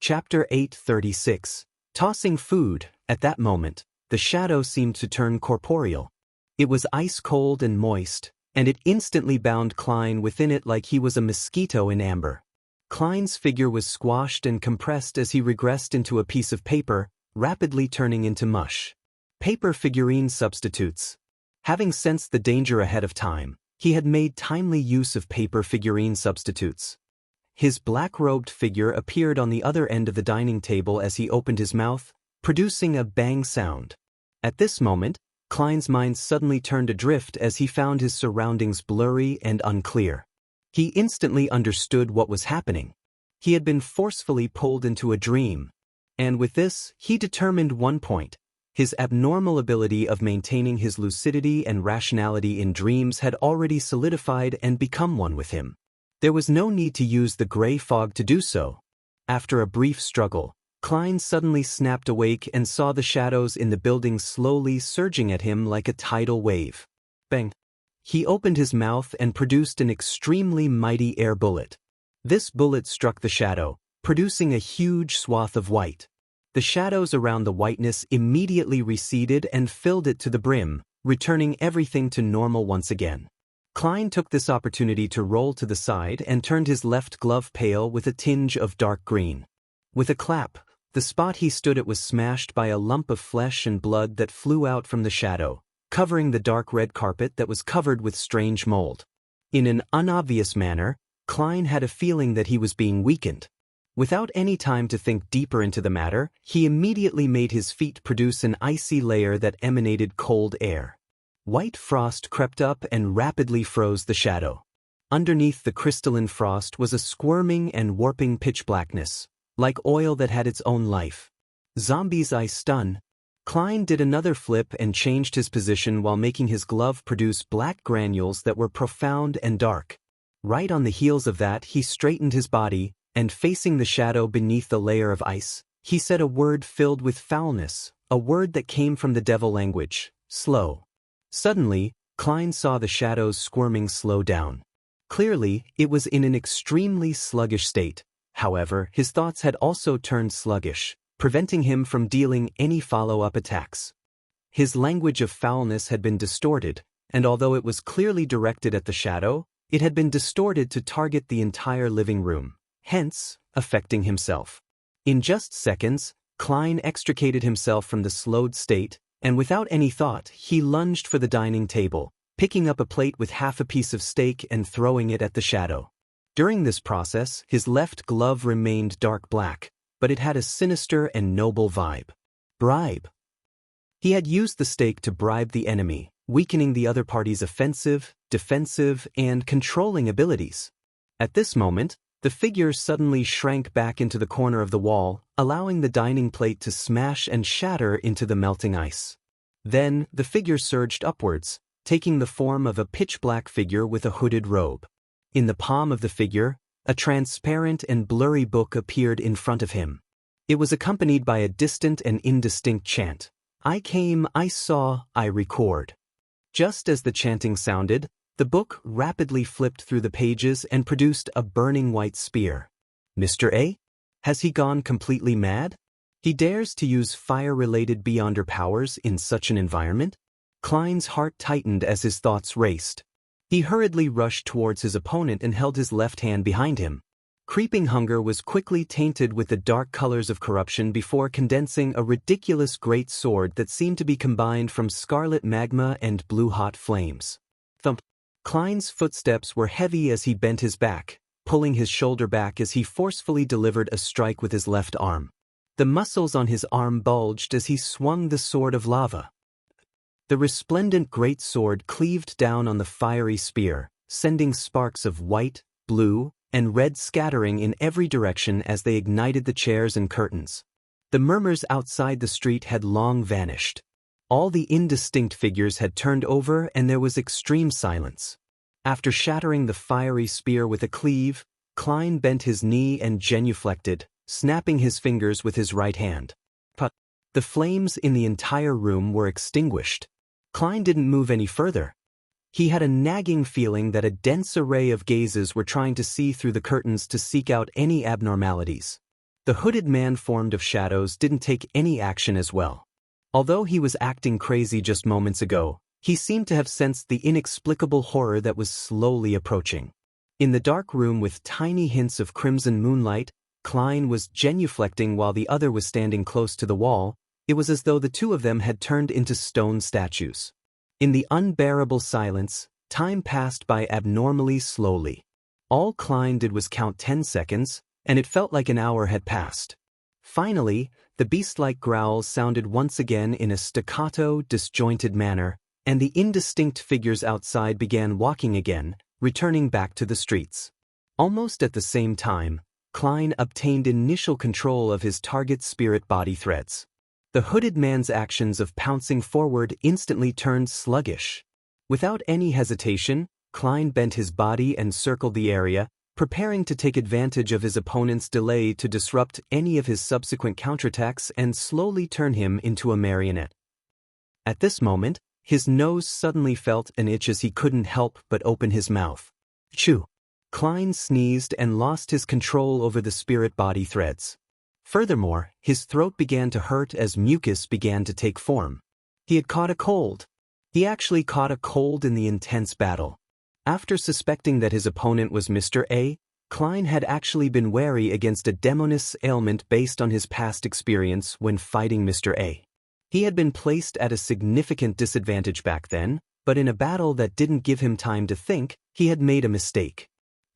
Chapter 836. Tossing food. At that moment, the shadow seemed to turn corporeal. It was ice-cold and moist, and it instantly bound Klein within it like he was a mosquito in amber. Klein's figure was squashed and compressed as he regressed into a piece of paper, rapidly turning into mush. Paper figurine substitutes. Having sensed the danger ahead of time, he had made timely use of paper figurine substitutes. His black-robed figure appeared on the other end of the dining table as he opened his mouth, producing a bang sound. At this moment, Klein's mind suddenly turned adrift as he found his surroundings blurry and unclear. He instantly understood what was happening. He had been forcefully pulled into a dream. And with this, he determined one point. His abnormal ability of maintaining his lucidity and rationality in dreams had already solidified and become one with him. There was no need to use the gray fog to do so. After a brief struggle, Klein suddenly snapped awake and saw the shadows in the building slowly surging at him like a tidal wave. Bang! He opened his mouth and produced an extremely mighty air bullet. This bullet struck the shadow, producing a huge swath of white. The shadows around the whiteness immediately receded and filled it to the brim, returning everything to normal once again. Klein took this opportunity to roll to the side and turned his left glove pale with a tinge of dark green. With a clap, the spot he stood at was smashed by a lump of flesh and blood that flew out from the shadow, covering the dark red carpet that was covered with strange mold. In an unobvious manner, Klein had a feeling that he was being weakened. Without any time to think deeper into the matter, he immediately made his feet produce an icy layer that emanated cold air. White frost crept up and rapidly froze the shadow. Underneath the crystalline frost was a squirming and warping pitch blackness, like oil that had its own life. Zombie's ice stun. Klein did another flip and changed his position while making his glove produce black granules that were profound and dark. Right on the heels of that, he straightened his body, and facing the shadow beneath the layer of ice, he said a word filled with foulness, a word that came from the devil language, slow. Suddenly, Klein saw the shadows squirming slow down. Clearly, it was in an extremely sluggish state. However, his thoughts had also turned sluggish, preventing him from dealing any follow-up attacks. His language of foulness had been distorted, and although it was clearly directed at the shadow, it had been distorted to target the entire living room, hence, affecting himself. In just seconds, Klein extricated himself from the slowed state, and without any thought, he lunged for the dining table, picking up a plate with half a piece of steak and throwing it at the shadow. During this process, his left glove remained dark black, but it had a sinister and noble vibe. Bribe. He had used the steak to bribe the enemy, weakening the other party's offensive, defensive, and controlling abilities. At this moment, the figure suddenly shrank back into the corner of the wall, allowing the dining plate to smash and shatter into the melting ice. Then, the figure surged upwards, taking the form of a pitch-black figure with a hooded robe. In the palm of the figure, a transparent and blurry book appeared in front of him. It was accompanied by a distant and indistinct chant. I came, I saw, I record. Just as the chanting sounded, the book rapidly flipped through the pages and produced a burning white spear. Mr. A? Has he gone completely mad? He dares to use fire-related beyonder powers in such an environment? Klein's heart tightened as his thoughts raced. He hurriedly rushed towards his opponent and held his left hand behind him. Creeping hunger was quickly tainted with the dark colors of corruption before condensing a ridiculous great sword that seemed to be combined from scarlet magma and blue-hot flames. Thump. Klein's footsteps were heavy as he bent his back, pulling his shoulder back as he forcefully delivered a strike with his left arm. The muscles on his arm bulged as he swung the sword of lava. The resplendent great sword cleaved down on the fiery spear, sending sparks of white, blue, and red scattering in every direction as they ignited the chairs and curtains. The murmurs outside the street had long vanished. All the indistinct figures had turned over and there was extreme silence. After shattering the fiery spear with a cleave, Klein bent his knee and genuflected, snapping his fingers with his right hand. But the flames in the entire room were extinguished. Klein didn't move any further. He had a nagging feeling that a dense array of gazes were trying to see through the curtains to seek out any abnormalities. The hooded man formed of shadows didn't take any action as well. Although he was acting crazy just moments ago, he seemed to have sensed the inexplicable horror that was slowly approaching. In the dark room with tiny hints of crimson moonlight, Klein was genuflecting while the other was standing close to the wall. It was as though the two of them had turned into stone statues. In the unbearable silence, time passed by abnormally slowly. All Klein did was count 10 seconds, and it felt like an hour had passed. Finally, the beast-like growls sounded once again in a staccato, disjointed manner, and the indistinct figures outside began walking again, returning back to the streets. Almost at the same time, Klein obtained initial control of his target's spirit body threads. The hooded man's actions of pouncing forward instantly turned sluggish. Without any hesitation, Klein bent his body and circled the area, preparing to take advantage of his opponent's delay to disrupt any of his subsequent counterattacks and slowly turn him into a marionette. At this moment, his nose suddenly felt an itch as he couldn't help but open his mouth. Chew! Klein sneezed and lost his control over the spirit body threads. Furthermore, his throat began to hurt as mucus began to take form. He had caught a cold. He actually caught a cold in the intense battle. After suspecting that his opponent was Mr. A, Klein had actually been wary against a demonous ailment based on his past experience when fighting Mr. A. He had been placed at a significant disadvantage back then, but in a battle that didn't give him time to think, he had made a mistake.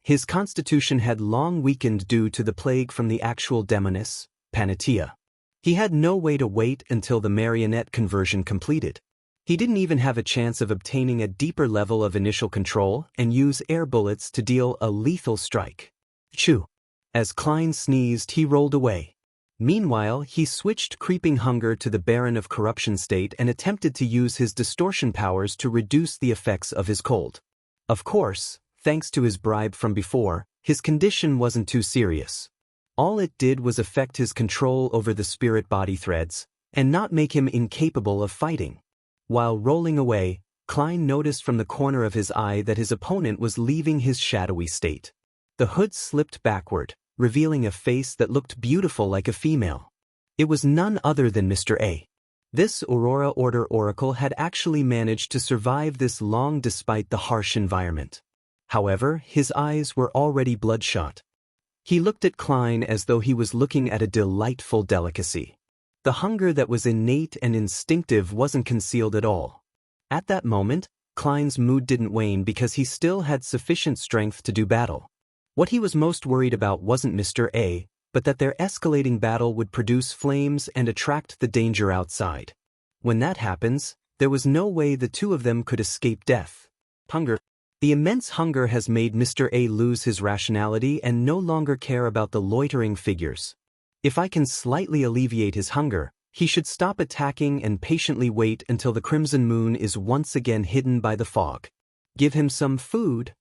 His constitution had long weakened due to the plague from the actual demoness, Panatia. He had no way to wait until the marionette conversion completed. He didn't even have a chance of obtaining a deeper level of initial control and use air bullets to deal a lethal strike. Chew! As Klein sneezed, he rolled away. Meanwhile, he switched creeping hunger to the Baron of Corruption state and attempted to use his distortion powers to reduce the effects of his cold. Of course, thanks to his bribe from before, his condition wasn't too serious. All it did was affect his control over the spirit body threads, and not make him incapable of fighting. While rolling away, Klein noticed from the corner of his eye that his opponent was leaving his shadowy state. The hood slipped backward, revealing a face that looked beautiful like a female. It was none other than Mr. A. This Aurora Order Oracle had actually managed to survive this long despite the harsh environment. However, his eyes were already bloodshot. He looked at Klein as though he was looking at a delightful delicacy. The hunger that was innate and instinctive wasn't concealed at all. At that moment, Klein's mood didn't wane because he still had sufficient strength to do battle. What he was most worried about wasn't Mr. A, but that their escalating battle would produce flames and attract the danger outside. When that happens, there was no way the two of them could escape death. Hunger. The immense hunger has made Mr. A lose his rationality and no longer care about the loitering figures. If I can slightly alleviate his hunger, he should stop attacking and patiently wait until the crimson moon is once again hidden by the fog. Give him some food.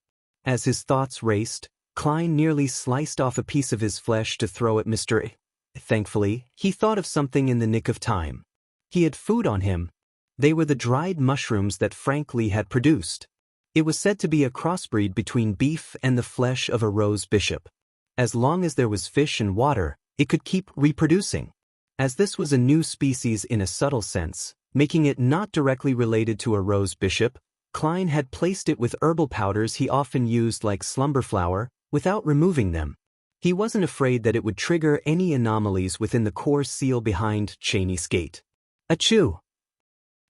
As his thoughts raced, Klein nearly sliced off a piece of his flesh to throw at Mr. A. Thankfully, he thought of something in the nick of time. He had food on him. They were the dried mushrooms that Frank Lee had produced. It was said to be a crossbreed between beef and the flesh of a rose bishop. As long as there was fish and water, it could keep reproducing. As this was a new species in a subtle sense, making it not directly related to a rose bishop, Klein had placed it with herbal powders he often used like slumber flower, without removing them. He wasn't afraid that it would trigger any anomalies within the core seal behind Cheney's gate. Achoo!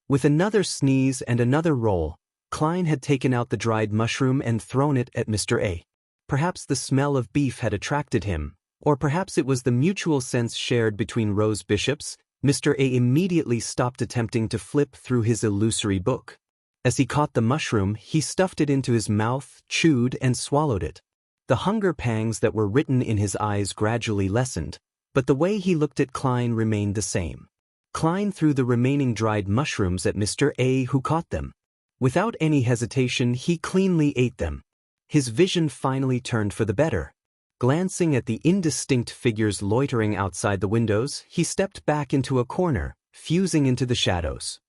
With another sneeze and another roll, Klein had taken out the dried mushroom and thrown it at Mr. A. Perhaps the smell of beef had attracted him, or perhaps it was the mutual sense shared between rose bishops. Mr. A immediately stopped attempting to flip through his illusory book. As he caught the mushroom, he stuffed it into his mouth, chewed and swallowed it. The hunger pangs that were written in his eyes gradually lessened, but the way he looked at Klein remained the same. Klein threw the remaining dried mushrooms at Mr. A, who caught them. Without any hesitation, he cleanly ate them. His vision finally turned for the better. Glancing at the indistinct figures loitering outside the windows, he stepped back into a corner, fusing into the shadows.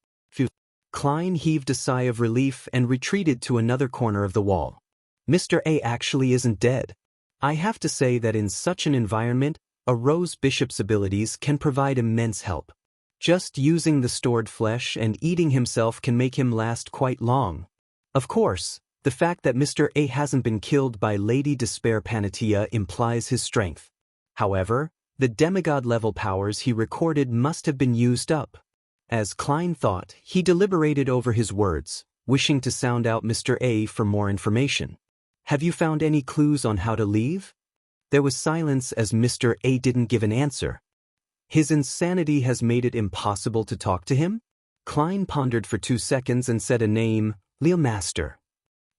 Klein heaved a sigh of relief and retreated to another corner of the wall. Mr. A actually isn't dead. I have to say that in such an environment, a rose bishop's abilities can provide immense help. Just using the stored flesh and eating himself can make him last quite long. Of course, the fact that Mr. A hasn't been killed by Lady Despair Panatia implies his strength. However, the demigod-level powers he recorded must have been used up. As Klein thought, he deliberated over his words, wishing to sound out Mr. A for more information. "Have you found any clues on how to leave?" There was silence as Mr. A didn't give an answer. His insanity has made it impossible to talk to him? Klein pondered for 2 seconds and said a name, Leomaster.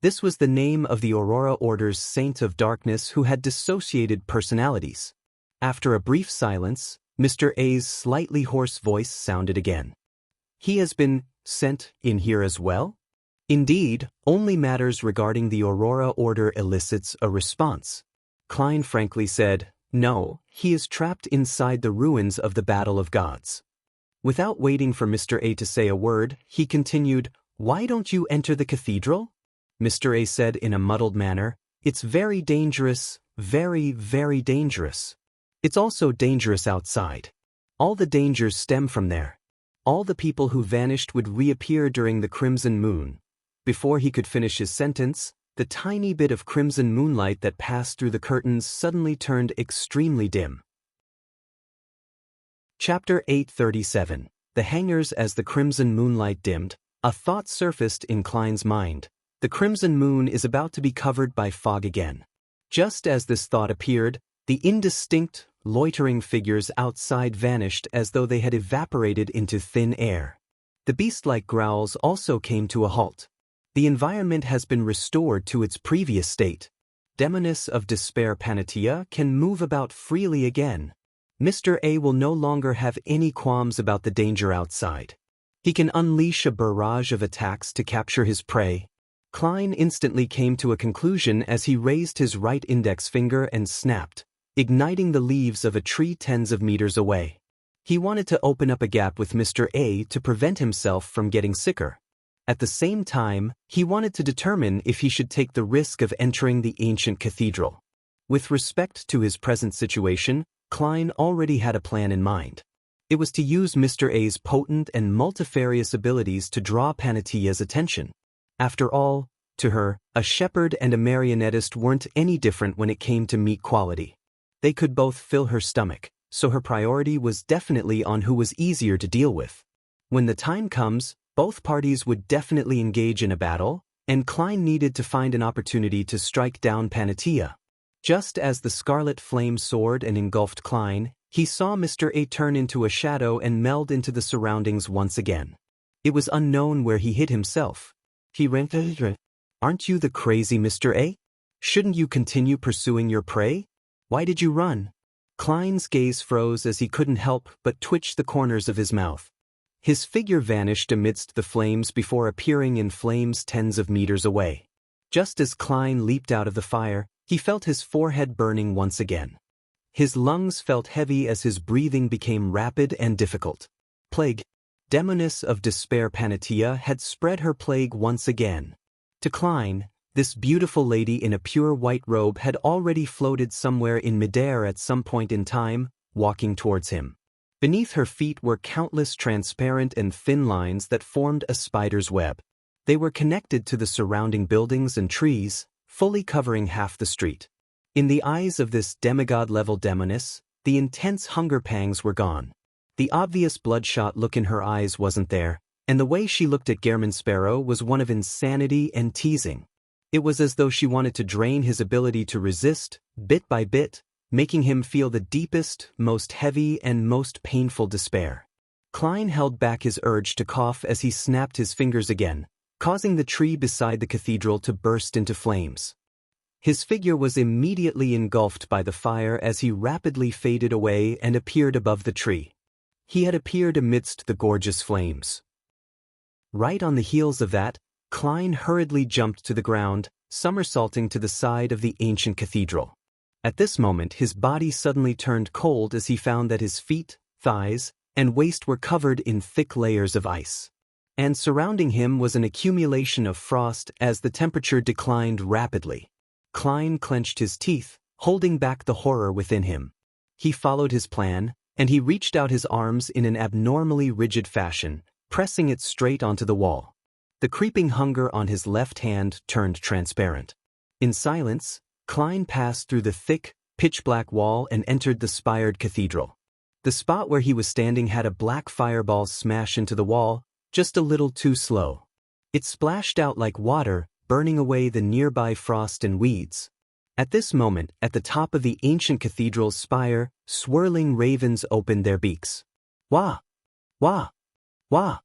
This was the name of the Aurora Order's Saint of Darkness who had dissociated personalities. After a brief silence, Mr. A's slightly hoarse voice sounded again. "He has been sent in here as well?" Indeed, only matters regarding the Aurora Order elicits a response. Klein frankly said, "No, he is trapped inside the ruins of the Battle of Gods." Without waiting for Mr. A to say a word, he continued, "Why don't you enter the cathedral?" Mr. A said in a muddled manner, "It's very dangerous, very, very dangerous. It's also dangerous outside. All the dangers stem from there. All the people who vanished would reappear during the crimson moon." Before he could finish his sentence, the tiny bit of crimson moonlight that passed through the curtains suddenly turned extremely dim. Chapter 837. The Hangers. As the crimson moonlight dimmed, a thought surfaced in Klein's mind. The crimson moon is about to be covered by fog again. Just as this thought appeared, the indistinct, loitering figures outside vanished as though they had evaporated into thin air. The beast-like growls also came to a halt. The environment has been restored to its previous state. Demoness of Despair Panatia can move about freely again. Mr. A will no longer have any qualms about the danger outside. He can unleash a barrage of attacks to capture his prey. Klein instantly came to a conclusion as he raised his right index finger and snapped, igniting the leaves of a tree tens of meters away. He wanted to open up a gap with Mr. A to prevent himself from getting sicker. At the same time, he wanted to determine if he should take the risk of entering the ancient cathedral. With respect to his present situation, Klein already had a plan in mind. It was to use Mr. A's potent and multifarious abilities to draw Panatia's attention. After all, to her, a shepherd and a marionettist weren't any different when it came to meat quality. They could both fill her stomach, so her priority was definitely on who was easier to deal with. When the time comes, both parties would definitely engage in a battle, and Klein needed to find an opportunity to strike down Panatia. Just as the scarlet flame soared and engulfed Klein, he saw Mr. A turn into a shadow and meld into the surroundings once again. It was unknown where he hid himself. He ran. "Aren't you the crazy Mr. A? Shouldn't you continue pursuing your prey? Why did you run?" Klein's gaze froze as he couldn't help but twitch the corners of his mouth. His figure vanished amidst the flames before appearing in flames tens of meters away. Just as Klein leaped out of the fire, he felt his forehead burning once again. His lungs felt heavy as his breathing became rapid and difficult. Plague. Demoness of Despair Panatia had spread her plague once again. To Klein, this beautiful lady in a pure white robe had already floated somewhere in midair at some point in time, walking towards him. Beneath her feet were countless transparent and thin lines that formed a spider's web. They were connected to the surrounding buildings and trees, fully covering half the street. In the eyes of this demigod-level demoness, the intense hunger pangs were gone. The obvious bloodshot look in her eyes wasn't there, and the way she looked at Gehrman Sparrow was one of insanity and teasing. It was as though she wanted to drain his ability to resist, bit by bit, making him feel the deepest, most heavy, and most painful despair. Klein held back his urge to cough as he snapped his fingers again, causing the tree beside the cathedral to burst into flames. His figure was immediately engulfed by the fire as he rapidly faded away and appeared above the tree. He had appeared amidst the gorgeous flames. Right on the heels of that, Klein hurriedly jumped to the ground, somersaulting to the side of the ancient cathedral. At this moment his body suddenly turned cold as he found that his feet, thighs, and waist were covered in thick layers of ice. And surrounding him was an accumulation of frost as the temperature declined rapidly. Klein clenched his teeth, holding back the horror within him. He followed his plan, and he reached out his arms in an abnormally rigid fashion, pressing it straight onto the wall. The creeping hunger on his left hand turned transparent. In silence, Klein passed through the thick, pitch-black wall and entered the spired cathedral. The spot where he was standing had a black fireball smash into the wall, just a little too slow. It splashed out like water, burning away the nearby frost and weeds. At this moment, at the top of the ancient cathedral's spire, swirling ravens opened their beaks. Wah! Wah! Wah!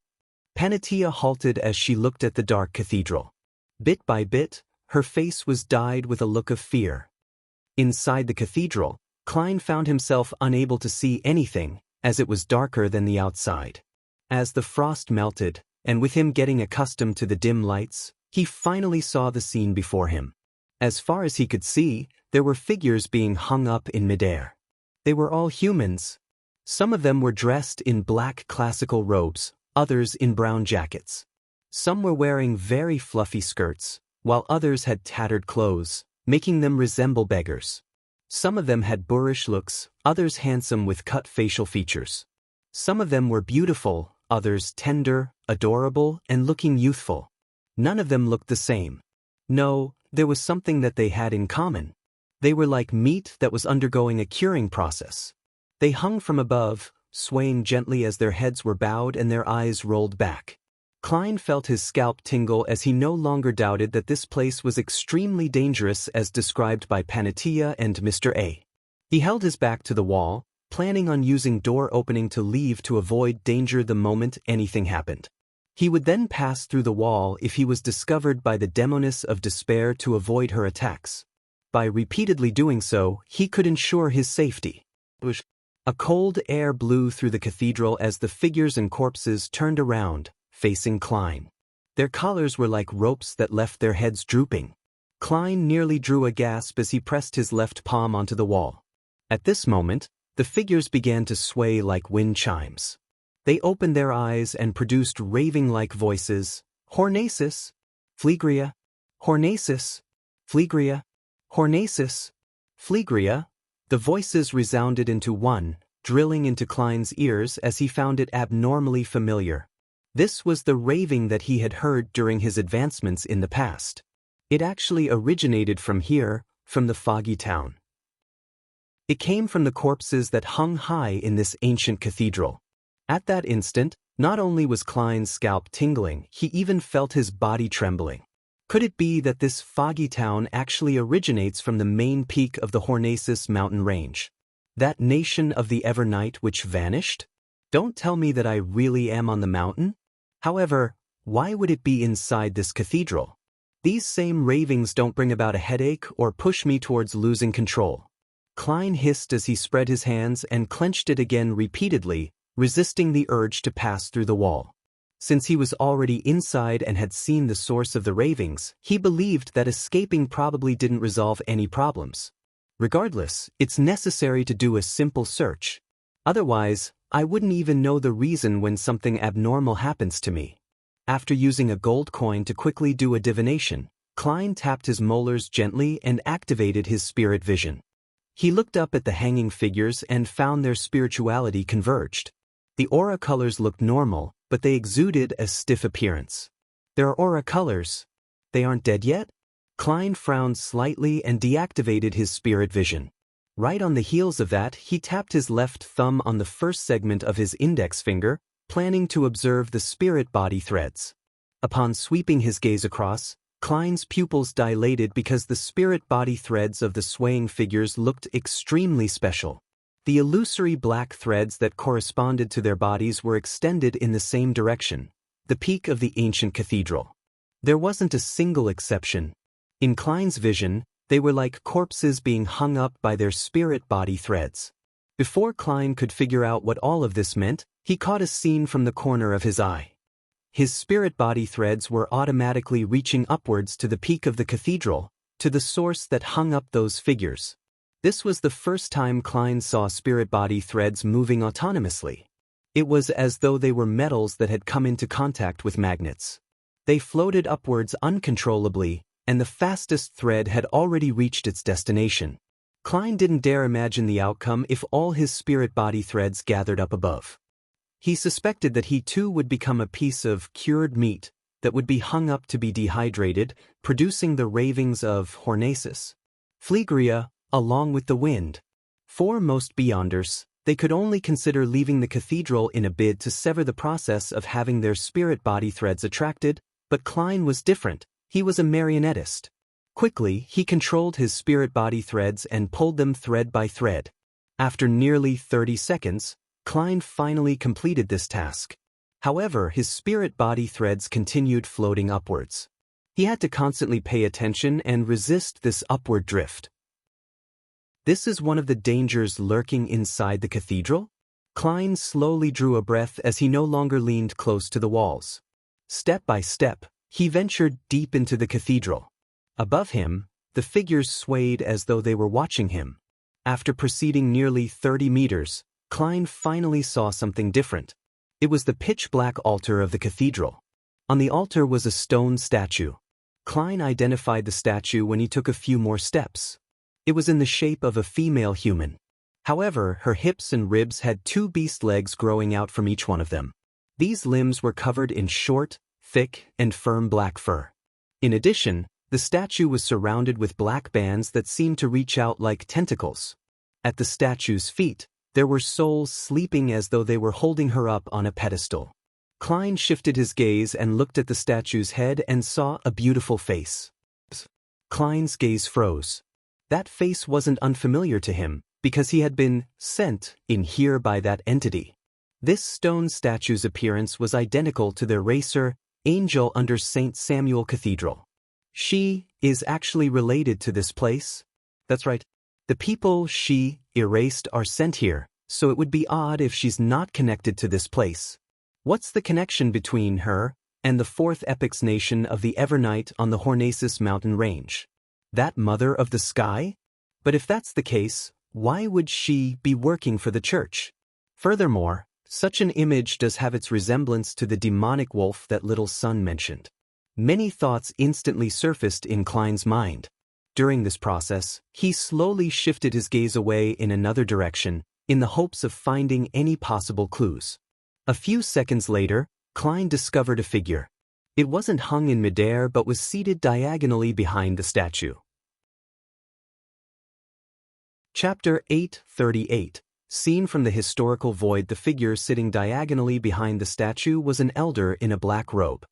Panatia halted as she looked at the dark cathedral. Bit by bit, her face was dyed with a look of fear. Inside the cathedral, Klein found himself unable to see anything, as it was darker than the outside. As the frost melted, and with him getting accustomed to the dim lights, he finally saw the scene before him. As far as he could see, there were figures being hung up in midair. They were all humans. Some of them were dressed in black classical robes, others in brown jackets. Some were wearing very fluffy skirts, while others had tattered clothes, making them resemble beggars. Some of them had boorish looks, others handsome with cut facial features. Some of them were beautiful, others tender, adorable, and looking youthful. None of them looked the same. No, there was something that they had in common. They were like meat that was undergoing a curing process. They hung from above, swaying gently as their heads were bowed and their eyes rolled back. Klein felt his scalp tingle as he no longer doubted that this place was extremely dangerous as described by Panatia and Mr. A. He held his back to the wall, planning on using door opening to leave to avoid danger the moment anything happened. He would then pass through the wall if he was discovered by the demoness of despair to avoid her attacks. By repeatedly doing so, he could ensure his safety. A cold air blew through the cathedral as the figures and corpses turned around, facing Klein. Their collars were like ropes that left their heads drooping. Klein nearly drew a gasp as he pressed his left palm onto the wall. At this moment, the figures began to sway like wind chimes. They opened their eyes and produced raving-like voices. Hornacis, Phlegria, Hornacis, Phlegria, Hornacis, Phlegria. The voices resounded into one, drilling into Klein's ears as he found it abnormally familiar. This was the raving that he had heard during his advancements in the past. It actually originated from here, from the foggy town. It came from the corpses that hung high in this ancient cathedral. At that instant, not only was Klein's scalp tingling, he even felt his body trembling. Could it be that this foggy town actually originates from the main peak of the Hornacis mountain range? That nation of the Evernight which vanished? Don't tell me that I really am on the mountain? However, why would it be inside this cathedral? These same ravings don't bring about a headache or push me towards losing control. Klein hissed as he spread his hands and clenched it again repeatedly, resisting the urge to pass through the wall. Since he was already inside and had seen the source of the ravings, he believed that escaping probably didn't resolve any problems. Regardless, it's necessary to do a simple search. Otherwise, I wouldn't even know the reason when something abnormal happens to me. After using a gold coin to quickly do a divination, Klein tapped his molars gently and activated his spirit vision. He looked up at the hanging figures and found their spirituality converged. The aura colors looked normal, but they exuded a stiff appearance. There are aura colors. They aren't dead yet? Klein frowned slightly and deactivated his spirit vision. Right on the heels of that, he tapped his left thumb on the first segment of his index finger, planning to observe the spirit body threads. Upon sweeping his gaze across, Klein's pupils dilated because the spirit body threads of the swaying figures looked extremely special. The illusory black threads that corresponded to their bodies were extended in the same direction, the peak of the ancient cathedral. There wasn't a single exception. In Klein's vision, they were like corpses being hung up by their spirit body threads. Before Klein could figure out what all of this meant, he caught a scene from the corner of his eye. His spirit body threads were automatically reaching upwards to the peak of the cathedral, to the source that hung up those figures. This was the first time Klein saw spirit body threads moving autonomously. It was as though they were metals that had come into contact with magnets. They floated upwards uncontrollably, and the fastest thread had already reached its destination. Klein didn't dare imagine the outcome if all his spirit-body threads gathered up above. He suspected that he too would become a piece of cured meat that would be hung up to be dehydrated, producing the ravings of Hornesis. Phlegria, along with the wind. For most Beyonders, they could only consider leaving the cathedral in a bid to sever the process of having their spirit-body threads attracted, but Klein was different. He was a marionettist. Quickly, he controlled his spirit-body threads and pulled them thread by thread. After nearly 30 seconds, Klein finally completed this task. However, his spirit-body threads continued floating upwards. He had to constantly pay attention and resist this upward drift. This is one of the dangers lurking inside the cathedral? Klein slowly drew a breath as he no longer leaned close to the walls. Step by step, he ventured deep into the cathedral. Above him, the figures swayed as though they were watching him. After proceeding nearly 30 meters, Klein finally saw something different. It was the pitch-black altar of the cathedral. On the altar was a stone statue. Klein identified the statue when he took a few more steps. It was in the shape of a female human. However, her hips and ribs had two beast legs growing out from each one of them. These limbs were covered in short, thick, and firm black fur. In addition, the statue was surrounded with black bands that seemed to reach out like tentacles. At the statue's feet, there were souls sleeping as though they were holding her up on a pedestal. Klein shifted his gaze and looked at the statue's head and saw a beautiful face. Klein's gaze froze. That face wasn't unfamiliar to him, because he had been sent in here by that entity. This stone statue's appearance was identical to their racer, Angel under St. Samuel Cathedral. She is actually related to this place? That's right. The people she erased are sent here, so it would be odd if she's not connected to this place. What's the connection between her and the fourth epic's nation of the Evernight on the Hornesis mountain range? That mother of the sky? But if that's the case, why would she be working for the church? Furthermore, such an image does have its resemblance to the demonic wolf that little son mentioned. Many thoughts instantly surfaced in Klein's mind. During this process, he slowly shifted his gaze away in another direction, in the hopes of finding any possible clues. A few seconds later, Klein discovered a figure. It wasn't hung in midair but was seated diagonally behind the statue. Chapter 838. Seen from the historical void, the figure sitting diagonally behind the statue was an elder in a black robe.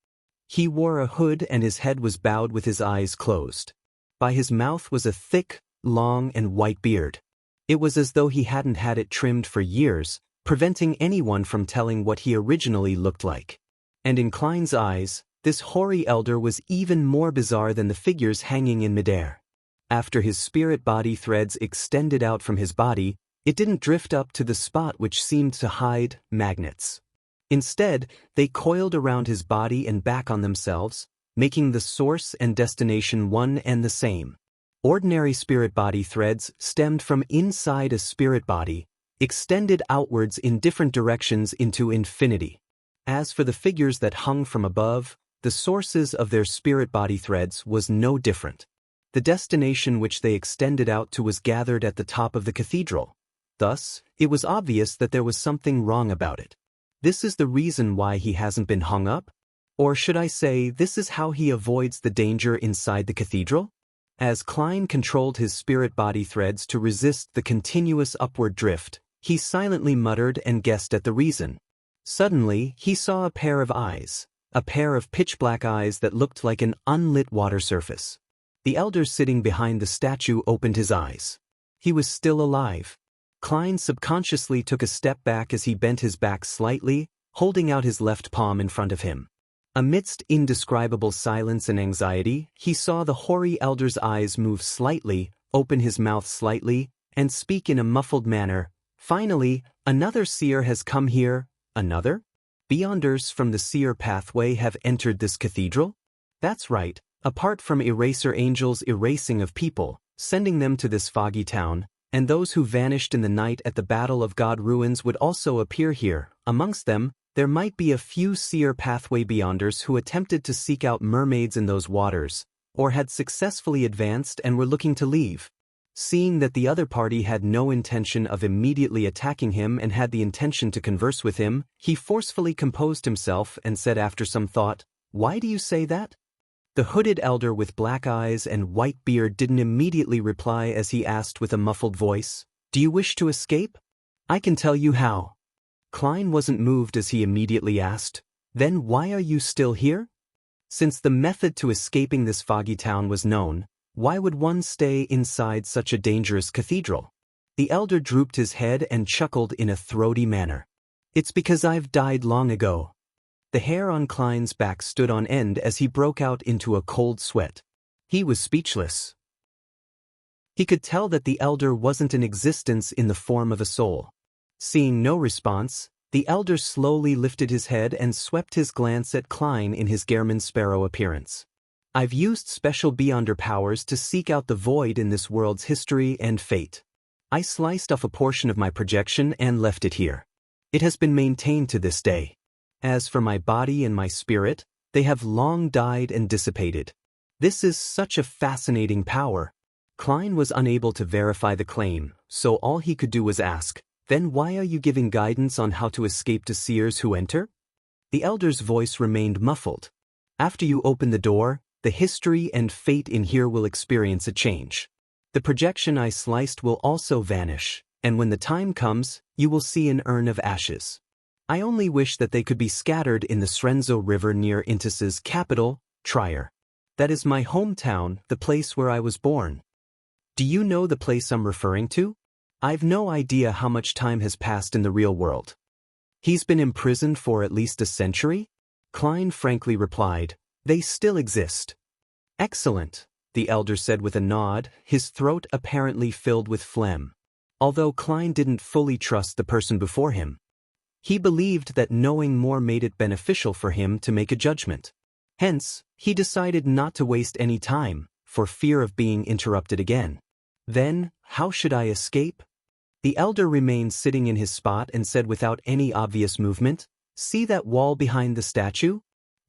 He wore a hood and his head was bowed with his eyes closed. By his mouth was a thick, long and white beard. It was as though he hadn't had it trimmed for years, preventing anyone from telling what he originally looked like. And in Klein's eyes, this hoary elder was even more bizarre than the figures hanging in midair. After his spirit-body threads extended out from his body, it didn't drift up to the spot which seemed to hide magnets. Instead, they coiled around his body and back on themselves, making the source and destination one and the same. Ordinary spirit-body threads stemmed from inside a spirit body, extended outwards in different directions into infinity. As for the figures that hung from above, the sources of their spirit-body threads was no different. The destination which they extended out to was gathered at the top of the cathedral. Thus, it was obvious that there was something wrong about it. This is the reason why he hasn't been hung up? Or should I say, this is how he avoids the danger inside the cathedral? As Klein controlled his spirit-body threads to resist the continuous upward drift, he silently muttered and guessed at the reason. Suddenly, he saw a pair of eyes, a pair of pitch-black eyes that looked like an unlit water surface. The elder sitting behind the statue opened his eyes. He was still alive. Klein subconsciously took a step back as he bent his back slightly, holding out his left palm in front of him. Amidst indescribable silence and anxiety, he saw the hoary elder's eyes move slightly, open his mouth slightly, and speak in a muffled manner. Finally, another seer has come here. Another? Beyonders from the seer pathway have entered this cathedral? That's right. Apart from Eraser Angel's erasing of people, sending them to this foggy town, and those who vanished in the night at the Battle of God ruins would also appear here. Amongst them, there might be a few seer pathway beyonders who attempted to seek out mermaids in those waters, or had successfully advanced and were looking to leave. Seeing that the other party had no intention of immediately attacking him and had the intention to converse with him, he forcefully composed himself and said after some thought, "Why do you say that?" The hooded elder with black eyes and white beard didn't immediately reply as he asked with a muffled voice, "Do you wish to escape? I can tell you how." Klein wasn't moved as he immediately asked, "Then why are you still here?" Since the method to escaping this foggy town was known, why would one stay inside such a dangerous cathedral? The elder drooped his head and chuckled in a throaty manner. "It's because I've died long ago." The hair on Klein's back stood on end as he broke out into a cold sweat. He was speechless. He could tell that the elder wasn't an existence in the form of a soul. Seeing no response, the elder slowly lifted his head and swept his glance at Klein in his Gehrman Sparrow appearance. "I've used special Beyonder powers to seek out the void in this world's history and fate. I sliced off a portion of my projection and left it here. It has been maintained to this day. As for my body and my spirit, they have long died and dissipated. This is such a fascinating power." Klein was unable to verify the claim, so all he could do was ask, "Then why are you giving guidance on how to escape to seers who enter?" The elder's voice remained muffled. "After you open the door, the history and fate in here will experience a change. The projection I sliced will also vanish, and when the time comes, you will see an urn of ashes. I only wish that they could be scattered in the Srenzo River near Intis's capital, Trier. That is my hometown, the place where I was born. Do you know the place I'm referring to? I've no idea how much time has passed in the real world." "He's been imprisoned for at least a century?" Klein frankly replied, "They still exist." "Excellent," the elder said with a nod, his throat apparently filled with phlegm. Although Klein didn't fully trust the person before him, he believed that knowing more made it beneficial for him to make a judgment. Hence, he decided not to waste any time, for fear of being interrupted again. "Then, how should I escape?" The elder remained sitting in his spot and said without any obvious movement, "See that wall behind the statue?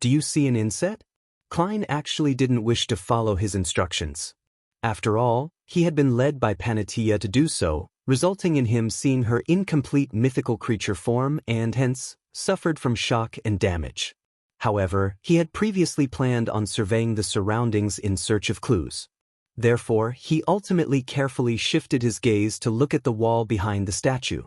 Do you see an inset?" Klein actually didn't wish to follow his instructions. After all, he had been led by Panatia to do so, resulting in him seeing her incomplete mythical creature form and hence, suffered from shock and damage. However, he had previously planned on surveying the surroundings in search of clues. Therefore, he ultimately carefully shifted his gaze to look at the wall behind the statue.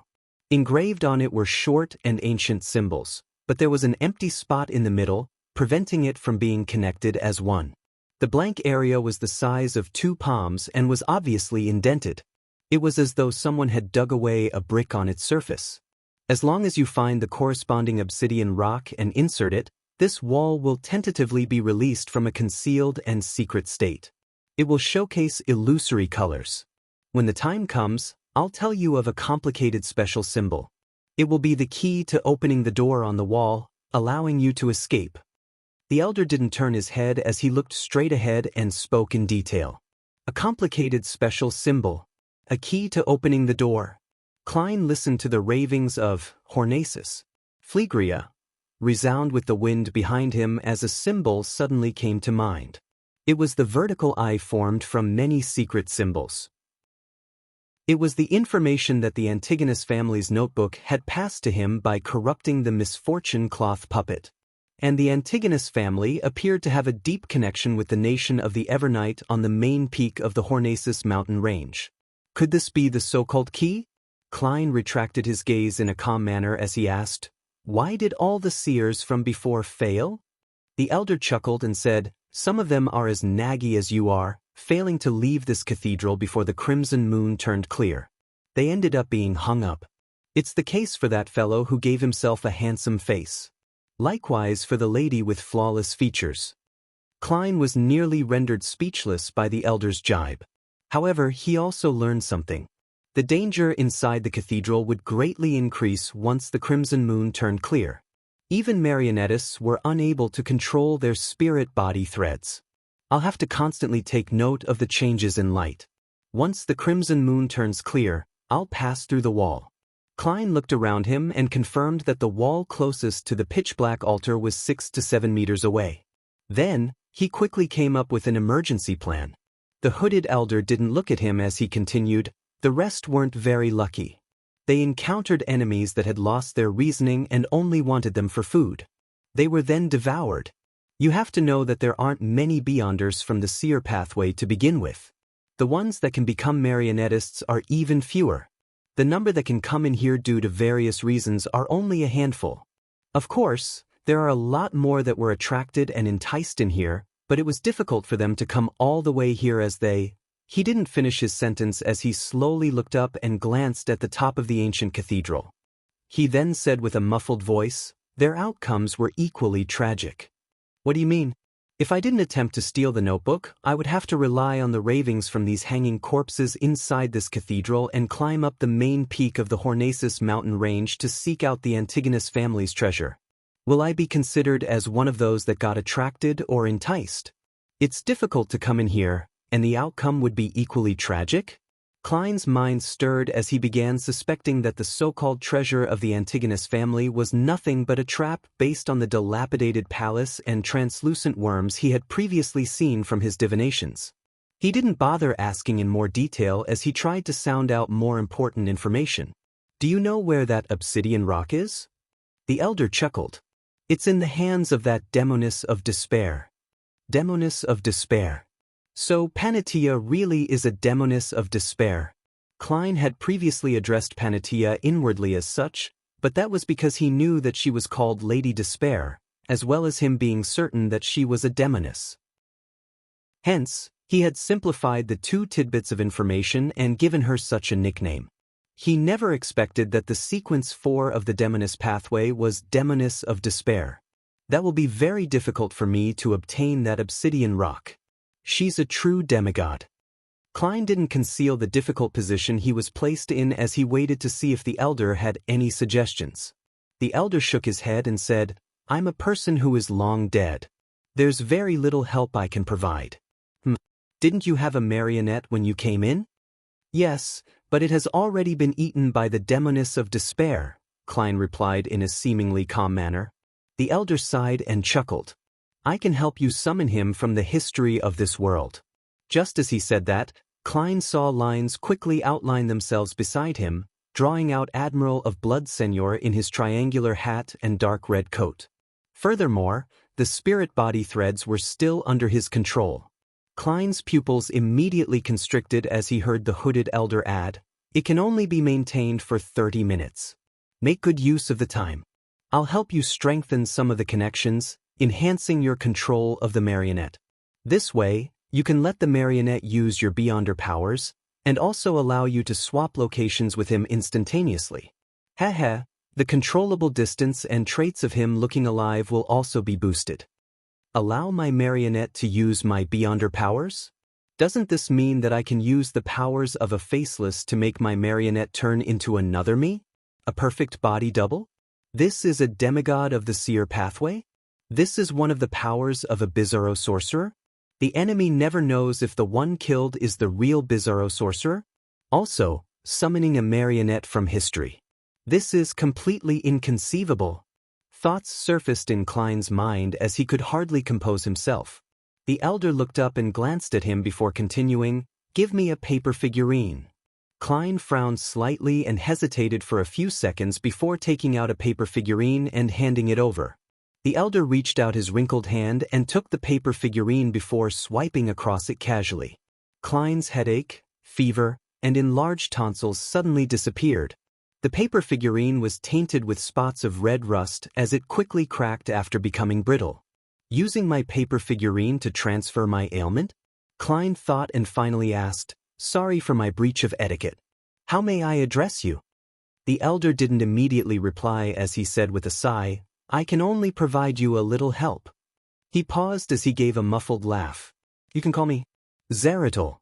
Engraved on it were short and ancient symbols, but there was an empty spot in the middle, preventing it from being connected as one. The blank area was the size of 2 palms and was obviously indented. It was as though someone had dug away a brick on its surface. As long as you find the corresponding obsidian rock and insert it, this wall will tentatively be released from a concealed and secret state. It will showcase illusory colors. When the time comes, I'll tell you of a complicated special symbol. It will be the key to opening the door on the wall, allowing you to escape. The elder didn't turn his head as he looked straight ahead and spoke in detail. A complicated special symbol. A key to opening the door. Klein listened to the ravings of Hornacis, Phlegria, resound with the wind behind him as a symbol suddenly came to mind. It was the vertical eye formed from many secret symbols. It was the information that the Antigonus family's notebook had passed to him by corrupting the misfortune cloth puppet. And the Antigonus family appeared to have a deep connection with the nation of the Evernight on the main peak of the Hornacis mountain range. Could this be the so-called key? Klein retracted his gaze in a calm manner as he asked, "Why did all the seers from before fail?" The elder chuckled and said, "Some of them are as naggy as you are, failing to leave this cathedral before the crimson moon turned clear. They ended up being hung up. It's the case for that fellow who gave himself a handsome face. Likewise for the lady with flawless features." Klein was nearly rendered speechless by the elder's jibe. However, he also learned something. The danger inside the cathedral would greatly increase once the crimson moon turned clear. Even marionettists were unable to control their spirit-body threads. I'll have to constantly take note of the changes in light. Once the crimson moon turns clear, I'll pass through the wall. Klein looked around him and confirmed that the wall closest to the pitch-black altar was 6 to 7 meters away. Then, he quickly came up with an emergency plan. The hooded elder didn't look at him as he continued, "The rest weren't very lucky. They encountered enemies that had lost their reasoning and only wanted them for food. They were then devoured. You have to know that there aren't many Beyonders from the seer pathway to begin with. The ones that can become marionettists are even fewer. The number that can come in here due to various reasons are only a handful. Of course, there are a lot more that were attracted and enticed in here, but it was difficult for them to come all the way here as they—" He didn't finish his sentence as he slowly looked up and glanced at the top of the ancient cathedral. He then said with a muffled voice, "Their outcomes were equally tragic." "What do you mean?" "If I didn't attempt to steal the notebook, I would have to rely on the ravings from these hanging corpses inside this cathedral and climb up the main peak of the Hornacis mountain range to seek out the Antigonus family's treasure. Will I be considered as one of those that got attracted or enticed? It's difficult to come in here, and the outcome would be equally tragic?" Klein's mind stirred as he began suspecting that the so-called treasure of the Antigonus family was nothing but a trap based on the dilapidated palace and translucent worms he had previously seen from his divinations. He didn't bother asking in more detail as he tried to sound out more important information. "Do you know where that obsidian rock is?" The elder chuckled. "It's in the hands of that demoness of despair." Demoness of despair. So Panatia really is a demoness of despair. Klein had previously addressed Panatia inwardly as such, but that was because he knew that she was called Lady Despair, as well as him being certain that she was a demoness. Hence, he had simplified the two tidbits of information and given her such a nickname. He never expected that the sequence 4 of the demoness pathway was Demoness of Despair. That will be very difficult for me to obtain that obsidian rock. She's a true demigod. Klein didn't conceal the difficult position he was placed in as he waited to see if the elder had any suggestions. The elder shook his head and said, "I'm a person who is long dead. There's very little help I can provide." Didn't you have a marionette when you came in?" "Yes, but it has already been eaten by the demoness of despair," Klein replied in a seemingly calm manner. The elder sighed and chuckled. "I can help you summon him from the history of this world." Just as he said that, Klein saw lines quickly outline themselves beside him, drawing out Admiral of Blood Senior in his triangular hat and dark red coat. Furthermore, the spirit body threads were still under his control. Klein's pupils immediately constricted as he heard the hooded elder add, "It can only be maintained for 30 minutes. Make good use of the time. I'll help you strengthen some of the connections, enhancing your control of the marionette. This way, you can let the marionette use your Beyonder powers, and also allow you to swap locations with him instantaneously. Haha, the controllable distance and traits of him looking alive will also be boosted." "Allow my marionette to use my Beyonder powers? Doesn't this mean that I can use the powers of a faceless to make my marionette turn into another me? A perfect body double? This is a demigod of the seer pathway? This is one of the powers of a Bizarro sorcerer? The enemy never knows if the one killed is the real Bizarro sorcerer? Also, summoning a marionette from history. This is completely inconceivable." Thoughts surfaced in Klein's mind as he could hardly compose himself. The elder looked up and glanced at him before continuing, "Give me a paper figurine." Klein frowned slightly and hesitated for a few seconds before taking out a paper figurine and handing it over. The elder reached out his wrinkled hand and took the paper figurine before swiping across it casually. Klein's headache, fever, and enlarged tonsils suddenly disappeared. The paper figurine was tainted with spots of red rust as it quickly cracked after becoming brittle. Using my paper figurine to transfer my ailment? Klein thought and finally asked, "Sorry for my breach of etiquette. How may I address you?" The elder didn't immediately reply as he said with a sigh, "I can only provide you a little help." He paused as he gave a muffled laugh. "You can call me Zeratul."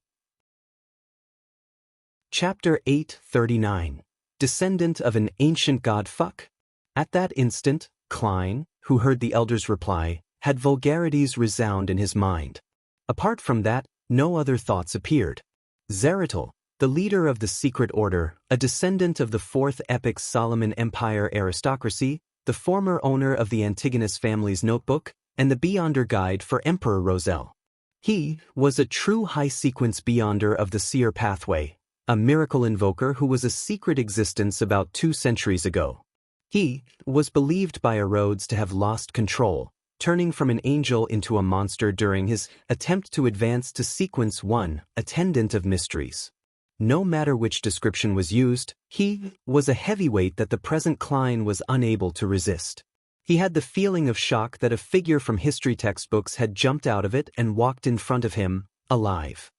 Chapter 839. Descendant of an ancient god fuck? At that instant, Klein, who heard the elder's reply, had vulgarities resound in his mind. Apart from that, no other thoughts appeared. Zeratul, the leader of the secret order, a descendant of the fourth epic Solomon Empire aristocracy, the former owner of the Antigonus family's notebook, and the Beyonder guide for Emperor Roselle. He was a true high-sequence beyonder of the seer pathway, a miracle invoker who was a secret existence about 2 centuries ago. He was believed by Rhodes to have lost control, turning from an angel into a monster during his attempt to advance to Sequence 1, Attendant of Mysteries. No matter which description was used, he was a heavyweight that the present Klein was unable to resist. He had the feeling of shock that a figure from history textbooks had jumped out of it and walked in front of him, alive.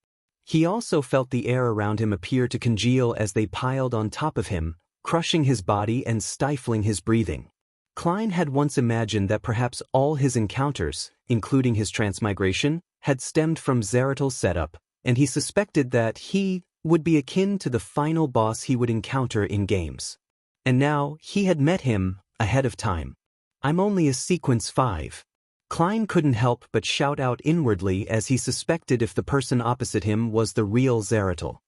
He also felt the air around him appear to congeal as they piled on top of him, crushing his body and stifling his breathing. Klein had once imagined that perhaps all his encounters, including his transmigration, had stemmed from Zeratl's setup, and he suspected that he would be akin to the final boss he would encounter in games. And now he had met him ahead of time. "I'm only a Sequence 5. Klein couldn't help but shout out inwardly as he suspected if the person opposite him was the real Zeratl.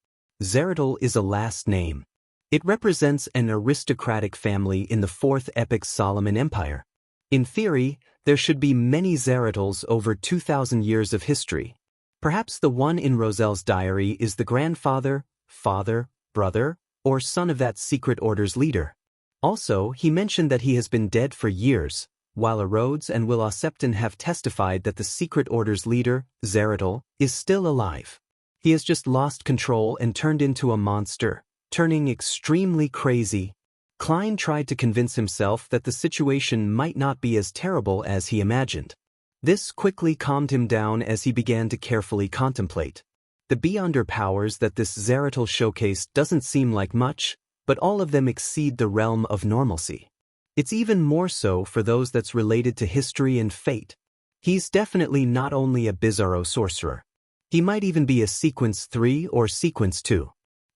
Zeratl is a last name. It represents an aristocratic family in the 4th Epic Solomon Empire. In theory, there should be many Zeratls over 2,000 years of history. Perhaps the one in Roselle's diary is the grandfather, father, brother, or son of that secret order's leader. Also, he mentioned that he has been dead for years, while Rhodes and Will Septon have testified that the secret order's leader, Zeratl, is still alive. He has just lost control and turned into a monster, turning extremely crazy. Klein tried to convince himself that the situation might not be as terrible as he imagined. This quickly calmed him down as he began to carefully contemplate. The beyonder powers that this Zeratl showcased doesn't seem like much, but all of them exceed the realm of normalcy. It's even more so for those that's related to history and fate. He's definitely not only a bizarro sorcerer. He might even be a Sequence 3 or Sequence 2.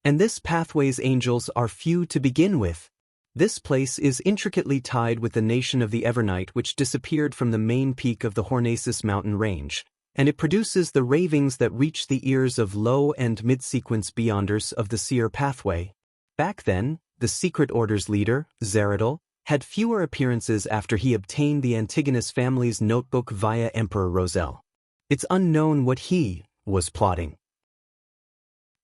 And this pathway's angels are few to begin with. This place is intricately tied with the nation of the Evernight, which disappeared from the main peak of the Hornacis mountain range, and it produces the ravings that reach the ears of low and mid-sequence beyonders of the seer pathway. Back then, the secret order's leader, Zeratl, had fewer appearances after he obtained the Antigonus family's notebook via Emperor Roselle. It's unknown what he was plotting.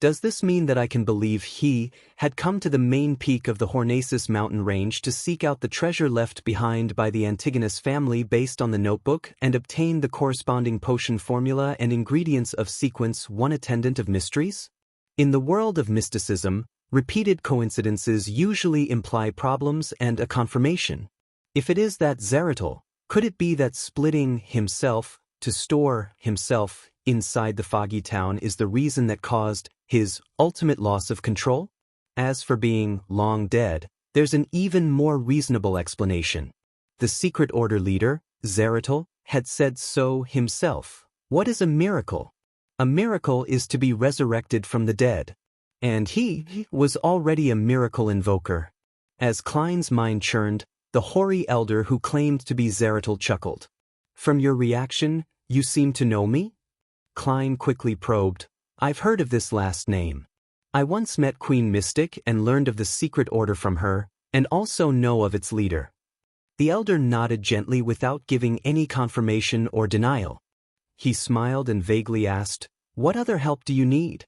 Does this mean that I can believe he had come to the main peak of the Hornacis mountain range to seek out the treasure left behind by the Antigonus family based on the notebook and obtain the corresponding potion formula and ingredients of Sequence 1 Attendant of Mysteries? In the world of mysticism, repeated coincidences usually imply problems and a confirmation. If it is that Zeratl, could it be that splitting himself to store himself inside the foggy town is the reason that caused his ultimate loss of control? As for being long dead, there's an even more reasonable explanation. The secret order leader, Zeratl, had said so himself. What is a miracle? A miracle is to be resurrected from the dead. And he was already a miracle invoker. As Klein's mind churned, the hoary elder who claimed to be Zeratl chuckled. "From your reaction, you seem to know me?" Klein quickly probed. "I've heard of this last name. I once met Queen Mystic and learned of the secret order from her, and also know of its leader." The elder nodded gently without giving any confirmation or denial. He smiled and vaguely asked, "What other help do you need?"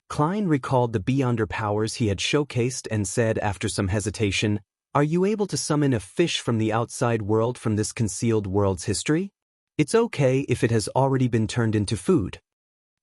Klein recalled the beyonder powers he had showcased and said after some hesitation, "Are you able to summon a fish from the outside world from this concealed world's history? It's okay if it has already been turned into food."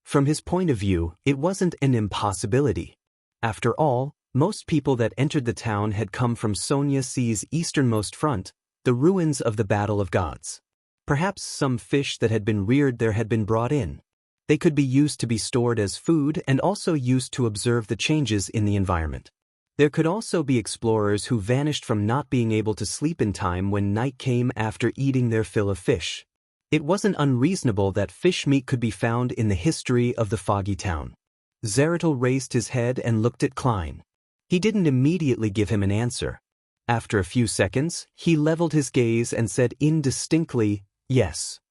From his point of view, it wasn't an impossibility. After all, most people that entered the town had come from Sonia C's easternmost front, the ruins of the Battle of Gods. Perhaps some fish that had been reared there had been brought in. They could be used to be stored as food and also used to observe the changes in the environment. There could also be explorers who vanished from not being able to sleep in time when night came after eating their fill of fish. It wasn't unreasonable that fish meat could be found in the history of the foggy town. Zeratl raised his head and looked at Klein. He didn't immediately give him an answer. After a few seconds, he leveled his gaze and said indistinctly, "Yes."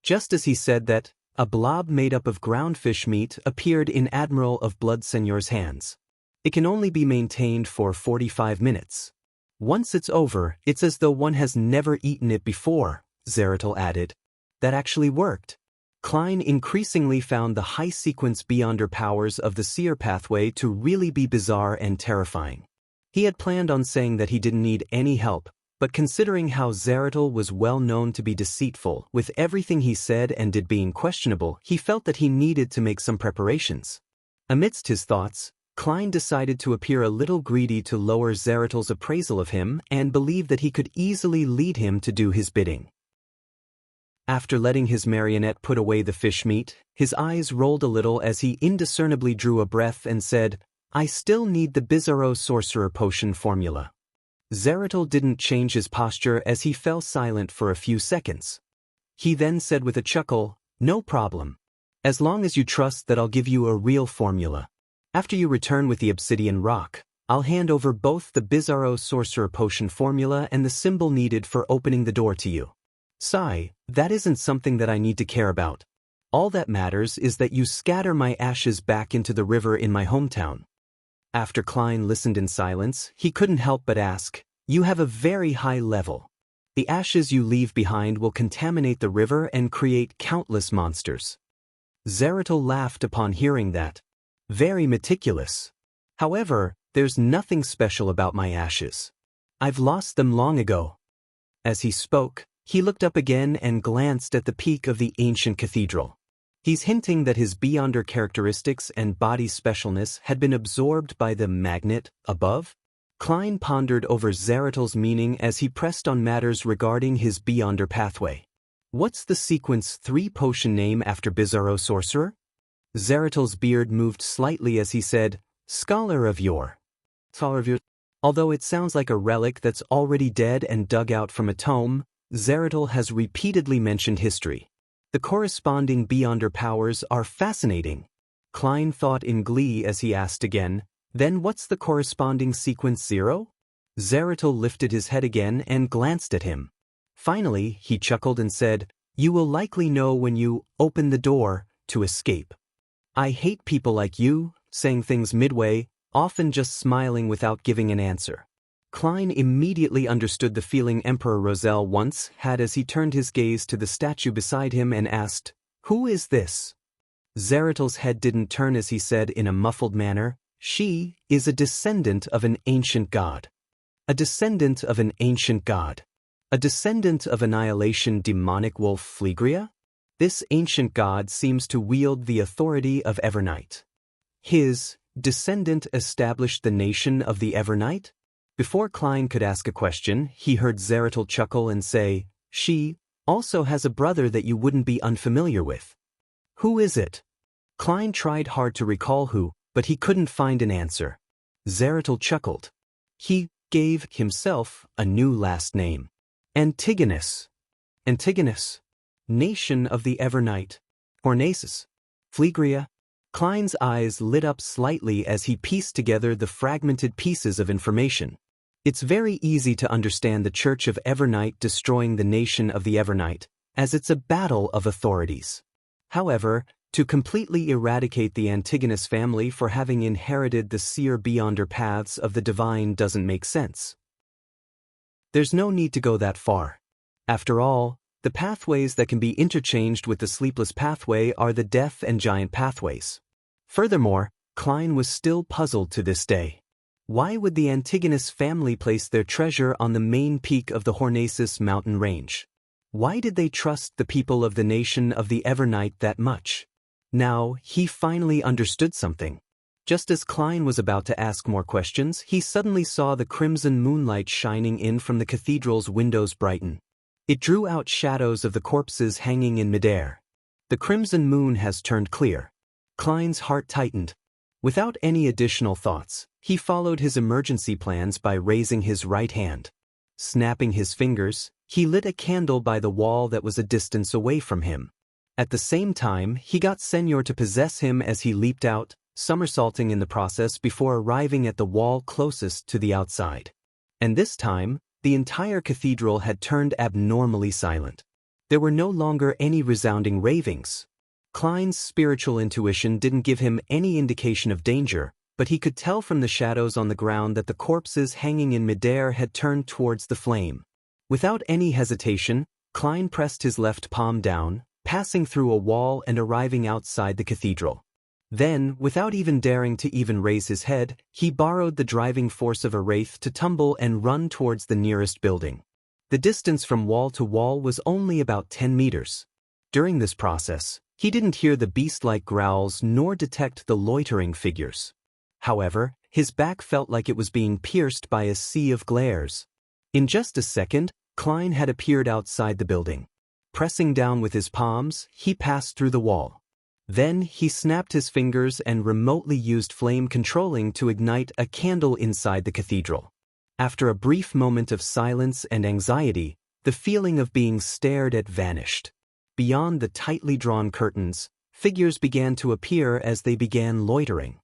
Just as he said that, a blob made up of ground fish meat appeared in Admiral of Blood Seigneur's hands. It can only be maintained for 45 minutes. Once it's over, it's as though one has never eaten it before, Zeratl added. That actually worked. Klein increasingly found the high-sequence beyonder powers of the seer pathway to really be bizarre and terrifying. He had planned on saying that he didn't need any help, but considering how Zeratul was well known to be deceitful, with everything he said and did being questionable, he felt that he needed to make some preparations. Amidst his thoughts, Klein decided to appear a little greedy to lower Zeratul's appraisal of him and believed that he could easily lead him to do his bidding. After letting his marionette put away the fish meat, his eyes rolled a little as he indiscernibly drew a breath and said, "I still need the Bizarro Sorcerer Potion formula." Zeratul didn't change his posture as he fell silent for a few seconds. He then said with a chuckle, "No problem. As long as you trust that I'll give you a real formula. After you return with the obsidian rock, I'll hand over both the Bizarro Sorcerer Potion formula and the symbol needed for opening the door to you. Sigh, that isn't something that I need to care about. All that matters is that you scatter my ashes back into the river in my hometown." After Klein listened in silence, he couldn't help but ask, "You have a very high level. The ashes you leave behind will contaminate the river and create countless monsters." Zeratul laughed upon hearing that. "Very meticulous. However, there's nothing special about my ashes. I've lost them long ago." As he spoke, he looked up again and glanced at the peak of the ancient cathedral. He's hinting that his beyonder characteristics and body specialness had been absorbed by the magnet above? Klein pondered over Zeratul's meaning as he pressed on matters regarding his beyonder pathway. "What's the sequence 3 potion name after Bizarro Sorcerer?" Zeratul's beard moved slightly as he said, Scholar of Yore. Although it sounds like a relic that's already dead and dug out from a tome, Zeratul has repeatedly mentioned history. The corresponding beyonder powers are fascinating. Klein thought in glee as he asked again, "Then what's the corresponding sequence 0? Zeratul lifted his head again and glanced at him. Finally, he chuckled and said, "You will likely know when you open the door to escape. I hate people like you, saying things midway, often just smiling without giving an answer." Klein immediately understood the feeling Emperor Roselle once had as he turned his gaze to the statue beside him and asked, "Who is this?" Zeratul's head didn't turn as he said in a muffled manner, "She is a descendant of an ancient god. A descendant of an ancient god. A descendant of annihilation demonic wolf Phlegria? This ancient god seems to wield the authority of Evernight. His descendant established the nation of the Evernight?" Before Klein could ask a question, he heard Zeratul chuckle and say, "She also has a brother that you wouldn't be unfamiliar with." "Who is it?" Klein tried hard to recall who, but he couldn't find an answer. Zeratul chuckled. He gave himself a new last name. Antigonus. Antigonus. Nation of the Evernight. Hornaces. Phlegria. Klein's eyes lit up slightly as he pieced together the fragmented pieces of information. It's very easy to understand the Church of Evernight destroying the nation of the Evernight, as it's a battle of authorities. However, to completely eradicate the Antigonus family for having inherited the seer beyonder paths of the divine doesn't make sense. There's no need to go that far. After all, the pathways that can be interchanged with the sleepless pathway are the death and giant pathways. Furthermore, Klein was still puzzled to this day. Why would the Antigonus family place their treasure on the main peak of the Hornaces mountain range? Why did they trust the people of the nation of the Evernight that much? Now, he finally understood something. Just as Klein was about to ask more questions, he suddenly saw the crimson moonlight shining in from the cathedral's windows brighten. It drew out shadows of the corpses hanging in midair. The crimson moon has turned clear. Klein's heart tightened. Without any additional thoughts, he followed his emergency plans by raising his right hand. Snapping his fingers, he lit a candle by the wall that was a distance away from him. At the same time, he got Senor to possess him as he leaped out, somersaulting in the process before arriving at the wall closest to the outside. And this time, the entire cathedral had turned abnormally silent. There were no longer any resounding ravings. Klein's spiritual intuition didn't give him any indication of danger, but he could tell from the shadows on the ground that the corpses hanging in midair had turned towards the flame. Without any hesitation, Klein pressed his left palm down, passing through a wall and arriving outside the cathedral. Then, without even daring to even raise his head, he borrowed the driving force of a wraith to tumble and run towards the nearest building. The distance from wall to wall was only about 10 meters. During this process, he didn't hear the beast-like growls nor detect the loitering figures. However, his back felt like it was being pierced by a sea of glares. In just a second, Klein had appeared outside the building. Pressing down with his palms, he passed through the wall. Then he snapped his fingers and remotely used flame controlling to ignite a candle inside the cathedral. After a brief moment of silence and anxiety, the feeling of being stared at vanished. Beyond the tightly drawn curtains, figures began to appear as they began loitering.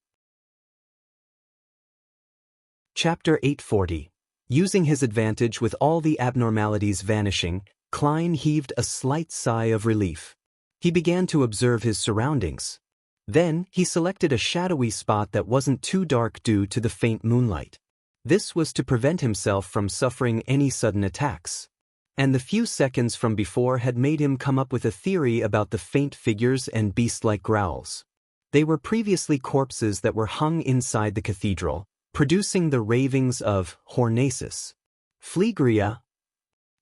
Chapter 840. Using his advantage with all the abnormalities vanishing, Klein heaved a slight sigh of relief. He began to observe his surroundings. Then, he selected a shadowy spot that wasn't too dark due to the faint moonlight. This was to prevent himself from suffering any sudden attacks. And the few seconds from before had made him come up with a theory about the faint figures and beast-like growls. They were previously corpses that were hung inside the cathedral, producing the ravings of Hornaces. Flegria.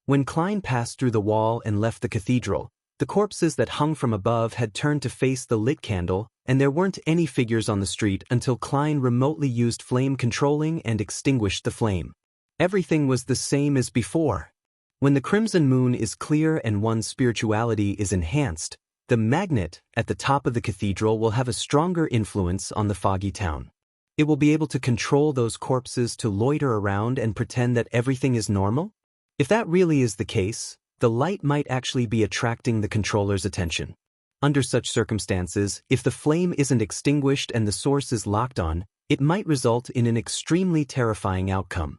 When Klein passed through the wall and left the cathedral, the corpses that hung from above had turned to face the lit candle, and there weren't any figures on the street until Klein remotely used flame controlling and extinguished the flame. Everything was the same as before. When the crimson moon is clear and one's spirituality is enhanced, the magnet at the top of the cathedral will have a stronger influence on the foggy town. It will be able to control those corpses to loiter around and pretend that everything is normal? If that really is the case, the light might actually be attracting the controller's attention. Under such circumstances, if the flame isn't extinguished and the source is locked on, it might result in an extremely terrifying outcome.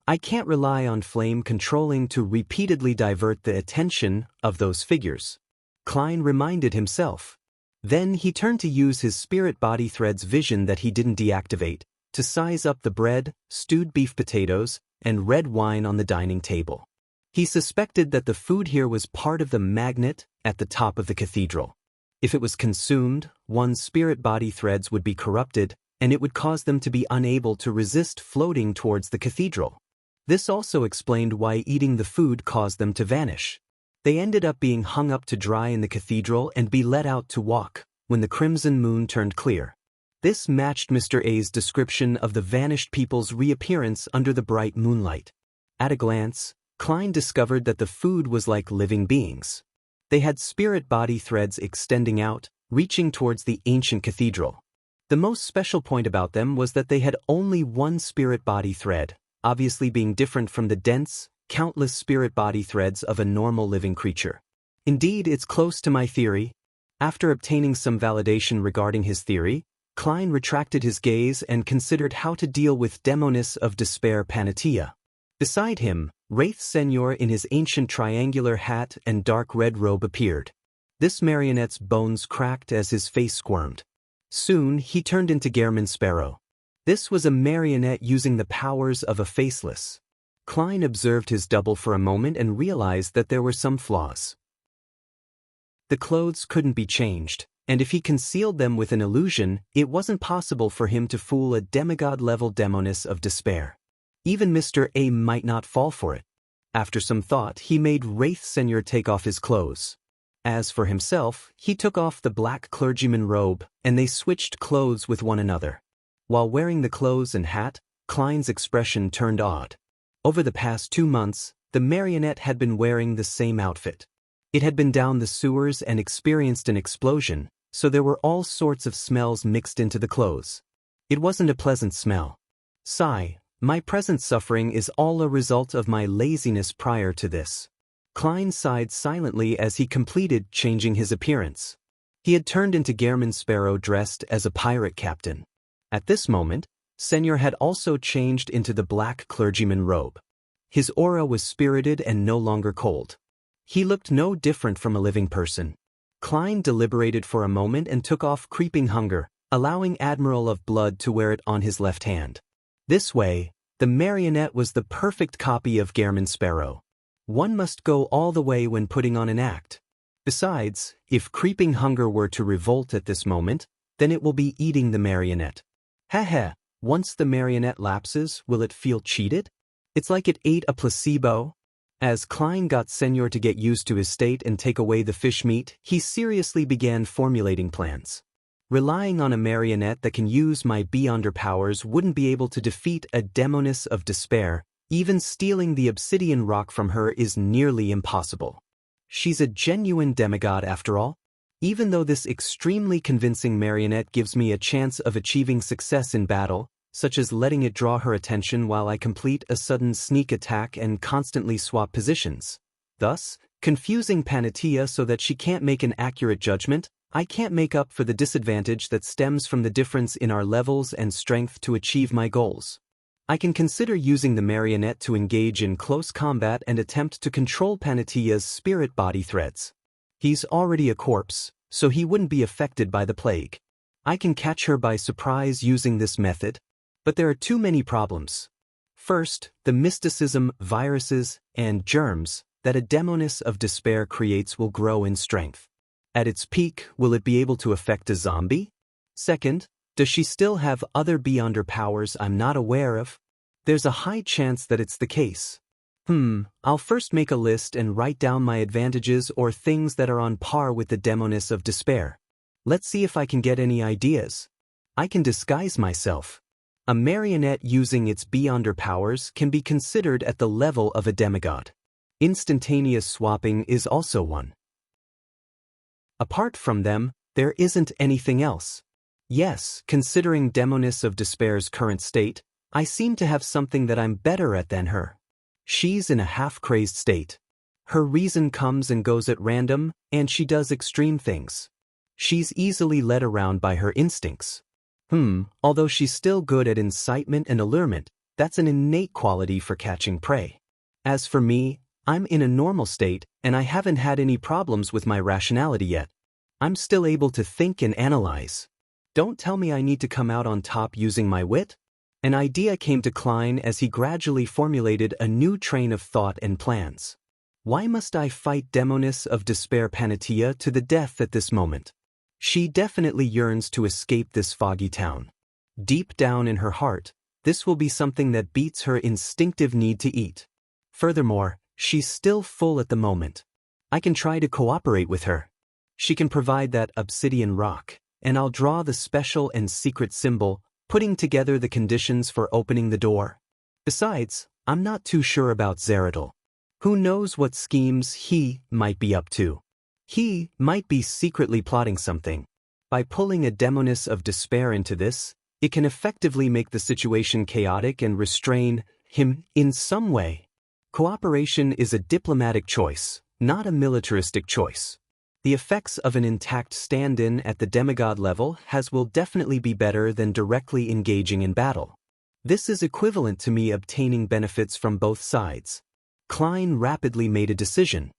I can't rely on flame controlling to repeatedly divert the attention of those figures, Klein reminded himself. Then he turned to use his spirit body thread's vision that he didn't deactivate, to size up the bread, stewed beef potatoes, and red wine on the dining table. He suspected that the food here was part of the magnet at the top of the cathedral. If it was consumed, one's spirit body threads would be corrupted, and it would cause them to be unable to resist floating towards the cathedral. This also explained why eating the food caused them to vanish. They ended up being hung up to dry in the cathedral and be let out to walk when the crimson moon turned clear. This matched Mr. A's description of the vanished people's reappearance under the bright moonlight. At a glance, Klein discovered that the food was like living beings. They had spirit body threads extending out, reaching towards the ancient cathedral. The most special point about them was that they had only one spirit body thread, obviously being different from the dense, countless spirit body threads of a normal living creature. Indeed, it's close to my theory. After obtaining some validation regarding his theory, Klein retracted his gaze and considered how to deal with Demonis of Despair Panatia. Beside him, Wraith Senior in his ancient triangular hat and dark red robe appeared. This marionette's bones cracked as his face squirmed. Soon, he turned into Gehrman Sparrow. This was a marionette using the powers of a faceless. Klein observed his double for a moment and realized that there were some flaws. The clothes couldn't be changed, and if he concealed them with an illusion, it wasn't possible for him to fool a demigod-level Demonis of Despair. Even Mr. A might not fall for it. After some thought, he made Wraith Senior take off his clothes. As for himself, he took off the black clergyman robe, and they switched clothes with one another. While wearing the clothes and hat, Klein's expression turned odd. Over the past 2 months, the marionette had been wearing the same outfit. It had been down the sewers and experienced an explosion, so there were all sorts of smells mixed into the clothes. It wasn't a pleasant smell. Sigh, my present suffering is all a result of my laziness prior to this. Klein sighed silently as he completed changing his appearance. He had turned into Gehrman Sparrow dressed as a pirate captain. At this moment, Senior had also changed into the black clergyman robe. His aura was spirited and no longer cold. He looked no different from a living person. Klein deliberated for a moment and took off Creeping Hunger, allowing Admiral of Blood to wear it on his left hand. This way, the marionette was the perfect copy of Gehrman Sparrow. One must go all the way when putting on an act. Besides, if creeping hunger were to revolt at this moment, then it will be eating the marionette. Heh. Once the marionette lapses, will it feel cheated? It's like it ate a placebo. As Klein got Senor to get used to his state and take away the fish meat, he seriously began formulating plans. Relying on a marionette that can use my beyonder powers wouldn't be able to defeat a demoness of despair. Even stealing the obsidian rock from her is nearly impossible. She's a genuine demigod after all. Even though this extremely convincing marionette gives me a chance of achieving success in battle, such as letting it draw her attention while I complete a sudden sneak attack and constantly swap positions, thus confusing Panatia so that she can't make an accurate judgment, I can't make up for the disadvantage that stems from the difference in our levels and strength to achieve my goals. I can consider using the marionette to engage in close combat and attempt to control Panatia's spirit body threads. He's already a corpse, so he wouldn't be affected by the plague. I can catch her by surprise using this method, but there are too many problems. First, the mysticism, viruses, and germs that a demoness of despair creates will grow in strength. At its peak, will it be able to affect a zombie? Second, does she still have other beyonder powers I'm not aware of? There's a high chance that it's the case. I'll first make a list and write down my advantages or things that are on par with the demoness of despair. Let's see if I can get any ideas. I can disguise myself. A marionette using its beyonder powers can be considered at the level of a demigod. Instantaneous swapping is also one. Apart from them, there isn't anything else. Yes, considering demoness of despair's current state, I seem to have something that I'm better at than her. She's in a half-crazed state. Her reason comes and goes at random, and she does extreme things. She's easily led around by her instincts. Although she's still good at incitement and allurement, that's an innate quality for catching prey. As for me, I'm in a normal state, and I haven't had any problems with my rationality yet. I'm still able to think and analyze. Don't tell me I need to come out on top using my wit? An idea came to Klein as he gradually formulated a new train of thought and plans. Why must I fight demoness of despair Panatia to the death at this moment? She definitely yearns to escape this foggy town. Deep down in her heart, this will be something that beats her instinctive need to eat. Furthermore, she's still full at the moment. I can try to cooperate with her. She can provide that obsidian rock, and I'll draw the special and secret symbol, putting together the conditions for opening the door. Besides, I'm not too sure about Zeradal. Who knows what schemes he might be up to? He might be secretly plotting something. By pulling a demoness of despair into this, it can effectively make the situation chaotic and restrain him in some way. Cooperation is a diplomatic choice, not a militaristic choice. The effects of an intact stand-in at the demigod level will definitely be better than directly engaging in battle. This is equivalent to me obtaining benefits from both sides. Klein rapidly made a decision.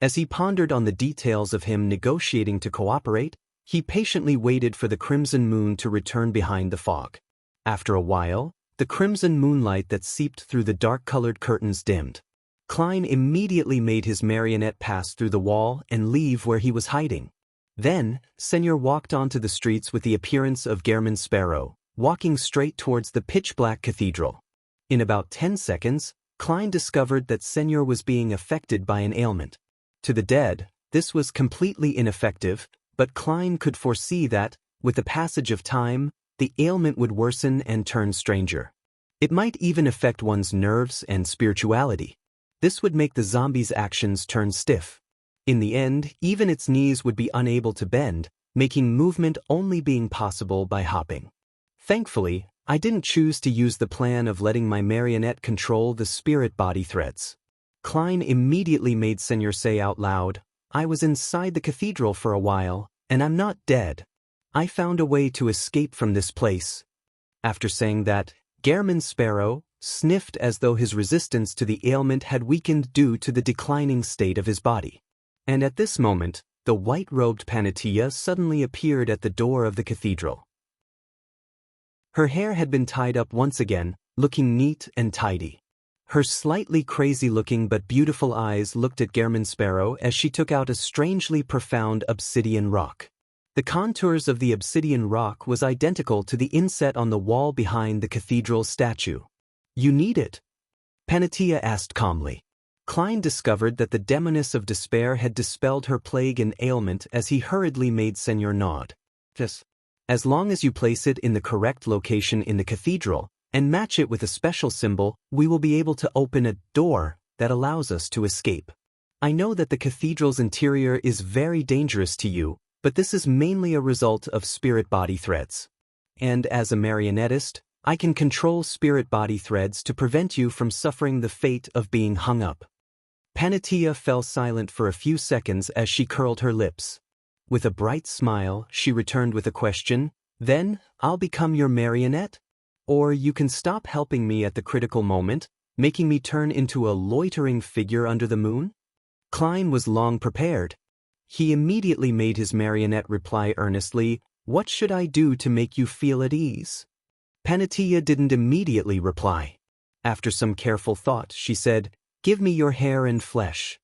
As he pondered on the details of him negotiating to cooperate, he patiently waited for the crimson moon to return behind the fog. After a while, the crimson moonlight that seeped through the dark-colored curtains dimmed. Klein immediately made his marionette pass through the wall and leave where he was hiding. Then, Senor walked onto the streets with the appearance of Gehrman Sparrow, walking straight towards the pitch-black cathedral. In about 10 seconds, Klein discovered that Senor was being affected by an ailment. To the dead, this was completely ineffective, but Klein could foresee that, with the passage of time, the ailment would worsen and turn stranger. It might even affect one's nerves and spirituality. This would make the zombie's actions turn stiff. In the end, even its knees would be unable to bend, making movement only being possible by hopping. Thankfully, I didn't choose to use the plan of letting my marionette control the spirit body threads. Klein immediately made Senor say out loud, "I was inside the cathedral for a while, and I'm not dead. I found a way to escape from this place." After saying that, Gehrman Sparrow sniffed as though his resistance to the ailment had weakened due to the declining state of his body. And at this moment, the white-robed Panatia suddenly appeared at the door of the cathedral. Her hair had been tied up once again, looking neat and tidy. Her slightly crazy-looking but beautiful eyes looked at Gehrman Sparrow as she took out a strangely profound obsidian rock. The contours of the obsidian rock was identical to the inset on the wall behind the cathedral statue. "You need it?" Panatia asked calmly. Klein discovered that the demoness of despair had dispelled her plague and ailment as he hurriedly made Senor nod. "Yes. As long as you place it in the correct location in the cathedral, and match it with a special symbol, we will be able to open a door that allows us to escape. I know that the cathedral's interior is very dangerous to you, but this is mainly a result of spirit-body threads. And as a marionettist, I can control spirit-body threads to prevent you from suffering the fate of being hung up." Panatia fell silent for a few seconds as she curled her lips. With a bright smile, she returned with a question, "Then, I'll become your marionette? Or you can stop helping me at the critical moment, making me turn into a loitering figure under the moon?" Klein was long prepared. He immediately made his marionette reply earnestly, "What should I do to make you feel at ease?" Panatia didn't immediately reply. After some careful thought, she said, "Give me your hair and flesh."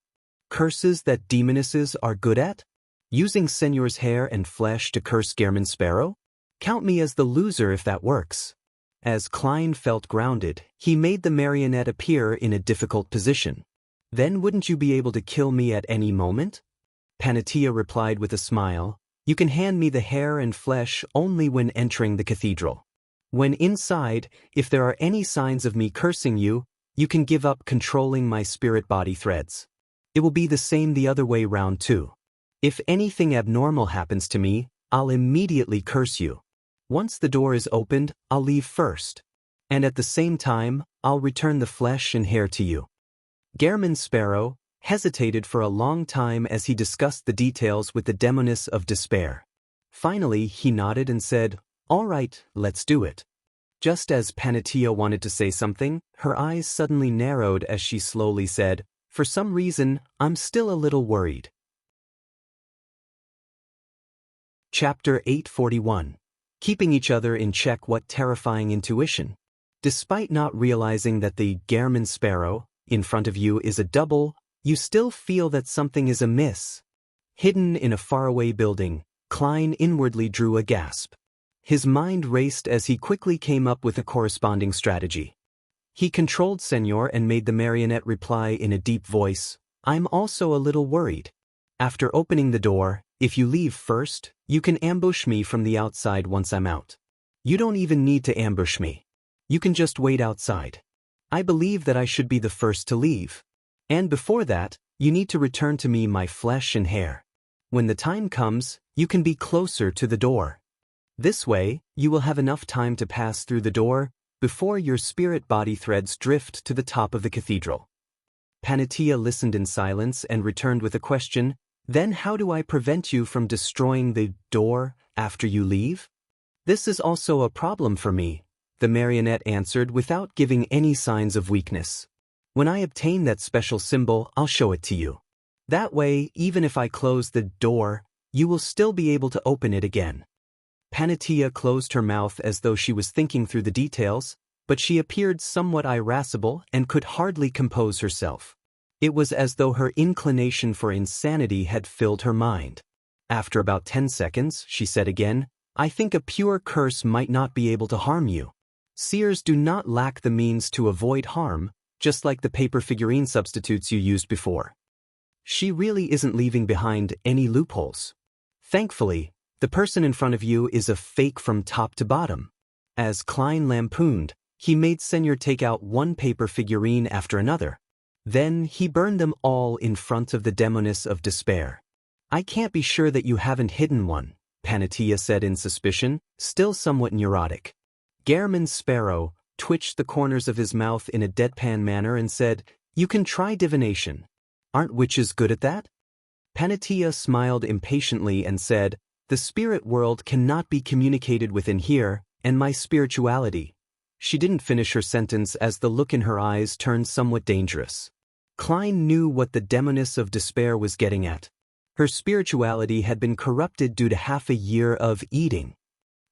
"Curses that demonesses are good at? Using Senor's hair and flesh to curse Gehrman Sparrow? Count me as the loser if that works." As Klein felt grounded, he made the marionette appear in a difficult position. "Then wouldn't you be able to kill me at any moment?" Panatia replied with a smile, "You can hand me the hair and flesh only when entering the cathedral. When inside, if there are any signs of me cursing you, you can give up controlling my spirit-body threads. It will be the same the other way round too. If anything abnormal happens to me, I'll immediately curse you. Once the door is opened, I'll leave first. And at the same time, I'll return the flesh and hair to you." Gehrman Sparrow hesitated for a long time as he discussed the details with the demoness of despair. Finally, he nodded and said, "All right, let's do it." Just as Panatia wanted to say something, her eyes suddenly narrowed as she slowly said, "For some reason, I'm still a little worried." Chapter 841. Keeping each other in check. What terrifying intuition. Despite not realizing that the Gehrman Sparrow in front of you is a double, you still feel that something is amiss. Hidden in a faraway building, Klein inwardly drew a gasp. His mind raced as he quickly came up with a corresponding strategy. He controlled Senor and made the marionette reply in a deep voice, "I'm also a little worried. After opening the door, if you leave first, you can ambush me from the outside once I'm out. You don't even need to ambush me. You can just wait outside. I believe that I should be the first to leave. And before that, you need to return to me my flesh and hair. When the time comes, you can be closer to the door. This way, you will have enough time to pass through the door before your spirit-body threads drift to the top of the cathedral." Panatia listened in silence and returned with a question, "Then how do I prevent you from destroying the door after you leave?" "This is also a problem for me," the marionette answered without giving any signs of weakness. "When I obtain that special symbol, I'll show it to you. That way, even if I close the door, you will still be able to open it again." Panatia closed her mouth as though she was thinking through the details, but she appeared somewhat irascible and could hardly compose herself. It was as though her inclination for insanity had filled her mind. After about 10 seconds, she said again, "I think a pure curse might not be able to harm you. Seers do not lack the means to avoid harm, just like the paper figurine substitutes you used before. She really isn't leaving behind any loopholes. Thankfully, the person in front of you is a fake from top to bottom." As Klein lampooned, he made Senor take out one paper figurine after another. Then he burned them all in front of the demoness of despair. "I can't be sure that you haven't hidden one," Panatia said in suspicion, still somewhat neurotic. Gehrman Sparrow twitched the corners of his mouth in a deadpan manner and said, "You can try divination. Aren't witches good at that?" Panatia smiled impatiently and said, "The spirit world cannot be communicated with in here, and my spirituality." She didn't finish her sentence as the look in her eyes turned somewhat dangerous. Klein knew what the demoness of despair was getting at. Her spirituality had been corrupted due to half a year of eating.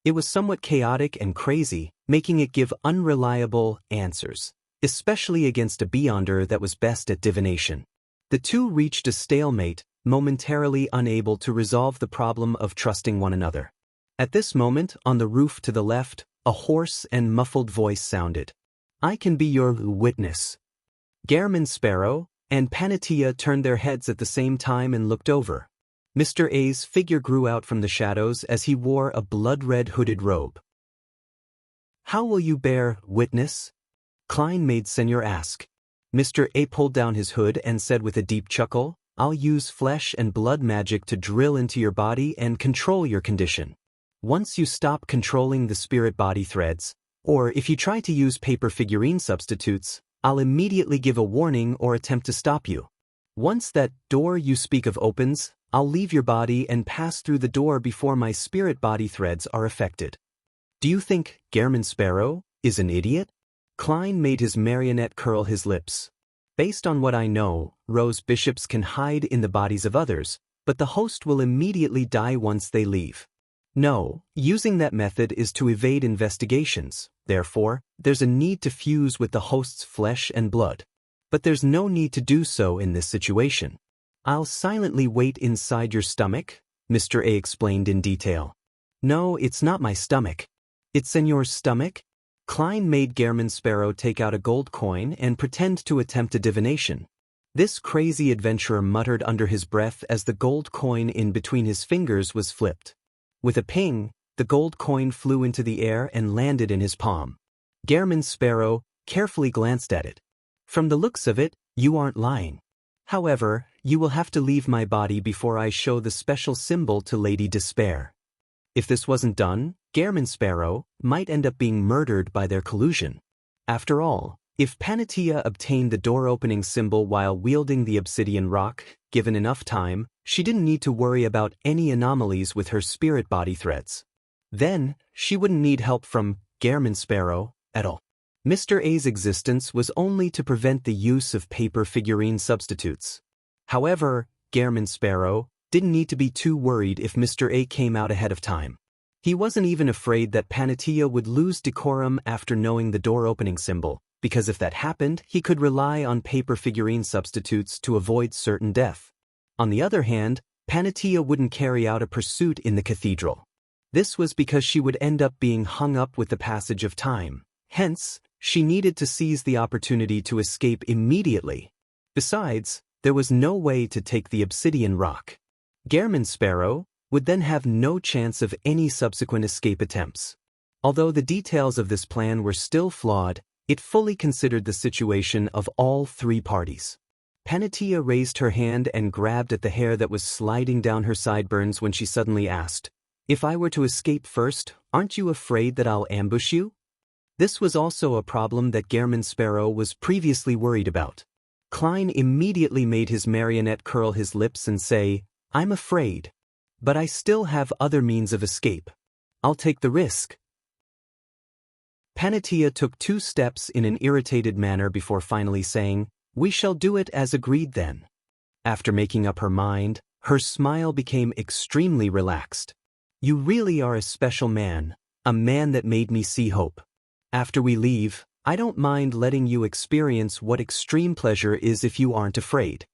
It was somewhat chaotic and crazy, making it give unreliable answers. especially against a beyonder that was best at divination. The two reached a stalemate, momentarily unable to resolve the problem of trusting one another. At this moment, on the roof to the left, a hoarse and muffled voice sounded. "I can be your witness." Gairman Sparrow and Panatia turned their heads at the same time and looked over. Mr. A's figure grew out from the shadows as he wore a blood-red hooded robe. "How will you bear witness?" Klein made Senor ask. Mr. A pulled down his hood and said with a deep chuckle, "I'll use flesh and blood magic to drill into your body and control your condition. Once you stop controlling the spirit body threads, or if you try to use paper figurine substitutes, I'll immediately give a warning or attempt to stop you. Once that door you speak of opens, I'll leave your body and pass through the door before my spirit body threads are affected." "Do you think Gairman Sparrow is an idiot?" Klein made his marionette curl his lips. "Based on what I know, Rose Bishops can hide in the bodies of others, but the host will immediately die once they leave. No, using that method is to evade investigations, therefore, there's a need to fuse with the host's flesh and blood. But there's no need to do so in this situation. I'll silently wait inside your stomach," Mr. A explained in detail. "No, it's not my stomach. It's Senor's stomach." Klein made Gairman Sparrow take out a gold coin and pretend to attempt a divination. This crazy adventurer muttered under his breath as the gold coin in between his fingers was flipped. With a ping, the gold coin flew into the air and landed in his palm. Gairman Sparrow carefully glanced at it. "From the looks of it, you aren't lying. However, you will have to leave my body before I show the special symbol to Lady Despair." If this wasn't done, Gairman Sparrow might end up being murdered by their collusion. After all, if Panatia obtained the door-opening symbol while wielding the obsidian rock, given enough time, she didn't need to worry about any anomalies with her spirit body threads. Then, she wouldn't need help from Gairman Sparrow at all. Mr. A's existence was only to prevent the use of paper figurine substitutes. However, Gairman Sparrow didn't need to be too worried if Mr. A came out ahead of time. He wasn't even afraid that Panatia would lose decorum after knowing the door-opening symbol, because if that happened, he could rely on paper figurine substitutes to avoid certain death. On the other hand, Panatia wouldn't carry out a pursuit in the cathedral. This was because she would end up being hung up with the passage of time. Hence, she needed to seize the opportunity to escape immediately. Besides, there was no way to take the obsidian rock. Gairman Sparrow would then have no chance of any subsequent escape attempts. Although the details of this plan were still flawed, it fully considered the situation of all three parties. Panatia raised her hand and grabbed at the hair that was sliding down her sideburns when she suddenly asked, "If I were to escape first, aren't you afraid that I'll ambush you?" This was also a problem that Gairman Sparrow was previously worried about. Klein immediately made his marionette curl his lips and say, "I'm afraid. But I still have other means of escape. I'll take the risk." Panatia took 2 steps in an irritated manner before finally saying, "We shall do it as agreed then." After making up her mind, her smile became extremely relaxed. "You really are a special man, a man that made me see hope. After we leave, I don't mind letting you experience what extreme pleasure is if you aren't afraid."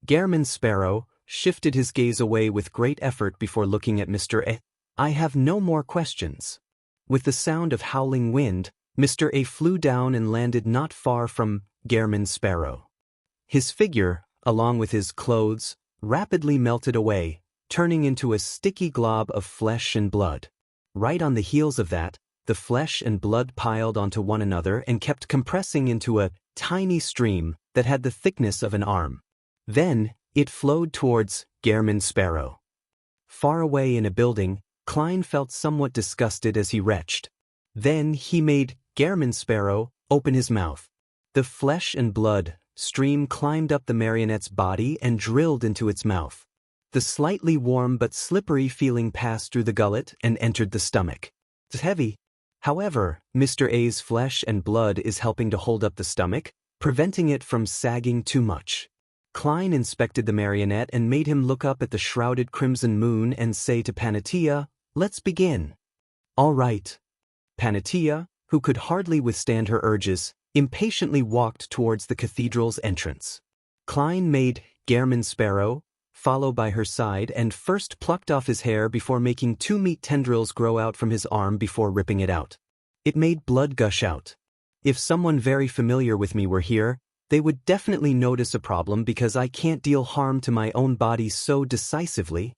Gairman Sparrow shifted his gaze away with great effort before looking at Mr. A. "I have no more questions." With the sound of howling wind, Mr. A flew down and landed not far from Gairman Sparrow. His figure, along with his clothes, rapidly melted away, turning into a sticky glob of flesh and blood. Right on the heels of that, the flesh and blood piled onto one another and kept compressing into a tiny stream that had the thickness of an arm. Then, it flowed towards Gairman Sparrow. Far away in a building, Klein felt somewhat disgusted as he retched. Then he made Gairman Sparrow open his mouth. The flesh and blood stream climbed up the marionette's body and drilled into its mouth. The slightly warm but slippery feeling passed through the gullet and entered the stomach. It's heavy. However, Mr. A's flesh and blood is helping to hold up the stomach, preventing it from sagging too much. Klein inspected the marionette and made him look up at the shrouded crimson moon and say to Panatia, "Let's begin." "All right." Panatia, who could hardly withstand her urges, impatiently walked towards the cathedral's entrance. Klein made Gehrman Sparrow follow by her side and first plucked off his hair before making 2 meat tendrils grow out from his arm before ripping it out. It made blood gush out. If someone very familiar with me were here, they would definitely notice a problem because I can't deal harm to my own body so decisively.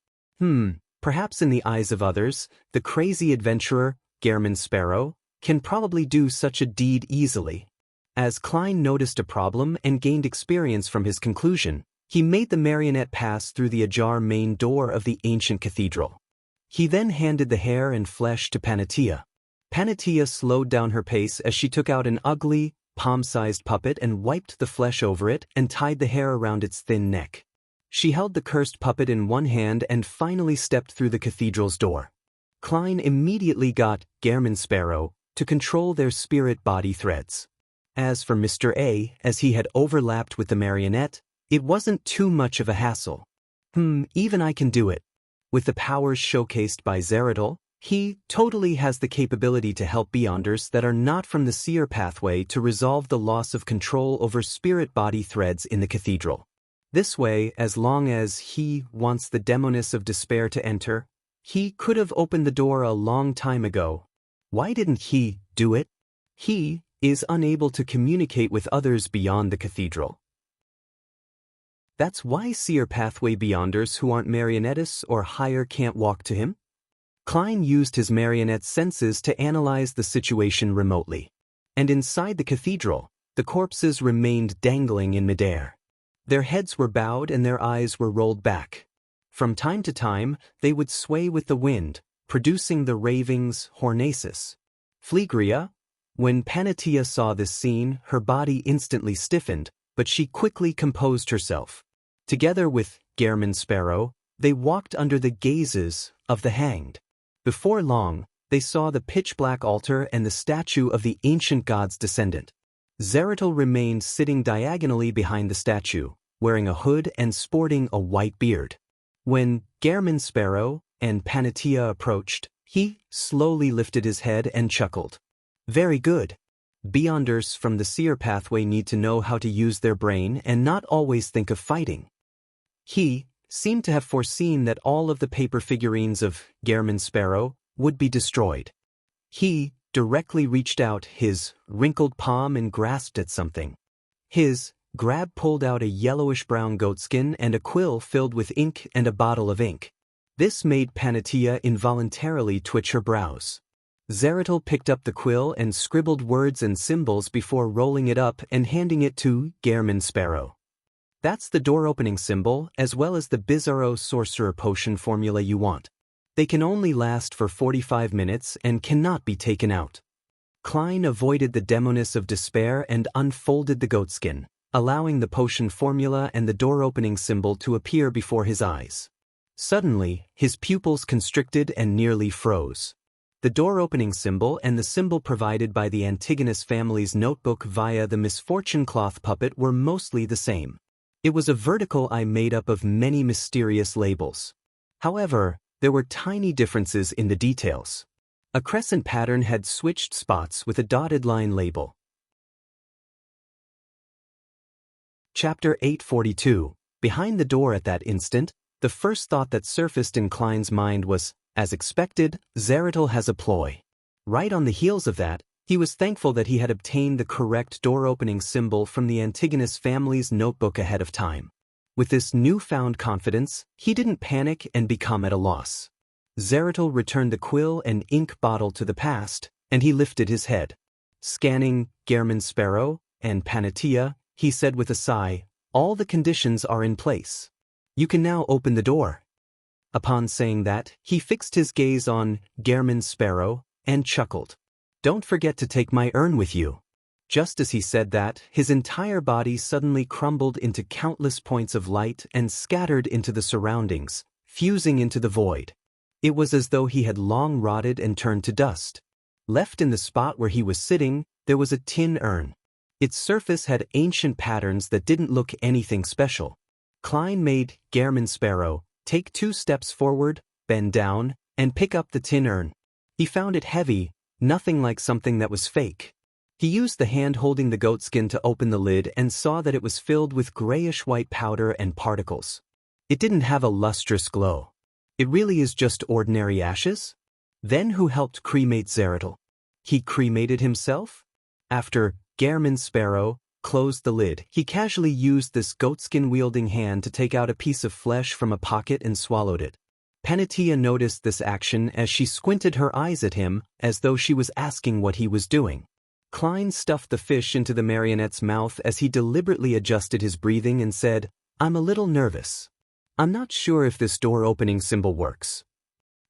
Perhaps in the eyes of others, the crazy adventurer, Gehrman Sparrow, can probably do such a deed easily. As Klein noticed a problem and gained experience from his conclusion, he made the marionette pass through the ajar main door of the ancient cathedral. He then handed the hair and flesh to Panatia. Panatia slowed down her pace as she took out an ugly, palm-sized puppet and wiped the flesh over it and tied the hair around its thin neck. She held the cursed puppet in one hand and finally stepped through the cathedral's door. Klein immediately got Gehrman Sparrow to control their spirit-body threads. As for Mr. A, as he had overlapped with the marionette, it wasn't too much of a hassle. Even I can do it. With the powers showcased by Zeratul, he totally has the capability to help Beyonders that are not from the seer pathway to resolve the loss of control over spirit-body threads in the cathedral. This way, as long as he wants the Demoness of Despair to enter, he could have opened the door a long time ago. Why didn't he do it? He is unable to communicate with others beyond the cathedral. That's why seer pathway Beyonders who aren't marionettists or higher can't walk to him? Klein used his marionette senses to analyze the situation remotely. And inside the cathedral, the corpses remained dangling in midair. Their heads were bowed and their eyes were rolled back. From time to time, they would sway with the wind, producing the ravings hornaces. Phlegria? When Panatia saw this scene, her body instantly stiffened, but she quickly composed herself. Together with Gehrman Sparrow, they walked under the gazes of the hanged. Before long, they saw the pitch-black altar and the statue of the ancient god's descendant. Zeratul remained sitting diagonally behind the statue, wearing a hood and sporting a white beard. When Gehrman Sparrow and Panatia approached, he slowly lifted his head and chuckled. Very good. Beyonders from the seer pathway need to know how to use their brain and not always think of fighting. He seemed to have foreseen that all of the paper figurines of Gehrman Sparrow would be destroyed. He directly reached out his wrinkled palm and grasped at something. His grab pulled out a yellowish-brown goatskin and a quill filled with ink and a bottle of ink. This made Panatia involuntarily twitch her brows. Zeratul picked up the quill and scribbled words and symbols before rolling it up and handing it to Gehrman Sparrow. That's the door-opening symbol as well as the Bizarro Sorcerer Potion formula you want. They can only last for 45 minutes and cannot be taken out. Klein avoided the Demoness of Despair and unfolded the goatskin, allowing the potion formula and the door-opening symbol to appear before his eyes. Suddenly, his pupils constricted and nearly froze. The door-opening symbol and the symbol provided by the Antigonus family's notebook via the misfortune cloth puppet were mostly the same. It was a vertical eye made up of many mysterious labels. However, there were tiny differences in the details. A crescent pattern had switched spots with a dotted line label. Chapter 842. Behind the door at that instant, the first thought that surfaced in Klein's mind was, as expected, Zeratul has a ploy. Right on the heels of that, he was thankful that he had obtained the correct door-opening symbol from the Antigonus family's notebook ahead of time. With this newfound confidence, he didn't panic and become at a loss. Zeratul returned the quill and ink bottle to the past, and he lifted his head. Scanning Gehrman Sparrow and Panatia, he said with a sigh, "All the conditions are in place. You can now open the door." Upon saying that, he fixed his gaze on Gehrman Sparrow and chuckled. "Don't forget to take my urn with you." Just as he said that, his entire body suddenly crumbled into countless points of light and scattered into the surroundings, fusing into the void. It was as though he had long rotted and turned to dust. Left in the spot where he was sitting, there was a tin urn. Its surface had ancient patterns that didn't look anything special. Klein made Gehrman Sparrow take 2 steps forward, bend down, and pick up the tin urn. He found it heavy, nothing like something that was fake. He used the hand holding the goatskin to open the lid and saw that it was filled with grayish-white powder and particles. It didn't have a lustrous glow. It really is just ordinary ashes? Then who helped cremate Zeratul? He cremated himself? After Gehrman Sparrow closed the lid, he casually used this goatskin-wielding hand to take out a piece of flesh from a pocket and swallowed it. Panatia noticed this action as she squinted her eyes at him as though she was asking what he was doing. Klein stuffed the fish into the marionette's mouth as he deliberately adjusted his breathing and said, "I'm a little nervous. I'm not sure if this door-opening symbol works."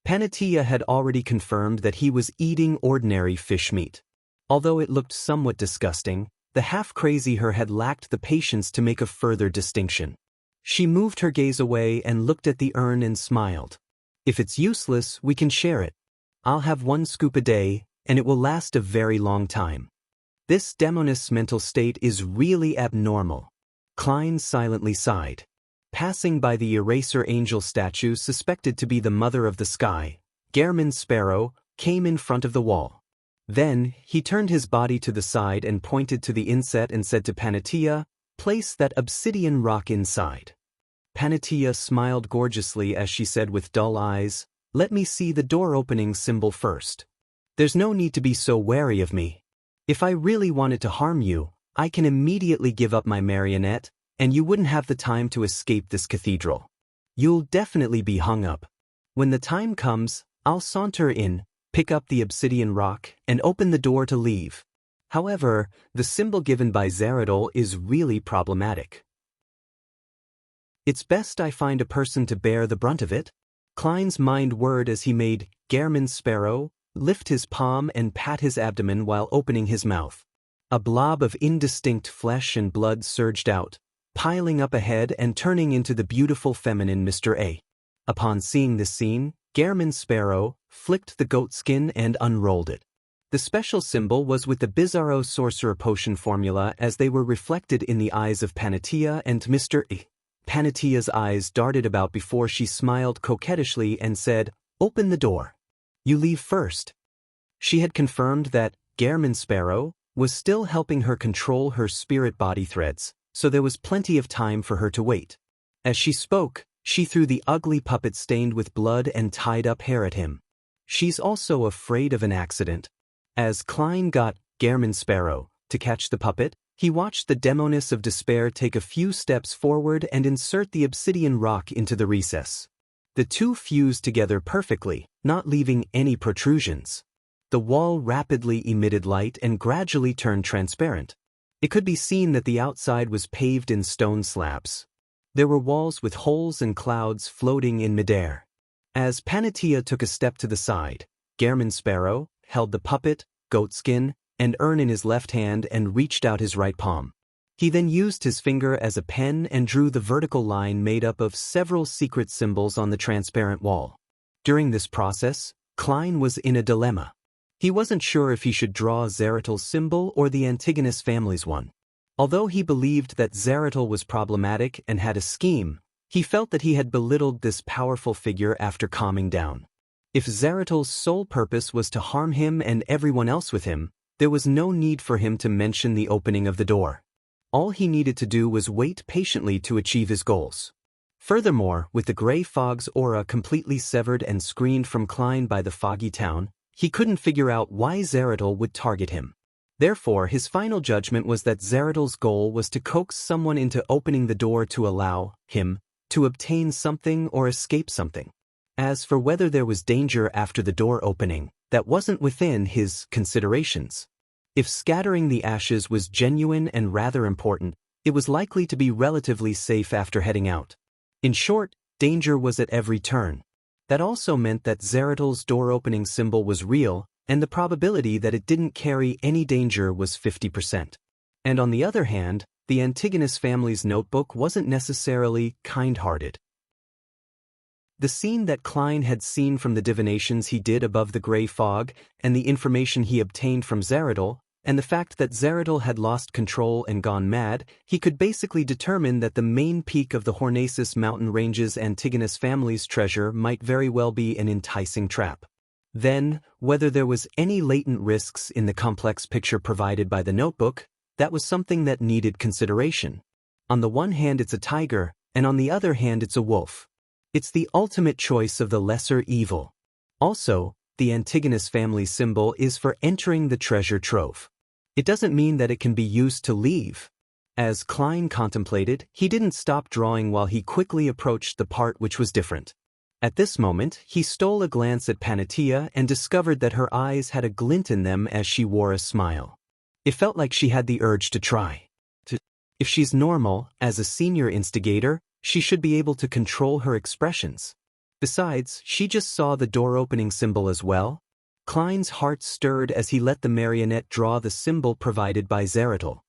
Panatia had already confirmed that he was eating ordinary fish meat. Although it looked somewhat disgusting, the half-crazy her had lacked the patience to make a further distinction. She moved her gaze away and looked at the urn and smiled. "If it's useless, we can share it. I'll have 1 scoop a day, and it will last a very long time." This demonist's mental state is really abnormal. Klein silently sighed. Passing by the eraser angel statue suspected to be the mother of the sky, Gehrman Sparrow came in front of the wall. Then, he turned his body to the side and pointed to the inset and said to Panatia, "Place that obsidian rock inside." Panatia smiled gorgeously as she said with dull eyes, "Let me see the door-opening symbol first. There's no need to be so wary of me. If I really wanted to harm you, I can immediately give up my marionette, and you wouldn't have the time to escape this cathedral. You'll definitely be hung up. When the time comes, I'll saunter in, pick up the obsidian rock, and open the door to leave." However, the symbol given by Zeratul is really problematic. "It's best I find a person to bear the brunt of it." Klein's mind whirred as he made Gehrman Sparrow lift his palm and pat his abdomen while opening his mouth. A blob of indistinct flesh and blood surged out, piling up ahead and turning into the beautiful feminine Mr. A. Upon seeing this scene, Gehrman Sparrow flicked the goatskin and unrolled it. The special symbol was with the Bizarro Sorcerer Potion formula as they were reflected in the eyes of Panatia and Mr. A. Panatia's eyes darted about before she smiled coquettishly and said, "Open the door. You leave first." She had confirmed that Gehrman Sparrow was still helping her control her spirit body threads, so there was plenty of time for her to wait. As she spoke, she threw the ugly puppet stained with blood and tied up hair at him. "She's also afraid of an accident." As Klein got Gehrman Sparrow to catch the puppet, he watched the demoness of despair take a few steps forward and insert the obsidian rock into the recess. The two fused together perfectly, not leaving any protrusions. The wall rapidly emitted light and gradually turned transparent. It could be seen that the outside was paved in stone slabs. There were walls with holes and clouds floating in midair. As Panatia took a step to the side, Gehrman Sparrow held the puppet, goatskin, and urn in his left hand and reached out his right palm. He then used his finger as a pen and drew the vertical line made up of several secret symbols on the transparent wall. During this process, Klein was in a dilemma. He wasn't sure if he should draw Zeratul's symbol or the Antigonus family's one. Although he believed that Zeratul was problematic and had a scheme, he felt that he had belittled this powerful figure after calming down. If Zeratul's sole purpose was to harm him and everyone else with him, there was no need for him to mention the opening of the door. All he needed to do was wait patiently to achieve his goals. Furthermore, with the gray fog's aura completely severed and screened from Klein by the foggy town, he couldn't figure out why Zeratul would target him. Therefore, his final judgment was that Zeratul's goal was to coax someone into opening the door to allow him to obtain something or escape something. As for whether there was danger after the door opening, that wasn't within his considerations. If scattering the ashes was genuine and rather important, it was likely to be relatively safe after heading out. In short, danger was at every turn. That also meant that Zeratul's door-opening symbol was real, and the probability that it didn't carry any danger was 50%. And on the other hand, the Antigonus family's notebook wasn't necessarily kind-hearted. The scene that Klein had seen from the divinations he did above the gray fog, and the information he obtained from Zeratul, and the fact that Zeratul had lost control and gone mad, he could basically determine that the main peak of the Hornacis mountain range's Antigonus family's treasure might very well be an enticing trap. Then, whether there was any latent risks in the complex picture provided by the notebook, that was something that needed consideration. On the one hand it's a tiger, and on the other hand it's a wolf. It's the ultimate choice of the lesser evil. Also, the Antigonus family symbol is for entering the treasure trove. It doesn't mean that it can be used to leave. As Klein contemplated, he didn't stop drawing while he quickly approached the part which was different. At this moment, he stole a glance at Panatia and discovered that her eyes had a glint in them as she wore a smile. It felt like she had the urge to try. If she's normal, as a senior instigator, she should be able to control her expressions. Besides, she just saw the door-opening symbol as well. Klein's heart stirred as he let the marionette draw the symbol provided by Zeratul.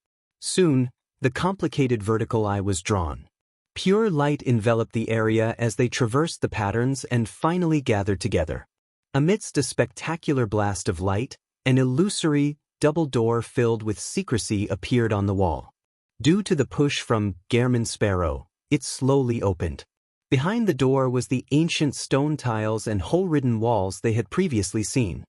Soon, the complicated vertical eye was drawn. Pure light enveloped the area as they traversed the patterns and finally gathered together. Amidst a spectacular blast of light, an illusory, double door filled with secrecy appeared on the wall. Due to the push from Gehrman Sparrow, it slowly opened. Behind the door was the ancient stone tiles and hole-ridden walls they had previously seen.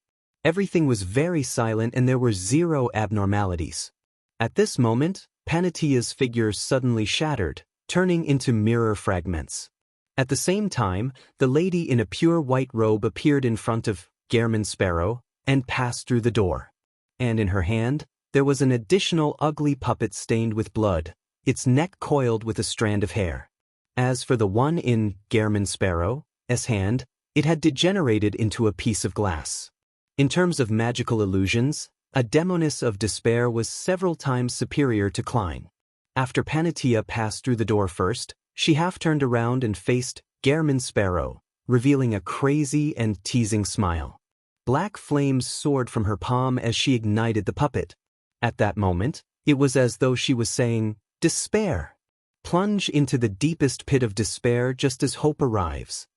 Everything was very silent and there were zero abnormalities. At this moment, Panatia's figure suddenly shattered, turning into mirror fragments. At the same time, the lady in a pure white robe appeared in front of Gehrman Sparrow and passed through the door. And in her hand, there was an additional ugly puppet stained with blood, its neck coiled with a strand of hair. As for the one in Gehrman Sparrow's hand, it had degenerated into a piece of glass. In terms of magical illusions, a Demoness of Despair was several times superior to Klein. After Panatia passed through the door first, she half-turned around and faced Gehrman Sparrow, revealing a crazy and teasing smile. Black flames soared from her palm as she ignited the puppet. At that moment, it was as though she was saying, "Despair! Plunge into the deepest pit of despair just as hope arrives."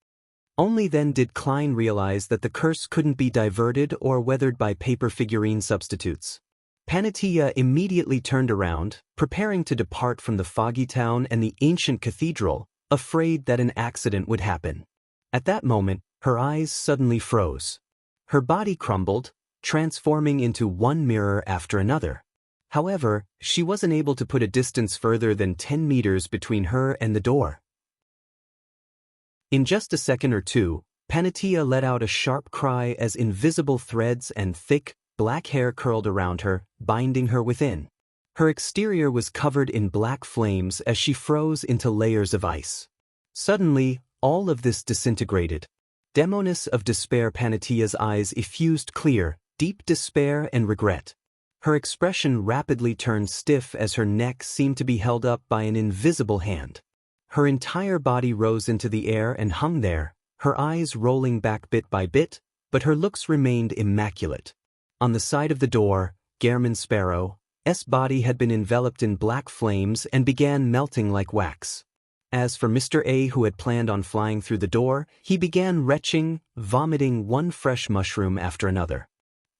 Only then did Klein realize that the curse couldn't be diverted or weathered by paper figurine substitutes. Panatia immediately turned around, preparing to depart from the foggy town and the ancient cathedral, afraid that an accident would happen. At that moment, her eyes suddenly froze. Her body crumbled, transforming into one mirror after another. However, she wasn't able to put a distance further than 10 meters between her and the door. In just a second or two, Panatia let out a sharp cry as invisible threads and thick, black hair curled around her, binding her within. Her exterior was covered in black flames as she froze into layers of ice. Suddenly, all of this disintegrated. Demoness of Despair. Panatia's eyes effused clear, deep despair and regret. Her expression rapidly turned stiff as her neck seemed to be held up by an invisible hand. Her entire body rose into the air and hung there, her eyes rolling back bit by bit, but her looks remained immaculate. On the side of the door, Gehrman Sparrow's body had been enveloped in black flames and began melting like wax. As for Mr. A, who had planned on flying through the door, he began retching, vomiting one fresh mushroom after another.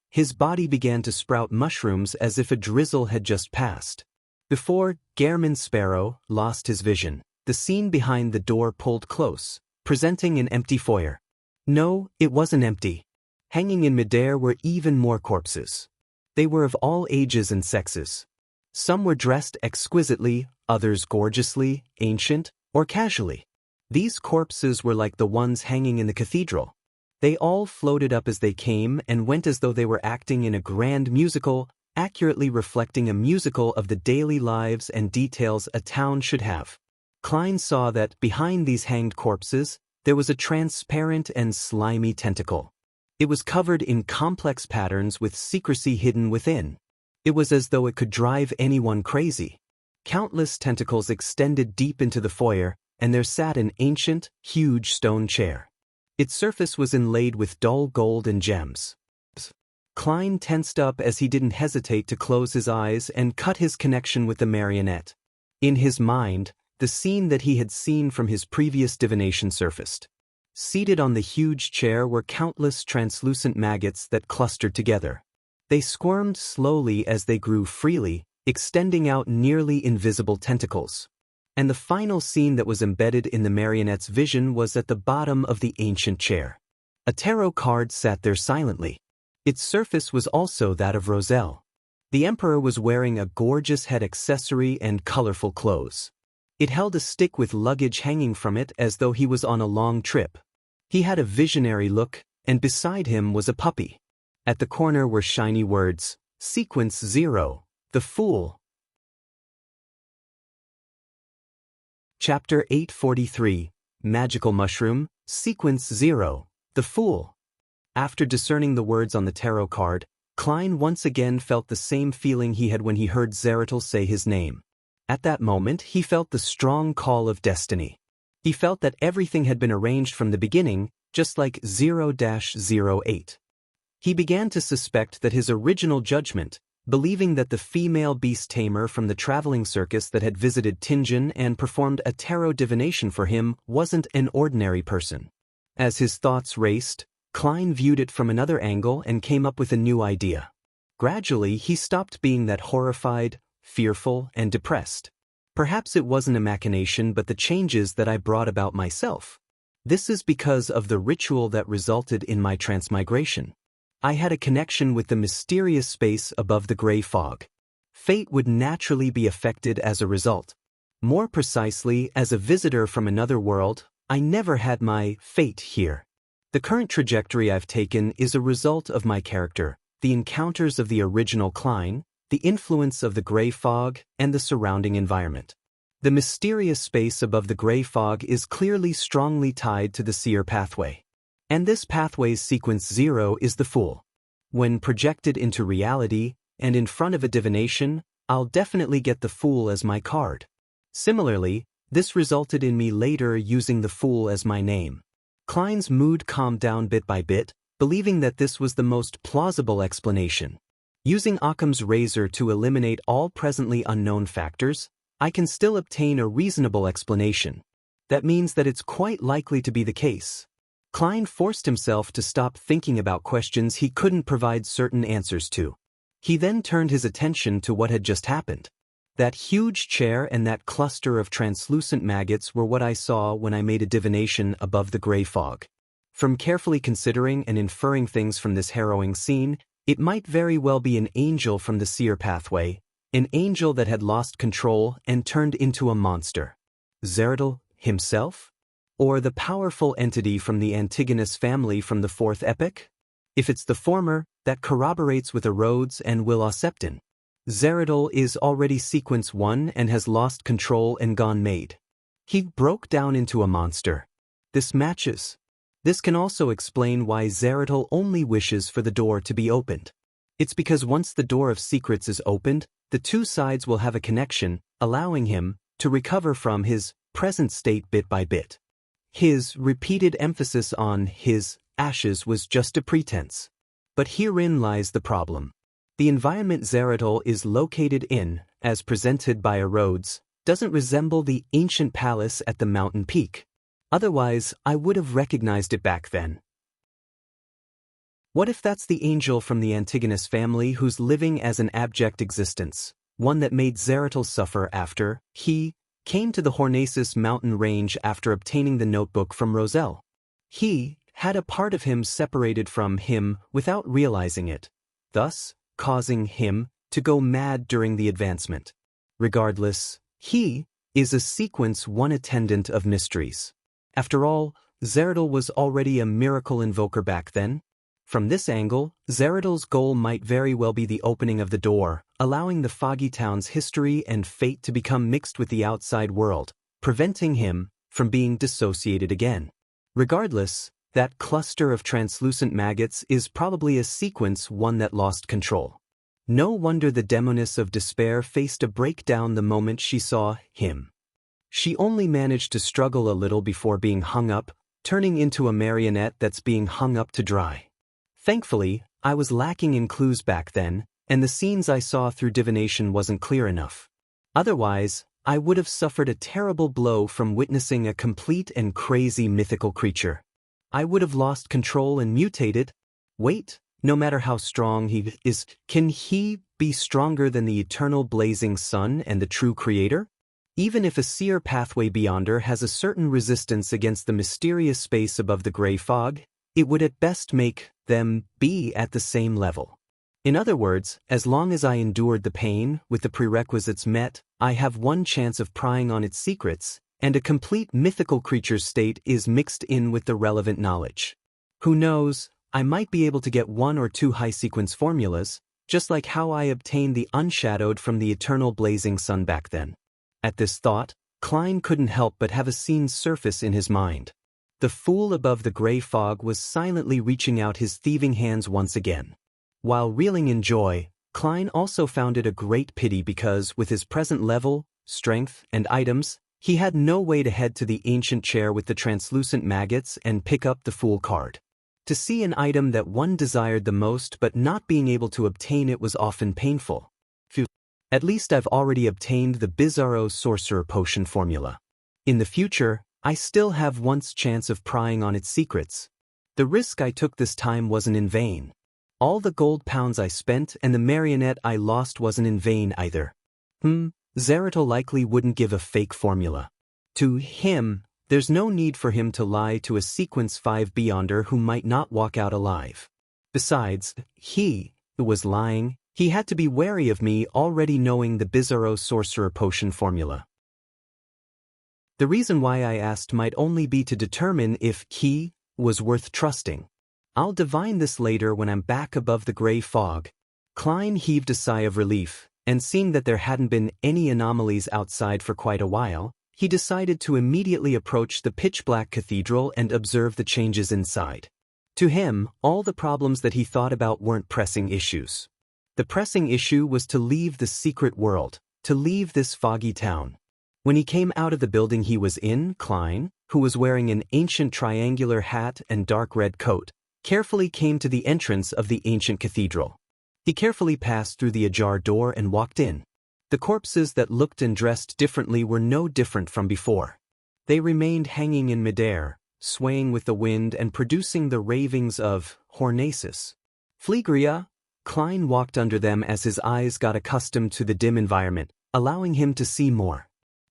His body began to sprout mushrooms as if a drizzle had just passed. Before Gehrman Sparrow lost his vision, the scene behind the door pulled close, presenting an empty foyer. No, it wasn't empty. Hanging in midair were even more corpses. They were of all ages and sexes. Some were dressed exquisitely, others gorgeously, ancient, or casually. These corpses were like the ones hanging in the cathedral. They all floated up as they came and went as though they were acting in a grand musical, accurately reflecting a musical of the daily lives and details a town should have. Klein saw that, behind these hanged corpses, there was a transparent and slimy tentacle. It was covered in complex patterns with secrecy hidden within. It was as though it could drive anyone crazy. Countless tentacles extended deep into the foyer, and there sat an ancient, huge stone chair. Its surface was inlaid with dull gold and gems. Klein tensed up as he didn't hesitate to close his eyes and cut his connection with the marionette. In his mind, the scene that he had seen from his previous divination surfaced. Seated on the huge chair were countless translucent maggots that clustered together. They squirmed slowly as they grew freely, extending out nearly invisible tentacles. And the final scene that was embedded in the marionette's vision was at the bottom of the ancient chair. A tarot card sat there silently. Its surface was also that of Roselle. The Emperor was wearing a gorgeous head accessory and colorful clothes. It held a stick with luggage hanging from it as though he was on a long trip. He had a visionary look, and beside him was a puppy. At the corner were shiny words, Sequence 0, The Fool. Chapter 843, Magical Mushroom, Sequence 0, The Fool. After discerning the words on the tarot card, Klein once again felt the same feeling he had when he heard Zeratul say his name. At that moment, he felt the strong call of destiny. He felt that everything had been arranged from the beginning, just like 0-08. He began to suspect that his original judgment, believing that the female beast tamer from the traveling circus that had visited Tingen and performed a tarot divination for him, wasn't an ordinary person. As his thoughts raced, Klein viewed it from another angle and came up with a new idea. Gradually, he stopped being that horrified, fearful, and depressed. Perhaps it wasn't a machination but the changes that I brought about myself. This is because of the ritual that resulted in my transmigration. I had a connection with the mysterious space above the gray fog. Fate would naturally be affected as a result. More precisely, as a visitor from another world, I never had my fate here. The current trajectory I've taken is a result of my character, the encounters of the original Klein, the influence of the gray fog, and the surrounding environment. The mysterious space above the gray fog is clearly strongly tied to the seer pathway. And this pathway's sequence 0 is the Fool. When projected into reality, and in front of a divination, I'll definitely get the Fool as my card. Similarly, this resulted in me later using the Fool as my name. Klein's mood calmed down bit by bit, believing that this was the most plausible explanation. Using Occam's razor to eliminate all presently unknown factors, I can still obtain a reasonable explanation. That means that it's quite likely to be the case. Klein forced himself to stop thinking about questions he couldn't provide certain answers to. He then turned his attention to what had just happened. That huge chair and that cluster of translucent maggots were what I saw when I made a divination above the gray fog. From carefully considering and inferring things from this harrowing scene, it might very well be an angel from the seer pathway, an angel that had lost control and turned into a monster. Zeratul himself? Or the powerful entity from the Antigonus family from the fourth epoch? If it's the former, that corroborates with Erodes and Will Oseptin. Zeratul is already sequence 1 and has lost control and gone mad. He broke down into a monster. This matches. This can also explain why Zeratul only wishes for the door to be opened. It's because once the door of secrets is opened, the two sides will have a connection, allowing him to recover from his present state bit by bit. His repeated emphasis on his ashes was just a pretense. But herein lies the problem. The environment Zeratul is located in, as presented by Erodes, doesn't resemble the ancient palace at the mountain peak. Otherwise, I would have recognized it back then. What if that's the angel from the Antigonus family who's living as an abject existence, one that made Zeratul suffer after he came to the Hornacis mountain range after obtaining the notebook from Roselle? He had a part of him separated from him without realizing it, thus causing him to go mad during the advancement. Regardless, he is a sequence 1 attendant of mysteries. After all, Zeratul was already a miracle invoker back then. From this angle, Zeratul's goal might very well be the opening of the door, allowing the foggy town's history and fate to become mixed with the outside world, preventing him from being dissociated again. Regardless, that cluster of translucent maggots is probably a sequence 1 that lost control. No wonder the demoness of despair faced a breakdown the moment she saw him. She only managed to struggle a little before being hung up, turning into a marionette that's being hung up to dry. Thankfully, I was lacking in clues back then, and the scenes I saw through divination wasn't clear enough. Otherwise, I would have suffered a terrible blow from witnessing a complete and crazy mythical creature. I would have lost control and mutated. Wait, no matter how strong he is, can he be stronger than the eternal blazing sun and the true creator? Even if a seer pathway beyonder has a certain resistance against the mysterious space above the gray fog, it would at best make them be at the same level. In other words, as long as I endured the pain, with the prerequisites met, I have one chance of prying on its secrets, and a complete mythical creature's state is mixed in with the relevant knowledge. Who knows, I might be able to get 1 or 2 high-sequence formulas, just like how I obtained the unshadowed from the eternal blazing sun back then. At this thought, Klein couldn't help but have a scene surface in his mind. The fool above the gray fog was silently reaching out his thieving hands once again. While reeling in joy, Klein also found it a great pity because, with his present level, strength, and items, he had no way to head to the ancient chair with the translucent maggots and pick up the fool card. To see an item that one desired the most but not being able to obtain it was often painful. Phew. At least I've already obtained the Bizarro Sorcerer Potion formula. In the future, I still have one's chance of prying on its secrets. The risk I took this time wasn't in vain. All the gold pounds I spent and the marionette I lost wasn't in vain either. Zeratul likely wouldn't give a fake formula. To him, there's no need for him to lie to a Sequence 5 Beyonder who might not walk out alive. Besides, he was lying. He had to be wary of me already knowing the Bizarro Sorcerer Potion formula. The reason why I asked might only be to determine if he was worth trusting. I'll divine this later when I'm back above the gray fog. Klein heaved a sigh of relief, and seeing that there hadn't been any anomalies outside for quite a while, he decided to immediately approach the pitch-black cathedral and observe the changes inside. To him, all the problems that he thought about weren't pressing issues. The pressing issue was to leave the secret world, to leave this foggy town. When he came out of the building he was in, Klein, who was wearing an ancient triangular hat and dark red coat, carefully came to the entrance of the ancient cathedral. He carefully passed through the ajar door and walked in. The corpses that looked and dressed differently were no different from before. They remained hanging in midair, swaying with the wind and producing the ravings of Hornaces. Phlegria. Klein walked under them as his eyes got accustomed to the dim environment, allowing him to see more.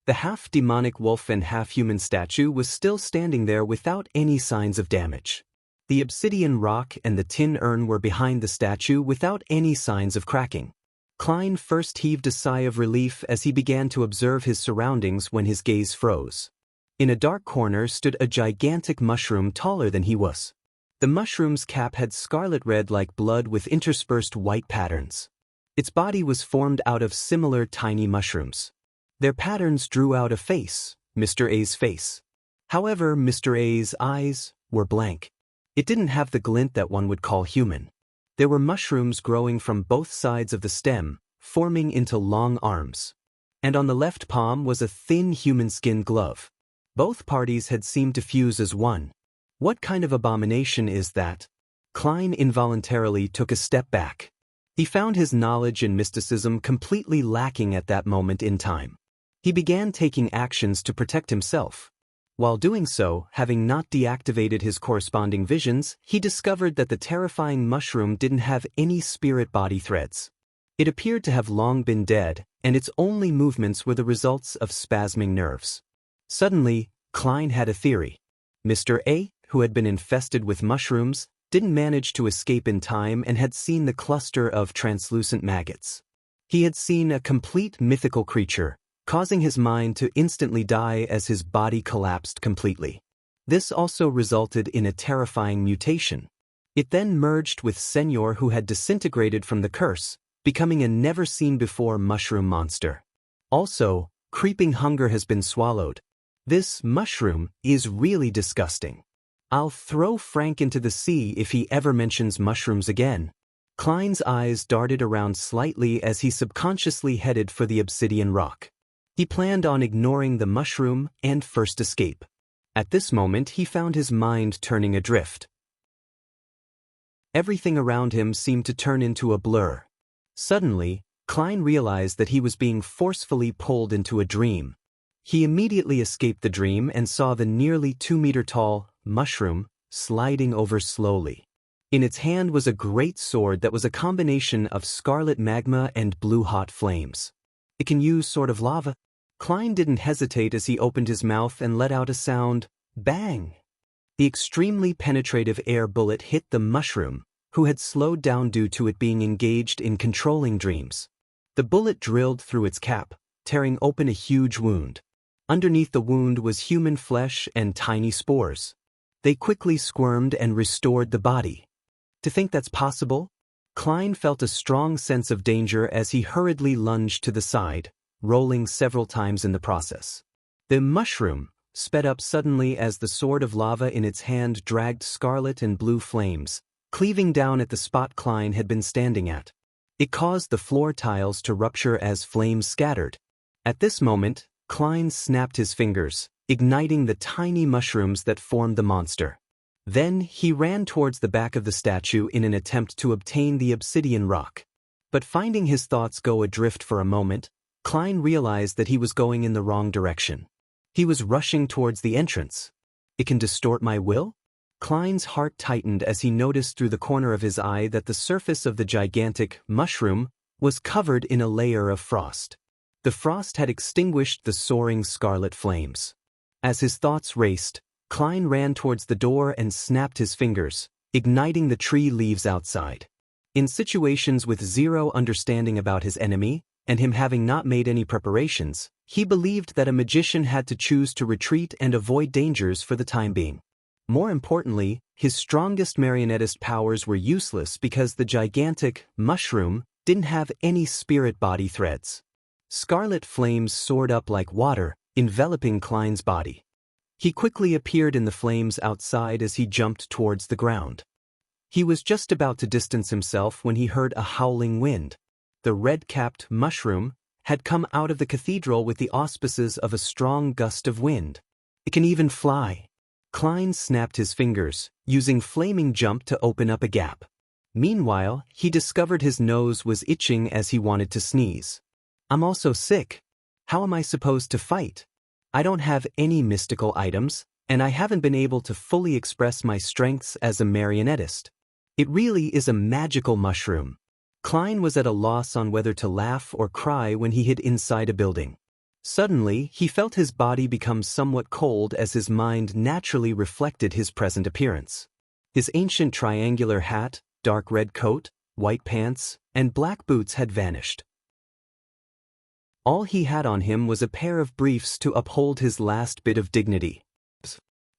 The half-demonic wolf and half-human statue was still standing there without any signs of damage. The obsidian rock and the tin urn were behind the statue without any signs of cracking. Klein first heaved a sigh of relief as he began to observe his surroundings when his gaze froze. In a dark corner stood a gigantic mushroom taller than he was. The mushroom's cap had scarlet red like blood with interspersed white patterns. Its body was formed out of similar tiny mushrooms. Their patterns drew out a face, Mr. A's face. However, Mr. A's eyes were blank. It didn't have the glint that one would call human. There were mushrooms growing from both sides of the stem, forming into long arms. And on the left palm was a thin human skin glove. Both parties had seemed to fuse as one. What kind of abomination is that? Klein involuntarily took a step back. He found his knowledge and mysticism completely lacking at that moment in time. He began taking actions to protect himself. While doing so, having not deactivated his corresponding visions, he discovered that the terrifying mushroom didn't have any spirit body threads. It appeared to have long been dead, and its only movements were the results of spasming nerves. Suddenly, Klein had a theory. Mr. A, who had been infested with mushrooms, didn't manage to escape in time and had seen the cluster of translucent maggots. He had seen a complete mythical creature, causing his mind to instantly die as his body collapsed completely. This also resulted in a terrifying mutation. It then merged with Senor, who had disintegrated from the curse, becoming a never-seen-before mushroom monster. Also, creeping hunger has been swallowed. This mushroom is really disgusting. I'll throw Frank into the sea if he ever mentions mushrooms again. Klein's eyes darted around slightly as he subconsciously headed for the obsidian rock. He planned on ignoring the mushroom and first escape. At this moment he found his mind turning adrift. Everything around him seemed to turn into a blur. Suddenly, Klein realized that he was being forcefully pulled into a dream. He immediately escaped the dream and saw the nearly 2-meter-tall mushroom sliding over slowly. In its hand was a great sword that was a combination of scarlet magma and blue-hot flames. It can use sort of lava. Klein didn't hesitate as he opened his mouth and let out a sound, bang. The extremely penetrative air bullet hit the mushroom, who had slowed down due to it being engaged in controlling dreams. The bullet drilled through its cap, tearing open a huge wound. Underneath the wound was human flesh and tiny spores. They quickly squirmed and restored the body. To think that's possible? Klein felt a strong sense of danger as he hurriedly lunged to the side, rolling several times in the process. The mushroom sped up suddenly as the sword of lava in its hand dragged scarlet and blue flames, cleaving down at the spot Klein had been standing at. It caused the floor tiles to rupture as flames scattered. At this moment, Klein snapped his fingers, igniting the tiny mushrooms that formed the monster. Then he ran towards the back of the statue in an attempt to obtain the obsidian rock. But finding his thoughts go adrift for a moment, Klein realized that he was going in the wrong direction. He was rushing towards the entrance. It can distort my will? Klein's heart tightened as he noticed through the corner of his eye that the surface of the gigantic mushroom was covered in a layer of frost. The frost had extinguished the soaring scarlet flames. As his thoughts raced, Klein ran towards the door and snapped his fingers, igniting the tree leaves outside. In situations with zero understanding about his enemy, and him having not made any preparations, he believed that a magician had to choose to retreat and avoid dangers for the time being. More importantly, his strongest marionettist powers were useless because the gigantic mushroom didn't have any spirit body threads. Scarlet flames soared up like water, enveloping Klein's body. He quickly appeared in the flames outside as he jumped towards the ground. He was just about to distance himself when he heard a howling wind. The red-capped mushroom had come out of the cathedral with the auspices of a strong gust of wind. It can even fly. Klein snapped his fingers, using Flaming Jump to open up a gap. Meanwhile, he discovered his nose was itching as he wanted to sneeze. I'm also sick. How am I supposed to fight? I don't have any mystical items, and I haven't been able to fully express my strengths as a marionettist. It really is a magical mushroom. Klein was at a loss on whether to laugh or cry when he hid inside a building. Suddenly, he felt his body become somewhat cold as his mind naturally reflected his present appearance. His ancient triangular hat, dark red coat, white pants, and black boots had vanished. All he had on him was a pair of briefs to uphold his last bit of dignity.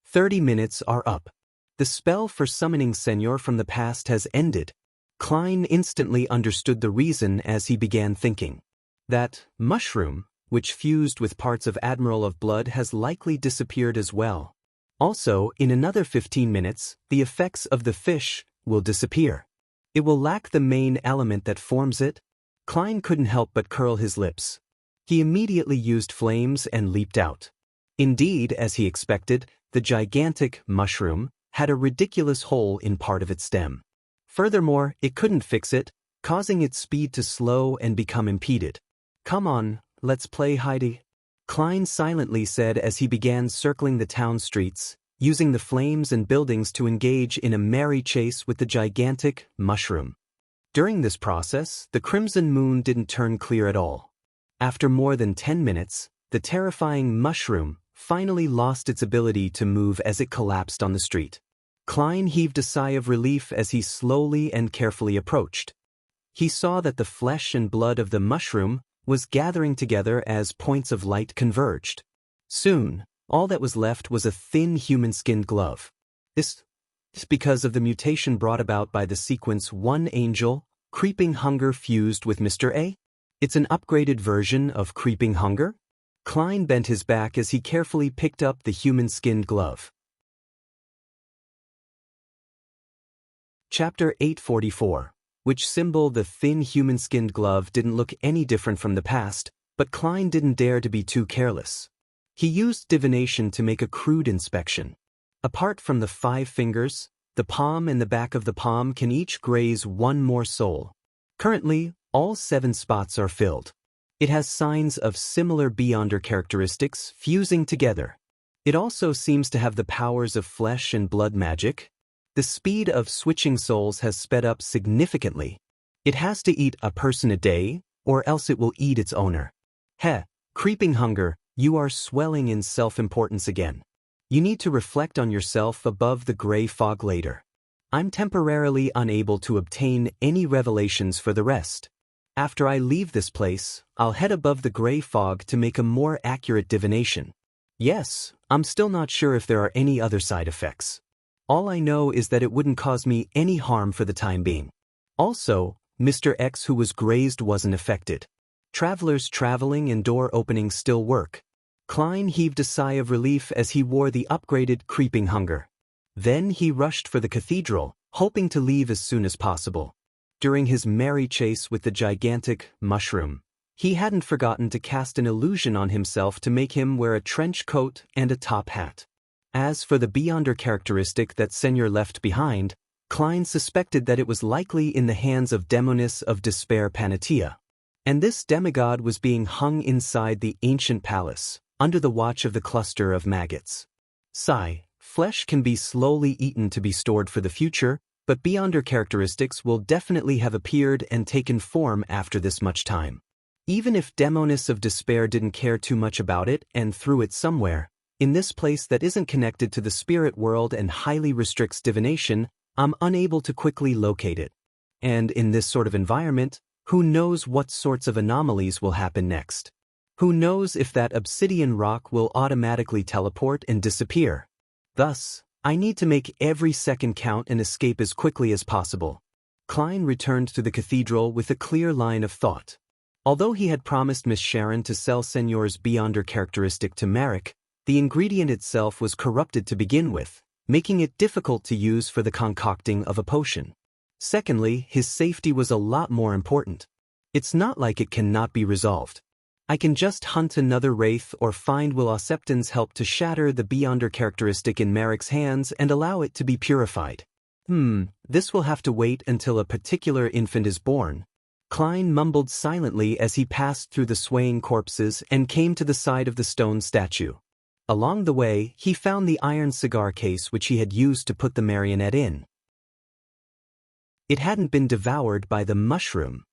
30 minutes are up. The spell for summoning Senor from the past has ended. Klein instantly understood the reason as he began thinking. That mushroom, which fused with parts of Admiral of Blood, has likely disappeared as well. Also, in another 15 minutes, the effects of the fish will disappear. It will lack the main element that forms it. Klein couldn't help but curl his lips. He immediately used flames and leaped out. Indeed, as he expected, the gigantic mushroom had a ridiculous hole in part of its stem. Furthermore, it couldn't fix it, causing its speed to slow and become impeded. Come on, let's play hidey. Klein silently said as he began circling the town streets, using the flames and buildings to engage in a merry chase with the gigantic mushroom. During this process, the crimson moon didn't turn clear at all. After more than 10 minutes, the terrifying mushroom finally lost its ability to move as it collapsed on the street. Klein heaved a sigh of relief as he slowly and carefully approached. He saw that the flesh and blood of the mushroom was gathering together as points of light converged. Soon, all that was left was a thin human-skinned glove. This is because of the mutation brought about by the sequence 1 Angel, Creeping Hunger fused with Mr. A. It's an upgraded version of Creeping Hunger? Klein bent his back as he carefully picked up the human-skinned glove. Chapter 844. Which symbol the thin human-skinned glove didn't look any different from the past, but Klein didn't dare to be too careless. He used divination to make a crude inspection. Apart from the 5 fingers, the palm and the back of the palm can each graze 1 more soul. Currently, all 7 spots are filled. It has signs of similar Beyonder characteristics fusing together. It also seems to have the powers of flesh and blood magic. The speed of switching souls has sped up significantly. It has to eat a person a day, or else it will eat its owner. Creeping Hunger, you are swelling in self-importance again. You need to reflect on yourself above the gray fog later. I'm temporarily unable to obtain any revelations for the rest. After I leave this place, I'll head above the gray fog to make a more accurate divination. Yes, I'm still not sure if there are any other side effects. All I know is that it wouldn't cause me any harm for the time being. Also, Mr. X who was grazed wasn't affected. Travelers traveling and door openings still work. Klein heaved a sigh of relief as he wore the upgraded creeping hunger. Then he rushed for the cathedral, hoping to leave as soon as possible. During his merry chase with the gigantic mushroom, he hadn't forgotten to cast an illusion on himself to make him wear a trench coat and a top hat. As for the Beyonder characteristic that Senior left behind, Klein suspected that it was likely in the hands of Demonis of Despair Panatia. And this demigod was being hung inside the ancient palace, under the watch of the cluster of maggots. Sigh, flesh can be slowly eaten to be stored for the future, but Beyonder characteristics will definitely have appeared and taken form after this much time. Even if Demonis of Despair didn't care too much about it and threw it somewhere, in this place that isn't connected to the spirit world and highly restricts divination, I'm unable to quickly locate it. And in this sort of environment, who knows what sorts of anomalies will happen next? Who knows if that obsidian rock will automatically teleport and disappear? Thus, I need to make every second count and escape as quickly as possible. Klein returned to the cathedral with a clear line of thought. Although he had promised Miss Sharon to sell Senor's Beyonder characteristic to Merrick, the ingredient itself was corrupted to begin with, making it difficult to use for the concocting of a potion. Secondly, his safety was a lot more important. It's not like it cannot be resolved. I can just hunt another wraith or find Will Osepton's help to shatter the Beyonder characteristic in Merrick's hands and allow it to be purified. This will have to wait until a particular infant is born. Klein mumbled silently as he passed through the swaying corpses and came to the side of the stone statue. Along the way, he found the iron cigar case which he had used to put the marionette in. It hadn't been devoured by the mushroom.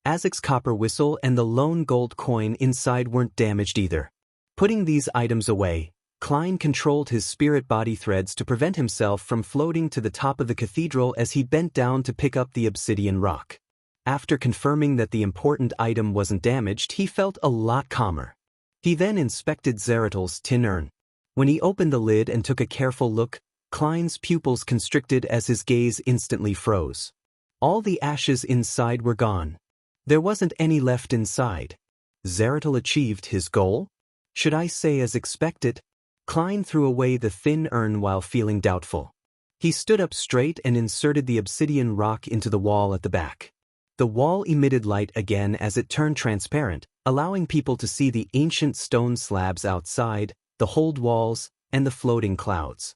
Azek's copper whistle and the lone gold coin inside weren't damaged either. Putting these items away, Klein controlled his spirit body threads to prevent himself from floating to the top of the cathedral as he bent down to pick up the obsidian rock. After confirming that the important item wasn't damaged, he felt a lot calmer. He then inspected Zeratl's tin urn. When he opened the lid and took a careful look, Klein's pupils constricted as his gaze instantly froze. All the ashes inside were gone. There wasn't any left inside. Zeratl achieved his goal? Should I say as expected? Klein threw away the thin urn while feeling doubtful. He stood up straight and inserted the obsidian rock into the wall at the back. The wall emitted light again as it turned transparent, allowing people to see the ancient stone slabs outside, the hold walls, and the floating clouds.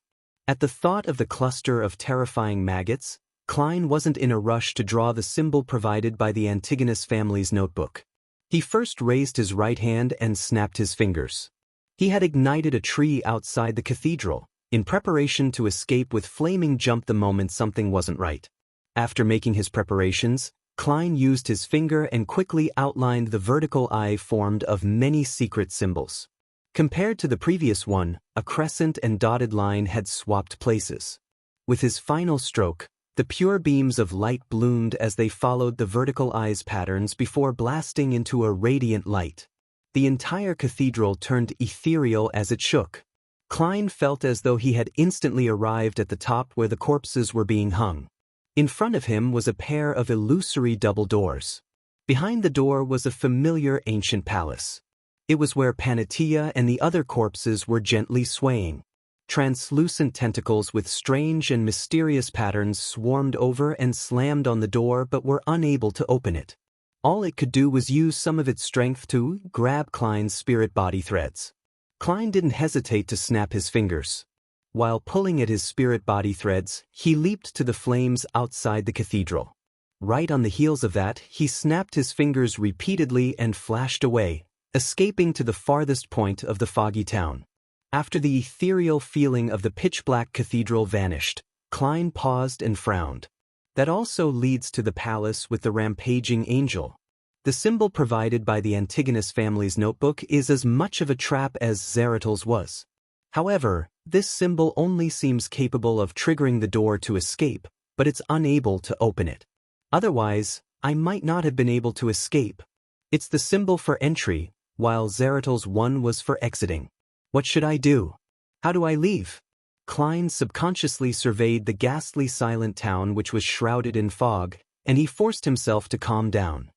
At the thought of the cluster of terrifying maggots, Klein wasn't in a rush to draw the symbol provided by the Antigonus family's notebook. He first raised his right hand and snapped his fingers. He had ignited a tree outside the cathedral, in preparation to escape with flaming jump the moment something wasn't right. After making his preparations, Klein used his finger and quickly outlined the vertical eye formed of many secret symbols. Compared to the previous one, a crescent and dotted line had swapped places. With his final stroke, the pure beams of light bloomed as they followed the vertical eye's patterns before blasting into a radiant light. The entire cathedral turned ethereal as it shook. Klein felt as though he had instantly arrived at the top where the corpses were being hung. In front of him was a pair of illusory double doors. Behind the door was a familiar ancient palace. It was where Panatia and the other corpses were gently swaying. Translucent tentacles with strange and mysterious patterns swarmed over and slammed on the door but were unable to open it. All it could do was use some of its strength to grab Klein's spirit body threads. Klein didn't hesitate to snap his fingers. While pulling at his spirit body threads, he leaped to the flames outside the cathedral. Right on the heels of that, he snapped his fingers repeatedly and flashed away, escaping to the farthest point of the foggy town. After the ethereal feeling of the pitch-black cathedral vanished, Klein paused and frowned. That also leads to the palace with the rampaging angel. The symbol provided by the Antigonus family's notebook is as much of a trap as Zeratl's was. However, this symbol only seems capable of triggering the door to escape, but it's unable to open it. Otherwise, I might not have been able to escape. It's the symbol for entry, while Zeratl's one was for exiting. What should I do? How do I leave? Klein subconsciously surveyed the ghastly silent town which was shrouded in fog, and he forced himself to calm down.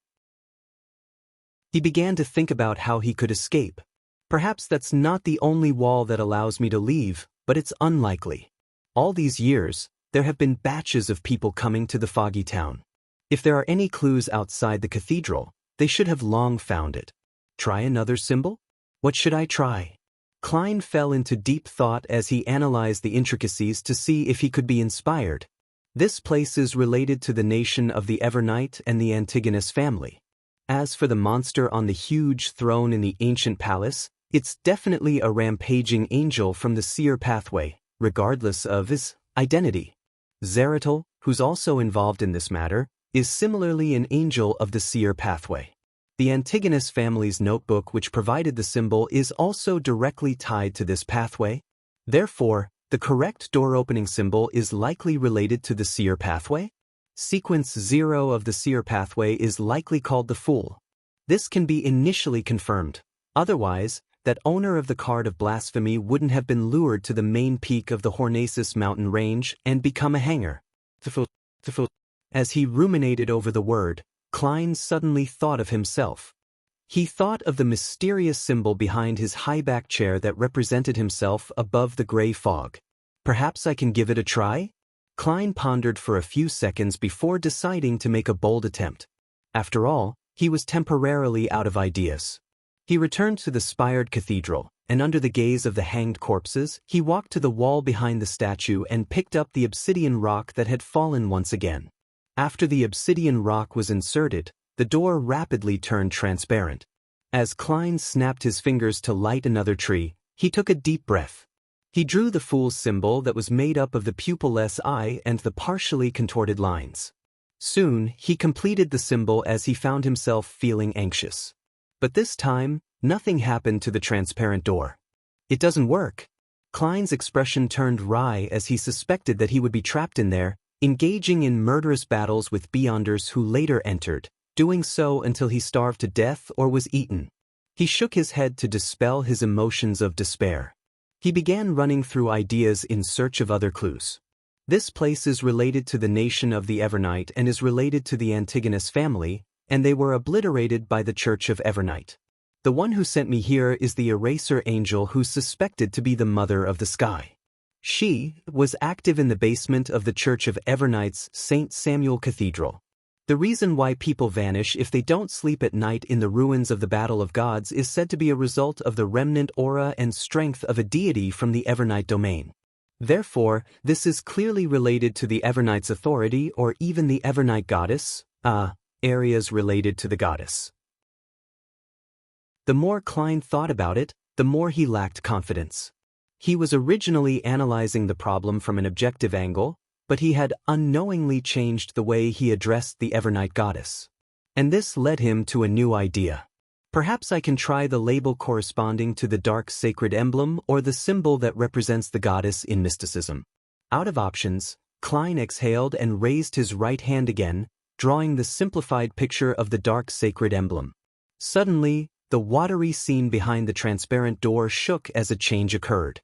He began to think about how he could escape. Perhaps that's not the only wall that allows me to leave, but it's unlikely. All these years, there have been batches of people coming to the foggy town. If there are any clues outside the cathedral, they should have long found it. Try another symbol? What should I try? Klein fell into deep thought as he analyzed the intricacies to see if he could be inspired. This place is related to the nation of the Evernight and the Antigonus family. As for the monster on the huge throne in the ancient palace, it's definitely a rampaging angel from the seer pathway, regardless of his identity. Zeratl, who's also involved in this matter, is similarly an angel of the seer pathway. The Antigonus family's notebook which provided the symbol is also directly tied to this pathway. Therefore, the correct door-opening symbol is likely related to the seer pathway. Sequence 0 of the seer pathway is likely called the Fool. This can be initially confirmed. Otherwise, that owner of the card of blasphemy wouldn't have been lured to the main peak of the Hornacis mountain range and become a hanger. As he ruminated over the word, Klein suddenly thought of himself. He thought of the mysterious symbol behind his high-back chair that represented himself above the gray fog. Perhaps I can give it a try? Klein pondered for a few seconds before deciding to make a bold attempt. After all, he was temporarily out of ideas. He returned to the spired cathedral, and under the gaze of the hanged corpses, he walked to the wall behind the statue and picked up the obsidian rock that had fallen once again. After the obsidian rock was inserted, the door rapidly turned transparent. As Klein snapped his fingers to light another tree, he took a deep breath. He drew the Fool's symbol that was made up of the pupilless eye and the partially contorted lines. Soon, he completed the symbol as he found himself feeling anxious. But this time, nothing happened to the transparent door. It doesn't work. Klein's expression turned wry as he suspected that he would be trapped in there, engaging in murderous battles with beyonders who later entered, doing so until he starved to death or was eaten. He shook his head to dispel his emotions of despair. He began running through ideas in search of other clues. This place is related to the nation of the Evernight and is related to the Antigonus family, and they were obliterated by the Church of Evernight. The one who sent me here is the eraser angel who's suspected to be the mother of the sky. She was active in the basement of the Church of Evernight's St. Samuel Cathedral. The reason why people vanish if they don't sleep at night in the ruins of the Battle of Gods is said to be a result of the remnant aura and strength of a deity from the Evernight domain. Therefore, this is clearly related to the Evernight's authority or even the Evernight goddess, areas related to the goddess. The more Klein thought about it, the more he lacked confidence. He was originally analyzing the problem from an objective angle, but he had unknowingly changed the way he addressed the Evernight goddess. And this led him to a new idea. Perhaps I can try the label corresponding to the dark sacred emblem or the symbol that represents the goddess in mysticism. Out of options, Klein exhaled and raised his right hand again, drawing the simplified picture of the dark sacred emblem. Suddenly, the watery scene behind the transparent door shook as a change occurred.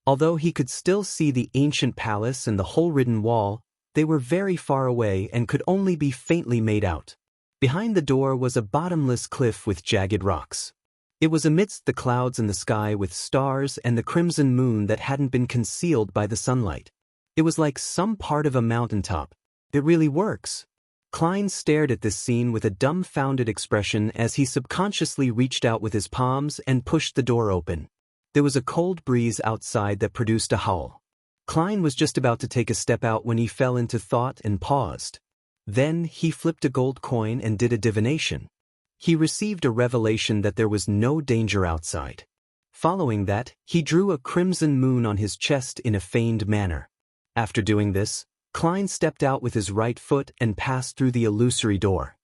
Although he could still see the ancient palace and the hole-ridden wall, they were very far away and could only be faintly made out. Behind the door was a bottomless cliff with jagged rocks. It was amidst the clouds in the sky with stars and the crimson moon that hadn't been concealed by the sunlight. It was like some part of a mountaintop. It really works. Klein stared at this scene with a dumbfounded expression as he subconsciously reached out with his palms and pushed the door open. There was a cold breeze outside that produced a howl. Klein was just about to take a step out when he fell into thought and paused. Then he flipped a gold coin and did a divination. He received a revelation that there was no danger outside. Following that, he drew a crimson moon on his chest in a feigned manner. After doing this, Klein stepped out with his right foot and passed through the illusory door.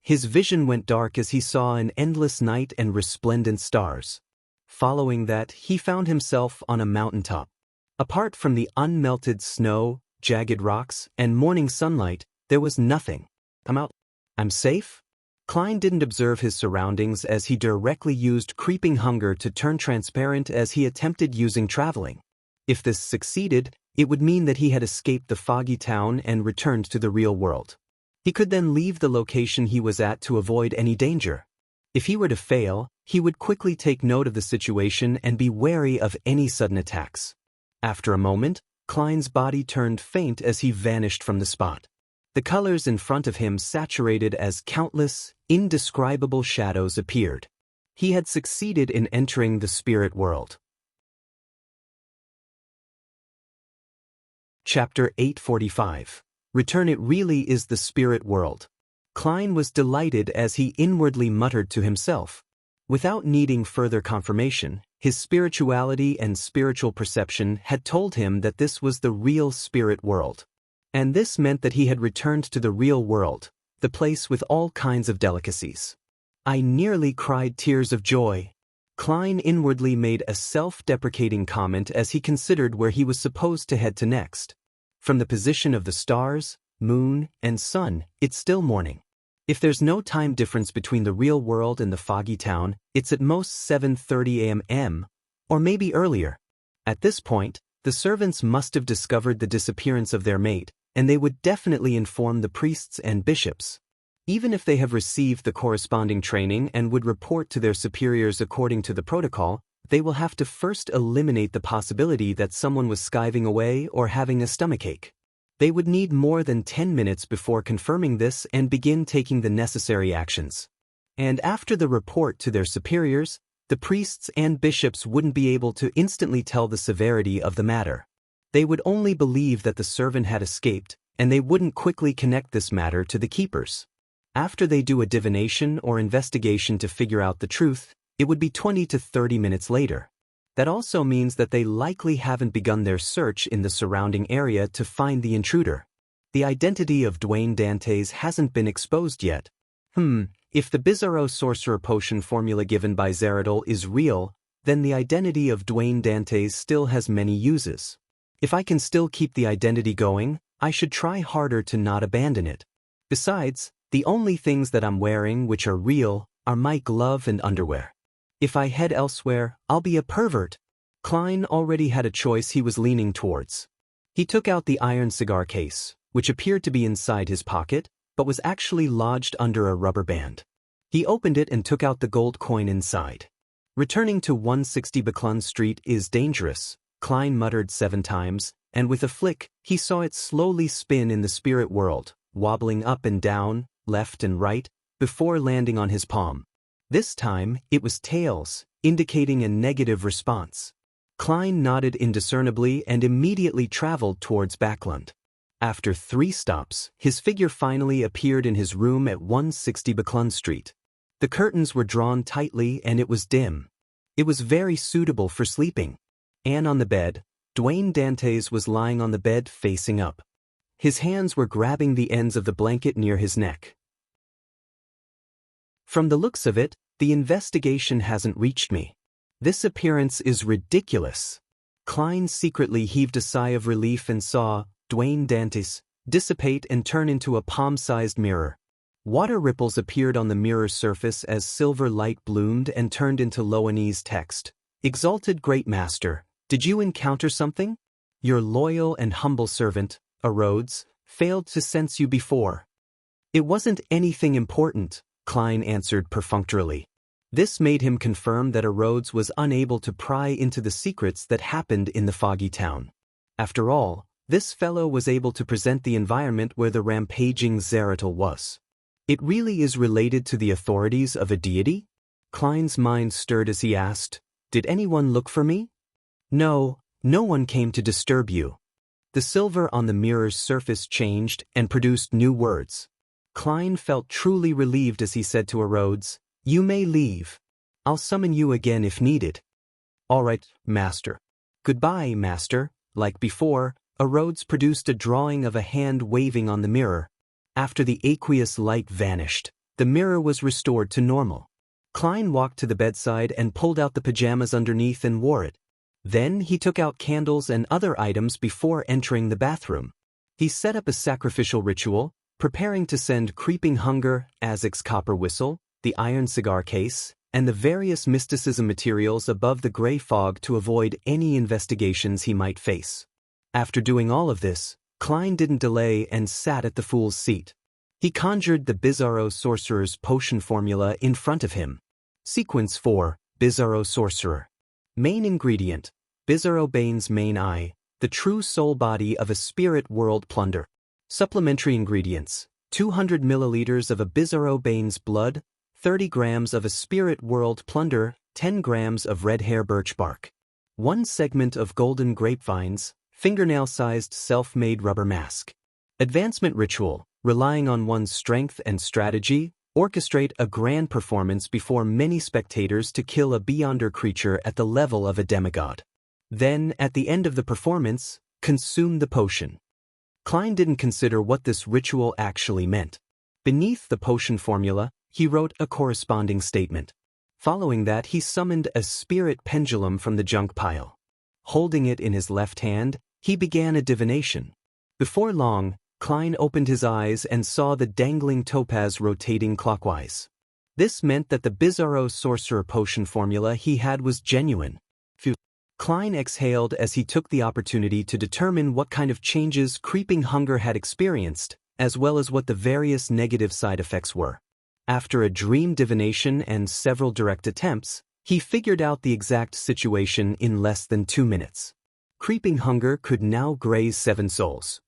His vision went dark as he saw an endless night and resplendent stars. Following that, he found himself on a mountaintop. Apart from the unmelted snow, jagged rocks, and morning sunlight, there was nothing. I'm safe? Klein didn't observe his surroundings as he directly used creeping hunger to turn transparent as he attempted using traveling. If this succeeded, it would mean that he had escaped the foggy town and returned to the real world. He could then leave the location he was at to avoid any danger. If he were to fail, he would quickly take note of the situation and be wary of any sudden attacks. After a moment, Klein's body turned faint as he vanished from the spot. The colors in front of him saturated as countless, indescribable shadows appeared. He had succeeded in entering the spirit world. Chapter 845. Return. It really is the spirit world. Klein was delighted as he inwardly muttered to himself. Without needing further confirmation, his spirituality and spiritual perception had told him that this was the real spirit world. And this meant that he had returned to the real world, the place with all kinds of delicacies. I nearly cried tears of joy. Klein inwardly made a self-deprecating comment as he considered where he was supposed to head to next. From the position of the stars, moon, and sun, it's still morning. If there's no time difference between the real world and the foggy town, it's at most 7:30 a.m., or maybe earlier. At this point, the servants must have discovered the disappearance of their mate, and they would definitely inform the priests and bishops. Even if they have received the corresponding training and would report to their superiors according to the protocol, they will have to first eliminate the possibility that someone was skiving away or having a stomachache. They would need more than 10 minutes before confirming this and begin taking the necessary actions. And after the report to their superiors, the priests and bishops wouldn't be able to instantly tell the severity of the matter. They would only believe that the servant had escaped, and they wouldn't quickly connect this matter to the keepers. After they do a divination or investigation to figure out the truth, it would be 20 to 30 minutes later. That also means that they likely haven't begun their search in the surrounding area to find the intruder. The identity of Dwayne Dantes hasn't been exposed yet. If the Bizarro sorcerer potion formula given by Zeradol is real, then the identity of Dwayne Dantes still has many uses. If I can still keep the identity going, I should try harder to not abandon it. Besides, the only things that I'm wearing which are real are my glove and underwear. If I head elsewhere, I'll be a pervert. Klein already had a choice he was leaning towards. He took out the iron cigar case, which appeared to be inside his pocket, but was actually lodged under a rubber band. He opened it and took out the gold coin inside. Returning to 160 Baclun Street is dangerous, Klein muttered 7 times, and with a flick, he saw it slowly spin in the spirit world, wobbling up and down, left and right, before landing on his palm. This time, it was tails, indicating a negative response. Klein nodded indiscernibly and immediately traveled towards Backlund. After 3 stops, his figure finally appeared in his room at 160 Baclun Street. The curtains were drawn tightly and it was dim. It was very suitable for sleeping. And on the bed, Dwayne Dantes was lying on the bed facing up. His hands were grabbing the ends of the blanket near his neck. From the looks of it, the investigation hasn't reached me. This appearance is ridiculous. Klein secretly heaved a sigh of relief and saw Dwayne Dantes dissipate and turn into a palm-sized mirror. Water ripples appeared on the mirror's surface as silver light bloomed and turned into Loanese text. Exalted Great Master, did you encounter something? Your loyal and humble servant, Rhodes, failed to sense you before. It wasn't anything important, Klein answered perfunctorily. This made him confirm that Rhodes was unable to pry into the secrets that happened in the foggy town. After all, this fellow was able to present the environment where the rampaging Zeratul was. It really is related to the authorities of a deity? Klein's mind stirred as he asked, did anyone look for me? No, no one came to disturb you. The silver on the mirror's surface changed and produced new words. Klein felt truly relieved as he said to Rhodes, you may leave. I'll summon you again if needed. All right, Master. Goodbye, Master. Like before, Rhodes produced a drawing of a hand waving on the mirror. After the aqueous light vanished, the mirror was restored to normal. Klein walked to the bedside and pulled out the pajamas underneath and wore it. Then he took out candles and other items before entering the bathroom. He set up a sacrificial ritual, preparing to send Creeping Hunger, Azek's copper whistle, the iron cigar case, and the various mysticism materials above the gray fog to avoid any investigations he might face. After doing all of this, Klein didn't delay and sat at the fool's seat. He conjured the Bizarro Sorcerer's potion formula in front of him. Sequence 4, Bizarro Sorcerer. Main ingredient, Bizarro Bane's main eye, the true soul body of a spirit world plunder. Supplementary ingredients, 200 milliliters of a Bizarro Bane's blood, 30 grams of a spirit world plunder, 10 grams of red hair birch bark. 1 segment of golden grapevines, fingernail-sized self-made rubber mask. Advancement ritual, relying on one's strength and strategy, orchestrate a grand performance before many spectators to kill a beyonder creature at the level of a demigod. Then, at the end of the performance, consume the potion. Klein didn't consider what this ritual actually meant. Beneath the potion formula, he wrote a corresponding statement. Following that, he summoned a spirit pendulum from the junk pile. Holding it in his left hand, he began a divination. Before long, Klein opened his eyes and saw the dangling topaz rotating clockwise. This meant that the Bizarro Sorcerer potion formula he had was genuine. Klein exhaled as he took the opportunity to determine what kind of changes Creeping Hunger had experienced, as well as what the various negative side effects were. After a dream divination and several direct attempts, he figured out the exact situation in less than 2 minutes. Creeping Hunger could now graze 7 souls.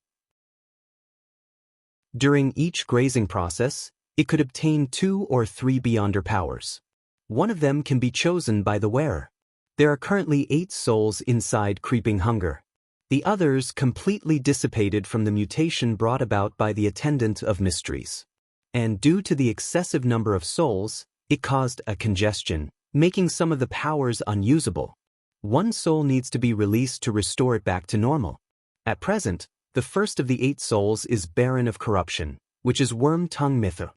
During each grazing process, it could obtain 2 or 3 beyonder powers. One of them can be chosen by the wearer. There are currently 8 souls inside Creeping Hunger. The others completely dissipated from the mutation brought about by the Attendant of Mysteries. And due to the excessive number of souls, it caused a congestion, making some of the powers unusable. 1 soul needs to be released to restore it back to normal. At present, the first of the 8 souls is Baron of Corruption, which is Worm Tongue Mytho.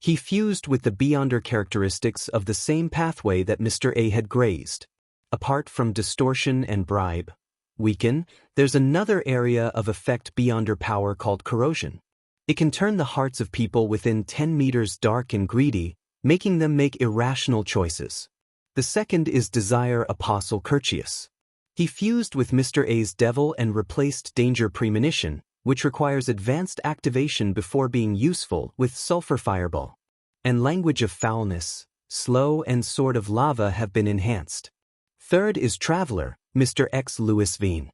He fused with the beyonder characteristics of the same pathway that Mr. A had grazed. Apart from distortion and bribe, weaken, there's another area of effect beyonder power called corrosion. It can turn the hearts of people within 10 meters dark and greedy, making them make irrational choices. The second is Desire Apostle Curtius. He fused with Mr. A's Devil and replaced Danger Premonition, which requires advanced activation before being useful, with Sulfur Fireball. And Language of Foulness, Slow and Sword of Lava have been enhanced. Third is Traveler, Mr. X Louis Veen.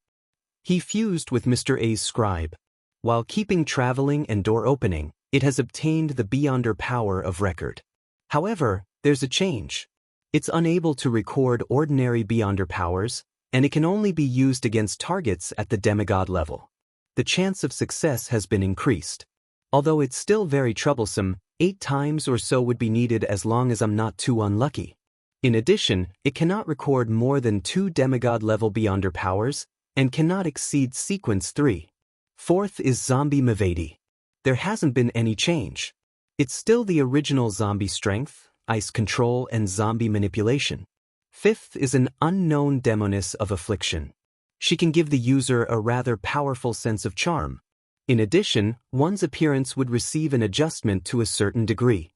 He fused with Mr. A's Scribe. While keeping traveling and door opening, it has obtained the beyonder power of record. However, there's a change. It's unable to record ordinary beyonder powers, and it can only be used against targets at the demigod level. The chance of success has been increased. Although it's still very troublesome, 8 times or so would be needed as long as I'm not too unlucky. In addition, it cannot record more than 2 demigod-level beyonder powers, and cannot exceed Sequence 3. Fourth is Zombie Mavedi. There hasn't been any change. It's still the original zombie strength, ice control, and zombie manipulation. Fifth is an unknown demoness of affliction. She can give the user a rather powerful sense of charm. In addition, one's appearance would receive an adjustment to a certain degree.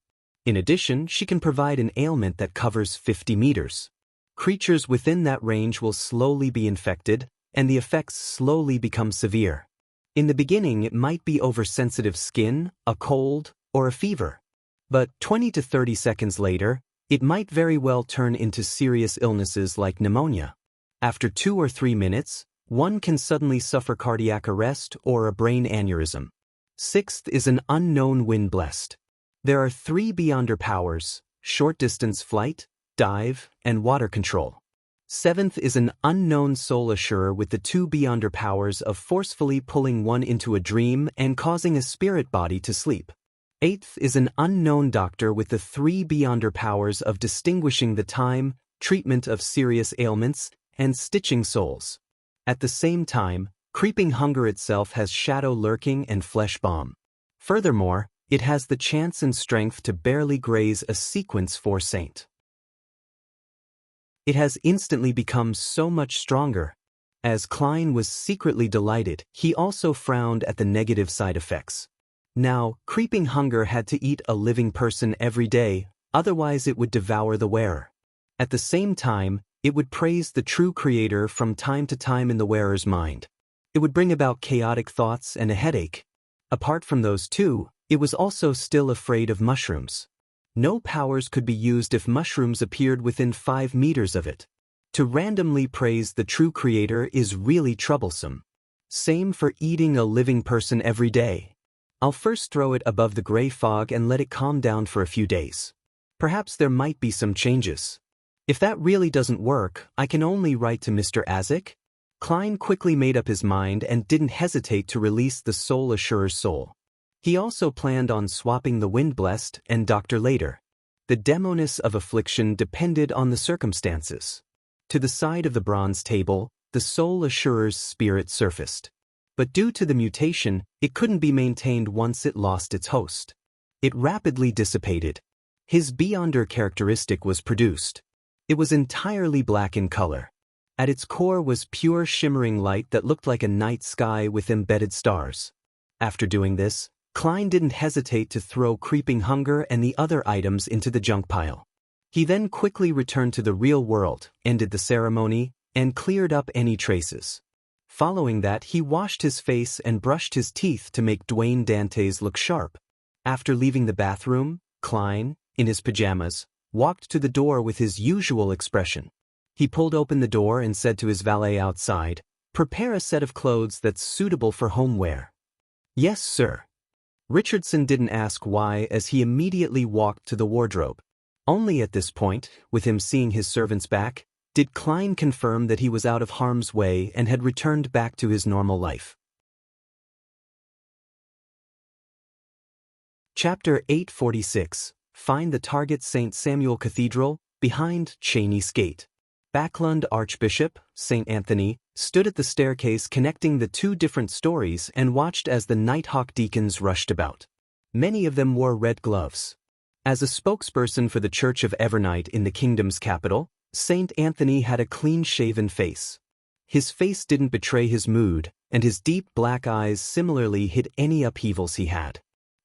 In addition, she can provide an ailment that covers 50 meters. Creatures within that range will slowly be infected, and the effects slowly become severe. In the beginning, it might be oversensitive skin, a cold, or a fever. But 20 to 30 seconds later, it might very well turn into serious illnesses like pneumonia. After 2 or 3 minutes, one can suddenly suffer cardiac arrest or a brain aneurysm. Sixth is an unknown wind blessed. There are 3 beyonder powers: short-distance flight, dive, and water control. Seventh is an unknown soul assurer with the 2 beyonder powers of forcefully pulling one into a dream and causing a spirit body to sleep. Eighth is an unknown doctor with the 3 beyonder powers of distinguishing the time, treatment of serious ailments, and stitching souls. At the same time, Creeping Hunger itself has shadow lurking and flesh bomb. Furthermore, it has the chance and strength to barely graze a Sequence 4 saint. It has instantly become so much stronger. As Klein was secretly delighted, he also frowned at the negative side effects. Now, creeping hunger had to eat a living person every day, otherwise it would devour the wearer. At the same time, it would praise the true creator from time to time in the wearer's mind. It would bring about chaotic thoughts and a headache. Apart from those two, it was also still afraid of mushrooms. No powers could be used if mushrooms appeared within 5 meters of it. To randomly praise the true creator is really troublesome. Same for eating a living person every day. I'll first throw it above the gray fog and let it calm down for a few days. Perhaps there might be some changes. If that really doesn't work, I can only write to Mr. Azik. Klein quickly made up his mind and didn't hesitate to release the Soul Assurer's soul. He also planned on swapping the Wind-Blessed and Dr. later. The demoness of affliction depended on the circumstances. To the side of the bronze table, the Soul Assurer's spirit surfaced. But due to the mutation, it couldn't be maintained once it lost its host. It rapidly dissipated. His Beyonder characteristic was produced. It was entirely black in color. At its core was pure shimmering light that looked like a night sky with embedded stars. After doing this, Klein didn't hesitate to throw creeping hunger and the other items into the junk pile. He then quickly returned to the real world, ended the ceremony, and cleared up any traces. Following that, he washed his face and brushed his teeth to make Dwayne Dantes look sharp. After leaving the bathroom, Klein, in his pajamas, walked to the door with his usual expression. He pulled open the door and said to his valet outside, "Prepare a set of clothes that's suitable for home wear." "Yes, sir." Richardson didn't ask why, as he immediately walked to the wardrobe. Only at this point, with him seeing his servants back, did Klein confirm that he was out of harm's way and had returned back to his normal life. Chapter 846. Find the target. St. Samuel Cathedral, behind Cheney's Gate. Backlund Archbishop, St. Anthony, stood at the staircase connecting the two different stories and watched as the Nighthawk deacons rushed about. Many of them wore red gloves. As a spokesperson for the Church of Evernight in the kingdom's capital, St. Anthony had a clean-shaven face. His face didn't betray his mood, and his deep black eyes similarly hid any upheavals he had.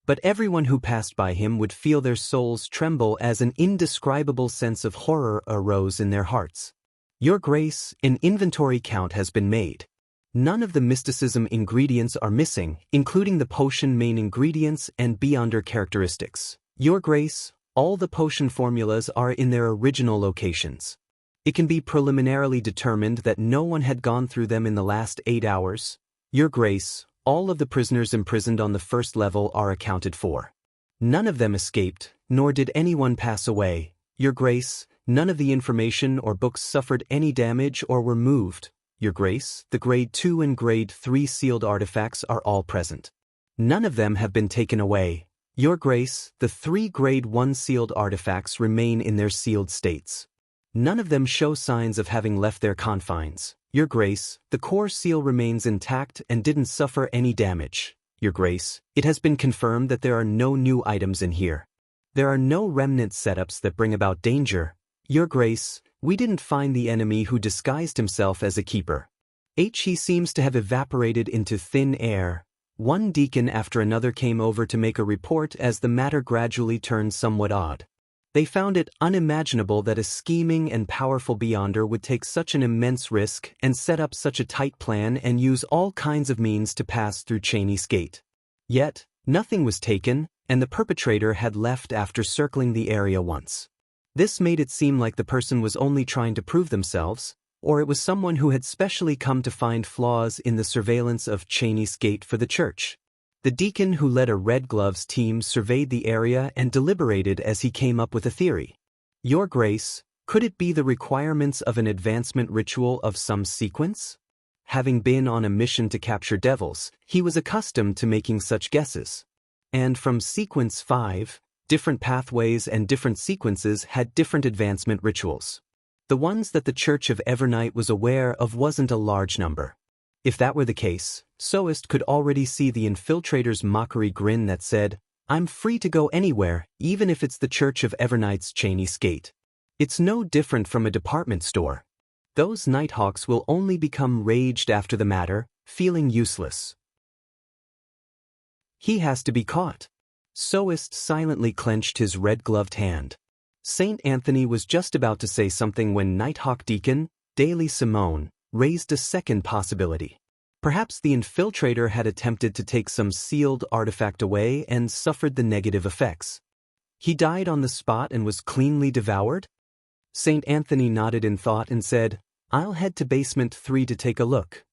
But everyone who passed by him would feel their souls tremble as an indescribable sense of horror arose in their hearts. "Your Grace, an inventory count has been made. None of the mysticism ingredients are missing, including the potion main ingredients and Beyonder characteristics. Your Grace, all the potion formulas are in their original locations. It can be preliminarily determined that no one had gone through them in the last 8 hours. Your Grace, all of the prisoners imprisoned on the first level are accounted for. None of them escaped, nor did anyone pass away. Your Grace, none of the information or books suffered any damage or were moved. Your Grace, the Grade 2 and Grade 3 sealed artifacts are all present. None of them have been taken away. Your Grace, the 3 Grade 1 sealed artifacts remain in their sealed states. None of them show signs of having left their confines. Your Grace, the core seal remains intact and didn't suffer any damage. Your Grace, it has been confirmed that there are no new items in here. There are no remnant setups that bring about danger. Your Grace, we didn't find the enemy who disguised himself as a keeper. He seems to have evaporated into thin air. One deacon after another came over to make a report as the matter gradually turned somewhat odd. They found it unimaginable that a scheming and powerful Beyonder would take such an immense risk and set up such a tight plan and use all kinds of means to pass through Cheney's Gate. Yet, nothing was taken, and the perpetrator had left after circling the area once. This made it seem like the person was only trying to prove themselves, or it was someone who had specially come to find flaws in the surveillance of Cheney's Gate for the church. The deacon who led a Red Gloves team surveyed the area and deliberated as he came up with a theory. Your Grace, could it be the requirements of an advancement ritual of some sequence? Having been on a mission to capture devils, he was accustomed to making such guesses. And from Sequence 5, different pathways and different sequences had different advancement rituals. The ones that the Church of Evernight was aware of wasn't a large number. If that were the case, Soist could already see the infiltrator's mockery grin that said, "I'm free to go anywhere, even if it's the Church of Evernight's Cheney's Gate." It's no different from a department store. Those Nighthawks will only become raged after the matter, feeling useless. He has to be caught. Soist silently clenched his red-gloved hand. St. Anthony was just about to say something when Nighthawk Deacon, Daily Simone, raised a second possibility. Perhaps the infiltrator had attempted to take some sealed artifact away and suffered the negative effects. He died on the spot and was cleanly devoured? St. Anthony nodded in thought and said, "I'll head to basement 3 to take a look."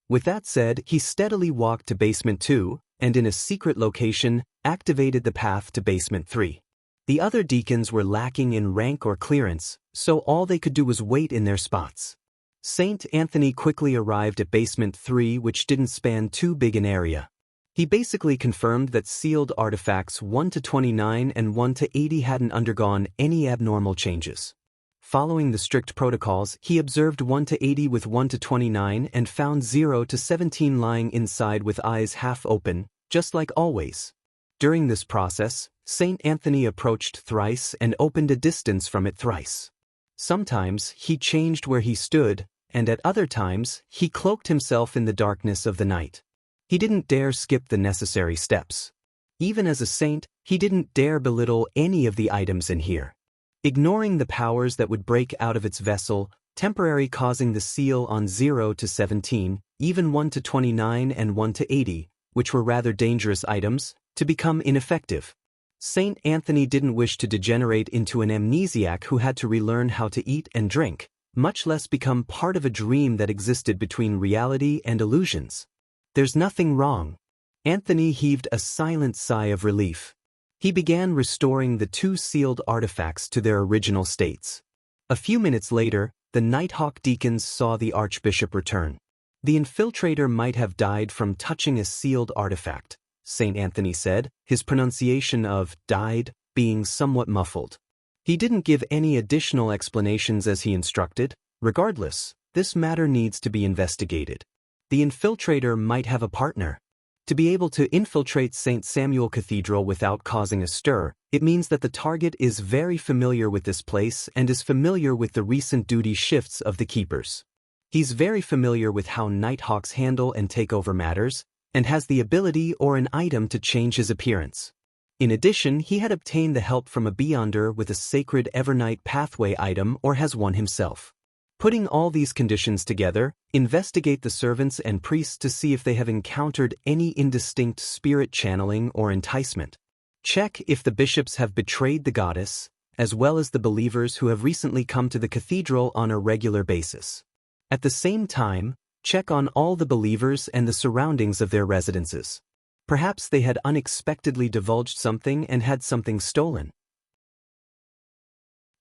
With that said, he steadily walked to basement 2, and in a secret location, activated the path to basement 3. The other deacons were lacking in rank or clearance, so all they could do was wait in their spots. St. Anthony quickly arrived at basement 3, which didn't span too big an area. He basically confirmed that sealed artifacts 1 to 29 and 1 to 80 hadn't undergone any abnormal changes. Following the strict protocols, he observed 1 to 80 with 1 to 29 and found 0 to 17 lying inside with eyes half open, just like always. During this process, St. Anthony approached thrice and opened a distance from it thrice. Sometimes he changed where he stood, and at other times he cloaked himself in the darkness of the night. He didn't dare skip the necessary steps. Even as a saint, he didn't dare belittle any of the items in here. Ignoring the powers that would break out of its vessel, temporarily causing the seal on 0 to 17, even 1 to 29 and 1 to 80, which were rather dangerous items, to become ineffective. St. Anthony didn't wish to degenerate into an amnesiac who had to relearn how to eat and drink, much less become part of a dream that existed between reality and illusions. There's nothing wrong. Anthony heaved a silent sigh of relief. He began restoring the 2 sealed artifacts to their original states. A few minutes later, the Nighthawk deacons saw the Archbishop return. The infiltrator might have died from touching a sealed artifact, St. Anthony said, his pronunciation of "died" being somewhat muffled. He didn't give any additional explanations as he instructed. Regardless, this matter needs to be investigated. The infiltrator might have a partner. To be able to infiltrate St. Samuel Cathedral without causing a stir, it means that the target is very familiar with this place and is familiar with the recent duty shifts of the keepers. He's very familiar with how Nighthawks handle and take over matters, and has the ability or an item to change his appearance. In addition, he had obtained the help from a Beyonder with a sacred Evernight pathway item or has one himself. Putting all these conditions together, investigate the servants and priests to see if they have encountered any indistinct spirit channeling or enticement. Check if the bishops have betrayed the goddess, as well as the believers who have recently come to the cathedral on a regular basis. At the same time, check on all the believers and the surroundings of their residences. Perhaps they had unexpectedly divulged something and had something stolen.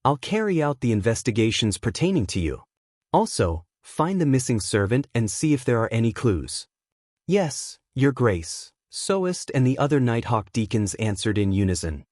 I'll carry out the investigations pertaining to you. Also, find the missing servant and see if there are any clues. Yes, Your Grace, Soist and the other Nighthawk deacons answered in unison.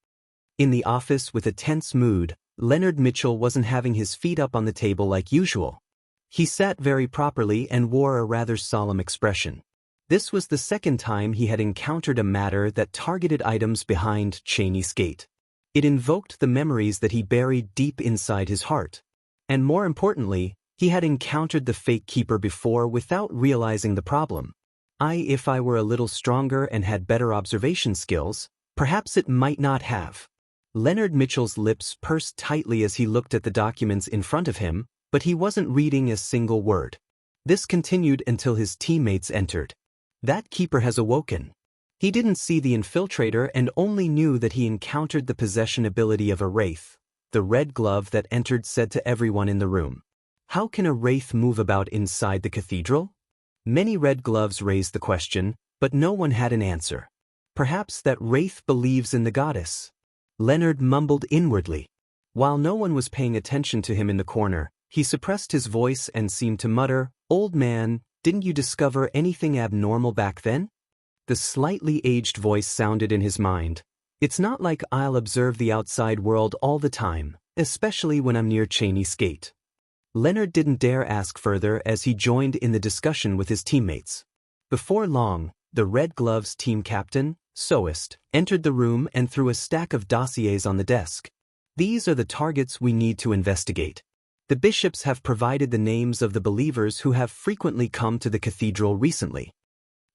In the office with a tense mood, Leonard Mitchell wasn't having his feet up on the table like usual. He sat very properly and wore a rather solemn expression. This was the second time he had encountered a matter that targeted items behind Cheney's gate. It invoked the memories that he buried deep inside his heart. And more importantly, he had encountered the fake keeper before without realizing the problem. If I were a little stronger and had better observation skills, perhaps it might not have. Leonard Mitchell's lips pursed tightly as he looked at the documents in front of him, but he wasn't reading a single word. This continued until his teammates entered. That keeper has awoken. He didn't see the infiltrator and only knew that he encountered the possession ability of a wraith. The red glove that entered said to everyone in the room, "How can a wraith move about inside the cathedral?" Many red gloves raised the question, but no one had an answer. Perhaps that wraith believes in the goddess. Leonard mumbled inwardly. While no one was paying attention to him in the corner, he suppressed his voice and seemed to mutter, "Old man, didn't you discover anything abnormal back then?" The slightly aged voice sounded in his mind. "It's not like I'll observe the outside world all the time, especially when I'm near Cheney's gate." Leonard didn't dare ask further as he joined in the discussion with his teammates. Before long, the Red Gloves team captain, Soist, entered the room and threw a stack of dossiers on the desk. These are the targets we need to investigate. The bishops have provided the names of the believers who have frequently come to the cathedral recently.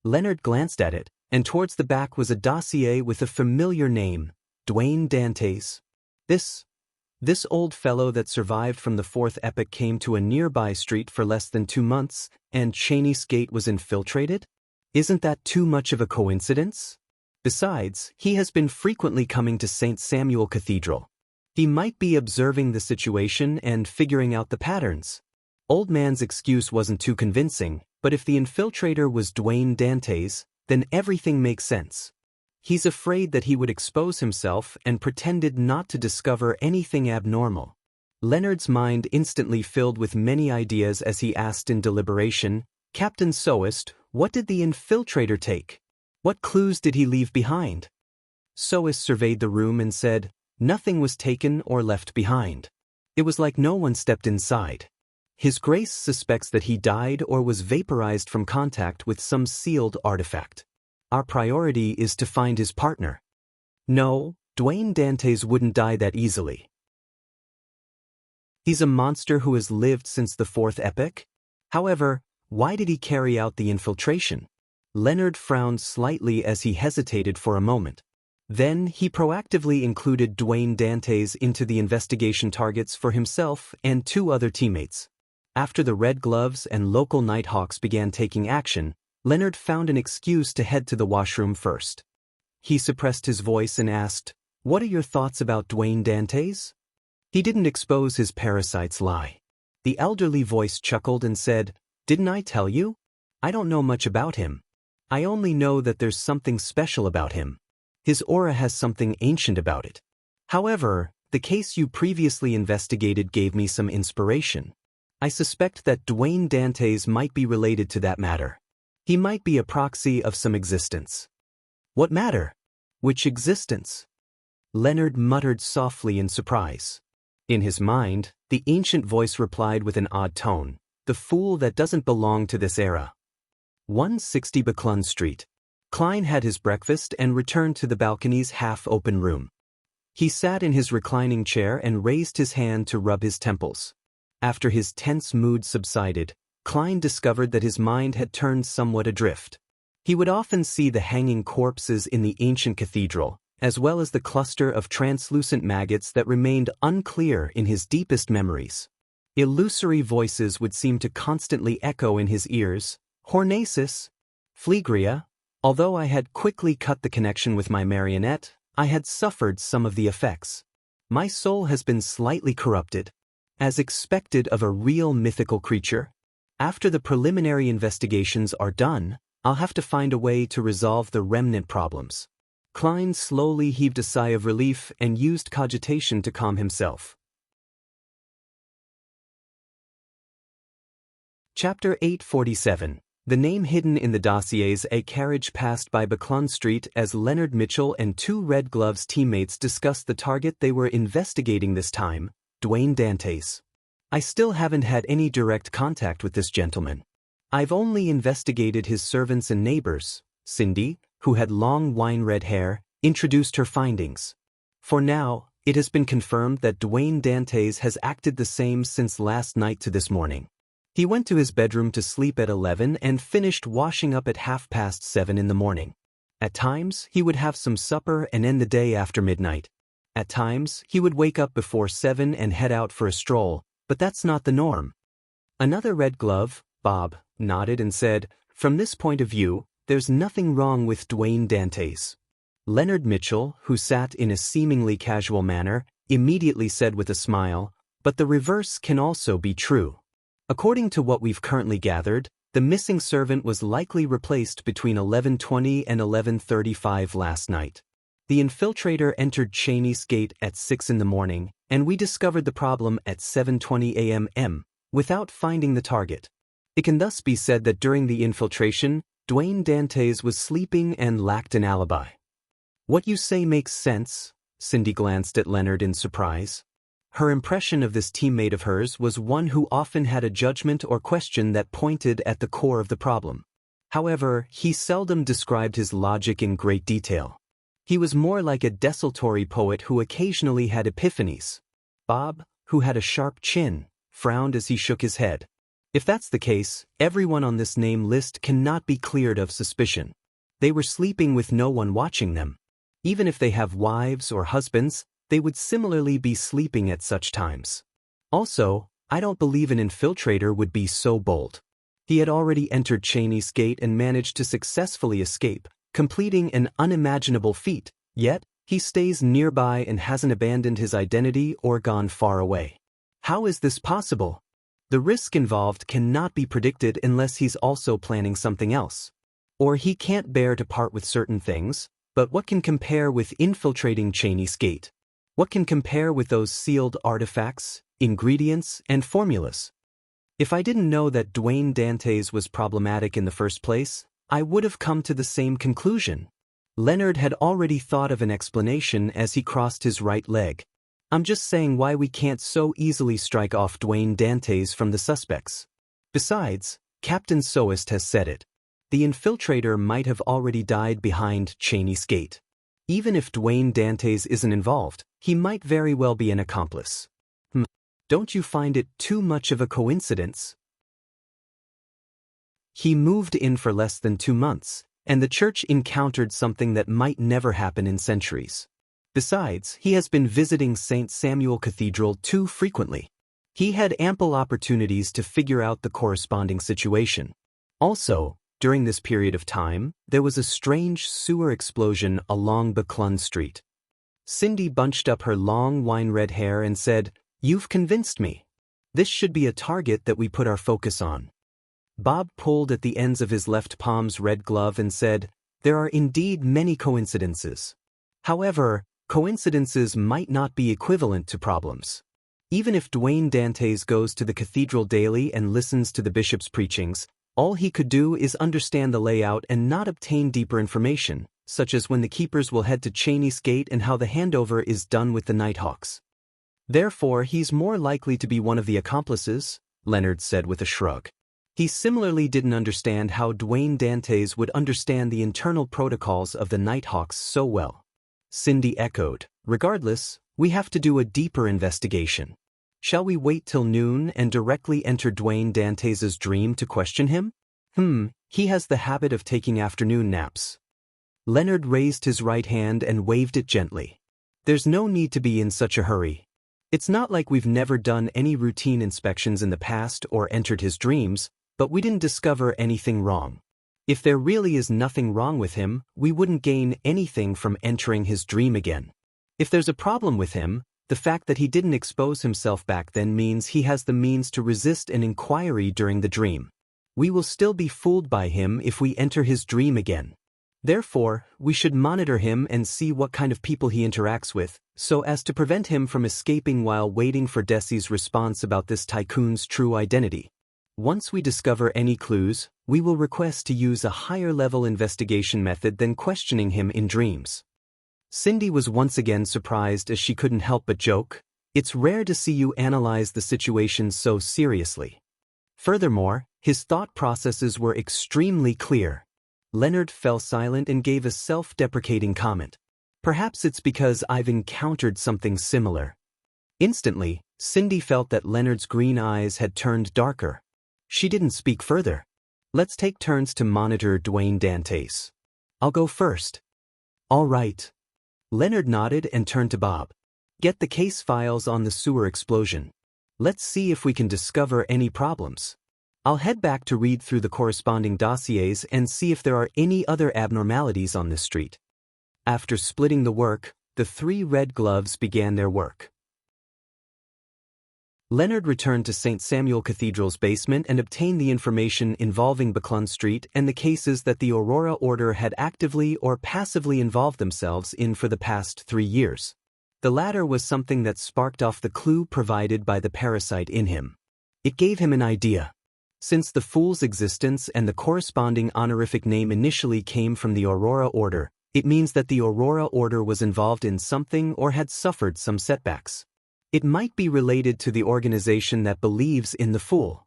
Leonard glanced at it, and towards the back was a dossier with a familiar name, Duane Dantes. This old fellow that survived from the fourth epoch came to a nearby street for less than 2 months, and Cheney's Gate was infiltrated? Isn't that too much of a coincidence? Besides, he has been frequently coming to St. Samuel Cathedral. He might be observing the situation and figuring out the patterns. Old man's excuse wasn't too convincing, but if the infiltrator was Duane Dantes, then everything makes sense. He's afraid that he would expose himself and pretended not to discover anything abnormal. Leonard's mind instantly filled with many ideas as he asked in deliberation, "Captain Soist, what did the infiltrator take? What clues did he leave behind?" Soist surveyed the room and said, "Nothing was taken or left behind. It was like no one stepped inside. His Grace suspects that he died or was vaporized from contact with some sealed artifact. Our priority is to find his partner. No, Duane Dantes wouldn't die that easily. He's a monster who has lived since the fourth epoch? However, why did he carry out the infiltration?" Leonard frowned slightly as he hesitated for a moment. Then he proactively included Duane Dantes into the investigation targets for himself and 2 other teammates. After the Red Gloves and local Nighthawks began taking action, Leonard found an excuse to head to the washroom first. He suppressed his voice and asked, "What are your thoughts about Duane Dantes?" He didn't expose his parasite's lie. The elderly voice chuckled and said, "Didn't I tell you? I don't know much about him. I only know that there's something special about him. His aura has something ancient about it. However, the case you previously investigated gave me some inspiration. I suspect that Duane Dantes might be related to that matter. He might be a proxy of some existence." "What matter? Which existence?" Leonard muttered softly in surprise. In his mind, the ancient voice replied with an odd tone, "The fool that doesn't belong to this era." 160 Buckland Street. Klein had his breakfast and returned to the balcony's half-open room. He sat in his reclining chair and raised his hand to rub his temples. After his tense mood subsided, Klein discovered that his mind had turned somewhat adrift. He would often see the hanging corpses in the ancient cathedral, as well as the cluster of translucent maggots that remained unclear in his deepest memories. Illusory voices would seem to constantly echo in his ears, "Hornacis, Phlegria." Although I had quickly cut the connection with my marionette, I had suffered some of the effects. My soul has been slightly corrupted, as expected of a real mythical creature. After the preliminary investigations are done, I'll have to find a way to resolve the remnant problems. Klein slowly heaved a sigh of relief and used cogitation to calm himself. Chapter 847. The name hidden in the dossiers. A carriage passed by Buckland Street as Leonard Mitchell and 2 Red Gloves teammates discussed the target they were investigating this time, Duane Dantes. "I still haven't had any direct contact with this gentleman. I've only investigated his servants and neighbors." Cindy, who had long wine-red hair, introduced her findings. "For now, it has been confirmed that Duane Dantes has acted the same since last night to this morning. He went to his bedroom to sleep at 11 and finished washing up at 7:30 in the morning. At times, he would have some supper and end the day after midnight. At times, he would wake up before 7 and head out for a stroll, but that's not the norm." Another Red Glove, Bob, nodded and said, "From this point of view, there's nothing wrong with Duane Dantes." Leonard Mitchell, who sat in a seemingly casual manner, immediately said with a smile, "But the reverse can also be true. According to what we've currently gathered, the missing servant was likely replaced between 11:20 and 11:35 last night. The infiltrator entered Cheney's Gate at 6 in the morning, and we discovered the problem at 7:20 a.m. without finding the target. It can thus be said that during the infiltration, Duane Dantes was sleeping and lacked an alibi." "What you say makes sense." Cindy glanced at Leonard in surprise. Her impression of this teammate of hers was one who often had a judgment or question that pointed at the core of the problem. However, he seldom described his logic in great detail. He was more like a desultory poet who occasionally had epiphanies. Bob, who had a sharp chin, frowned as he shook his head. If that's the case, everyone on this name list cannot be cleared of suspicion. They were sleeping with no one watching them. Even if they have wives or husbands, they would similarly be sleeping at such times. Also, I don't believe an infiltrator would be so bold. He had already entered Cheney's gate and managed to successfully escape, completing an unimaginable feat, yet he stays nearby and hasn't abandoned his identity or gone far away. How is this possible? The risk involved cannot be predicted unless he's also planning something else. Or he can't bear to part with certain things, but what can compare with infiltrating Cheney's gate? What can compare with those sealed artifacts, ingredients, and formulas? If I didn't know that Dwayne Dantes was problematic in the first place, I would have come to the same conclusion. Leonard had already thought of an explanation as he crossed his right leg. I'm just saying why we can't so easily strike off Dwayne Dantes from the suspects. Besides, Captain Soest has said it. The infiltrator might have already died behind Cheney's gate. Even if Dwayne Dantes isn't involved, he might very well be an accomplice. Don't you find it too much of a coincidence? He moved in for less than 2 months, and the church encountered something that might never happen in centuries. Besides, he has been visiting St. Samuel Cathedral too frequently. He had ample opportunities to figure out the corresponding situation. Also, during this period of time, there was a strange sewer explosion along Buckland Street. Cindy bunched up her long wine-red hair and said, "You've convinced me. This should be a target that we put our focus on." Bob pulled at the ends of his left palm's red glove and said, "There are indeed many coincidences. However, coincidences might not be equivalent to problems. Even if Dwayne Dantes goes to the cathedral daily and listens to the bishop's preachings, all he could do is understand the layout and not obtain deeper information, such as when the keepers will head to Cheney's gate and how the handover is done with the Nighthawks. Therefore, he's more likely to be one of the accomplices," Leonard said with a shrug. He similarly didn't understand how Dwayne Dantes would understand the internal protocols of the Nighthawks so well. Cindy echoed, "Regardless, we have to do a deeper investigation. Shall we wait till noon and directly enter Dwayne Dantes's dream to question him? He has the habit of taking afternoon naps." Leonard raised his right hand and waved it gently. "There's no need to be in such a hurry. It's not like we've never done any routine inspections in the past or entered his dreams, but we didn't discover anything wrong. If there really is nothing wrong with him, we wouldn't gain anything from entering his dream again. If there's a problem with him, the fact that he didn't expose himself back then means he has the means to resist an inquiry during the dream. We will still be fooled by him if we enter his dream again. Therefore, we should monitor him and see what kind of people he interacts with, so as to prevent him from escaping while waiting for Desi's response about this tycoon's true identity. Once we discover any clues, we will request to use a higher-level investigation method than questioning him in dreams." Cindy was once again surprised as she couldn't help but joke, "It's rare to see you analyze the situation so seriously." Furthermore, his thought processes were extremely clear. Leonard fell silent and gave a self-deprecating comment. "Perhaps it's because I've encountered something similar." Instantly, Cindy felt that Leonard's green eyes had turned darker. She didn't speak further. "Let's take turns to monitor Dwayne Dantes. I'll go first." "All right." Leonard nodded and turned to Bob. "Get the case files on the sewer explosion. Let's see if we can discover any problems. I'll head back to read through the corresponding dossiers and see if there are any other abnormalities on this street." After splitting the work, the 3 red gloves began their work. Leonard returned to St. Samuel Cathedral's basement and obtained the information involving Buckland Street and the cases that the Aurora Order had actively or passively involved themselves in for the past 3 years. The latter was something that sparked off the clue provided by the parasite in him. It gave him an idea. Since the Fool's existence and the corresponding honorific name initially came from the Aurora Order, it means that the Aurora Order was involved in something or had suffered some setbacks. It might be related to the organization that believes in the Fool.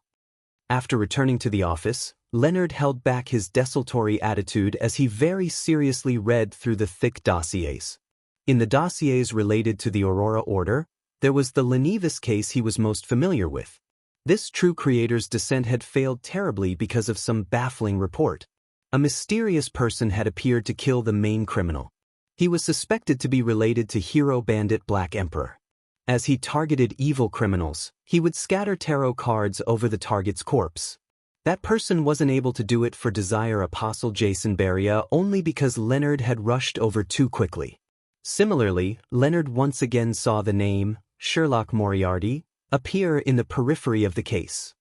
After returning to the office, Leonard held back his desultory attitude as he very seriously read through the thick dossiers. In the dossiers related to the Aurora Order, there was the Lenevis case he was most familiar with. This true creator's descent had failed terribly because of some baffling report. A mysterious person had appeared to kill the main criminal. He was suspected to be related to hero bandit Black Emperor. As he targeted evil criminals, he would scatter tarot cards over the target's corpse. That person wasn't able to do it for Desire Apostle Jason Beria only because Leonard had rushed over too quickly. Similarly, Leonard once again saw the name, Sherlock Moriarty, appear in the periphery of the case.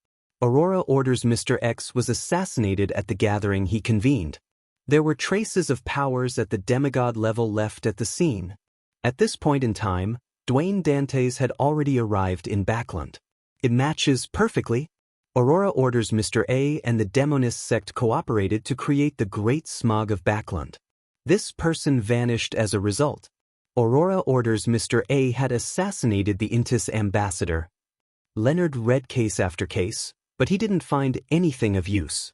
Aurora Order's Mr. X was assassinated at the gathering he convened. There were traces of powers at the demigod level left at the scene. At this point in time, Dwayne Dantes had already arrived in Backland. It matches perfectly. Aurora Order's Mr. A and the Demonist sect cooperated to create the Great Smog of Backland. This person vanished as a result. Aurora Order's Mr. A had assassinated the Intis ambassador. Leonard read case after case, but he didn't find anything of use.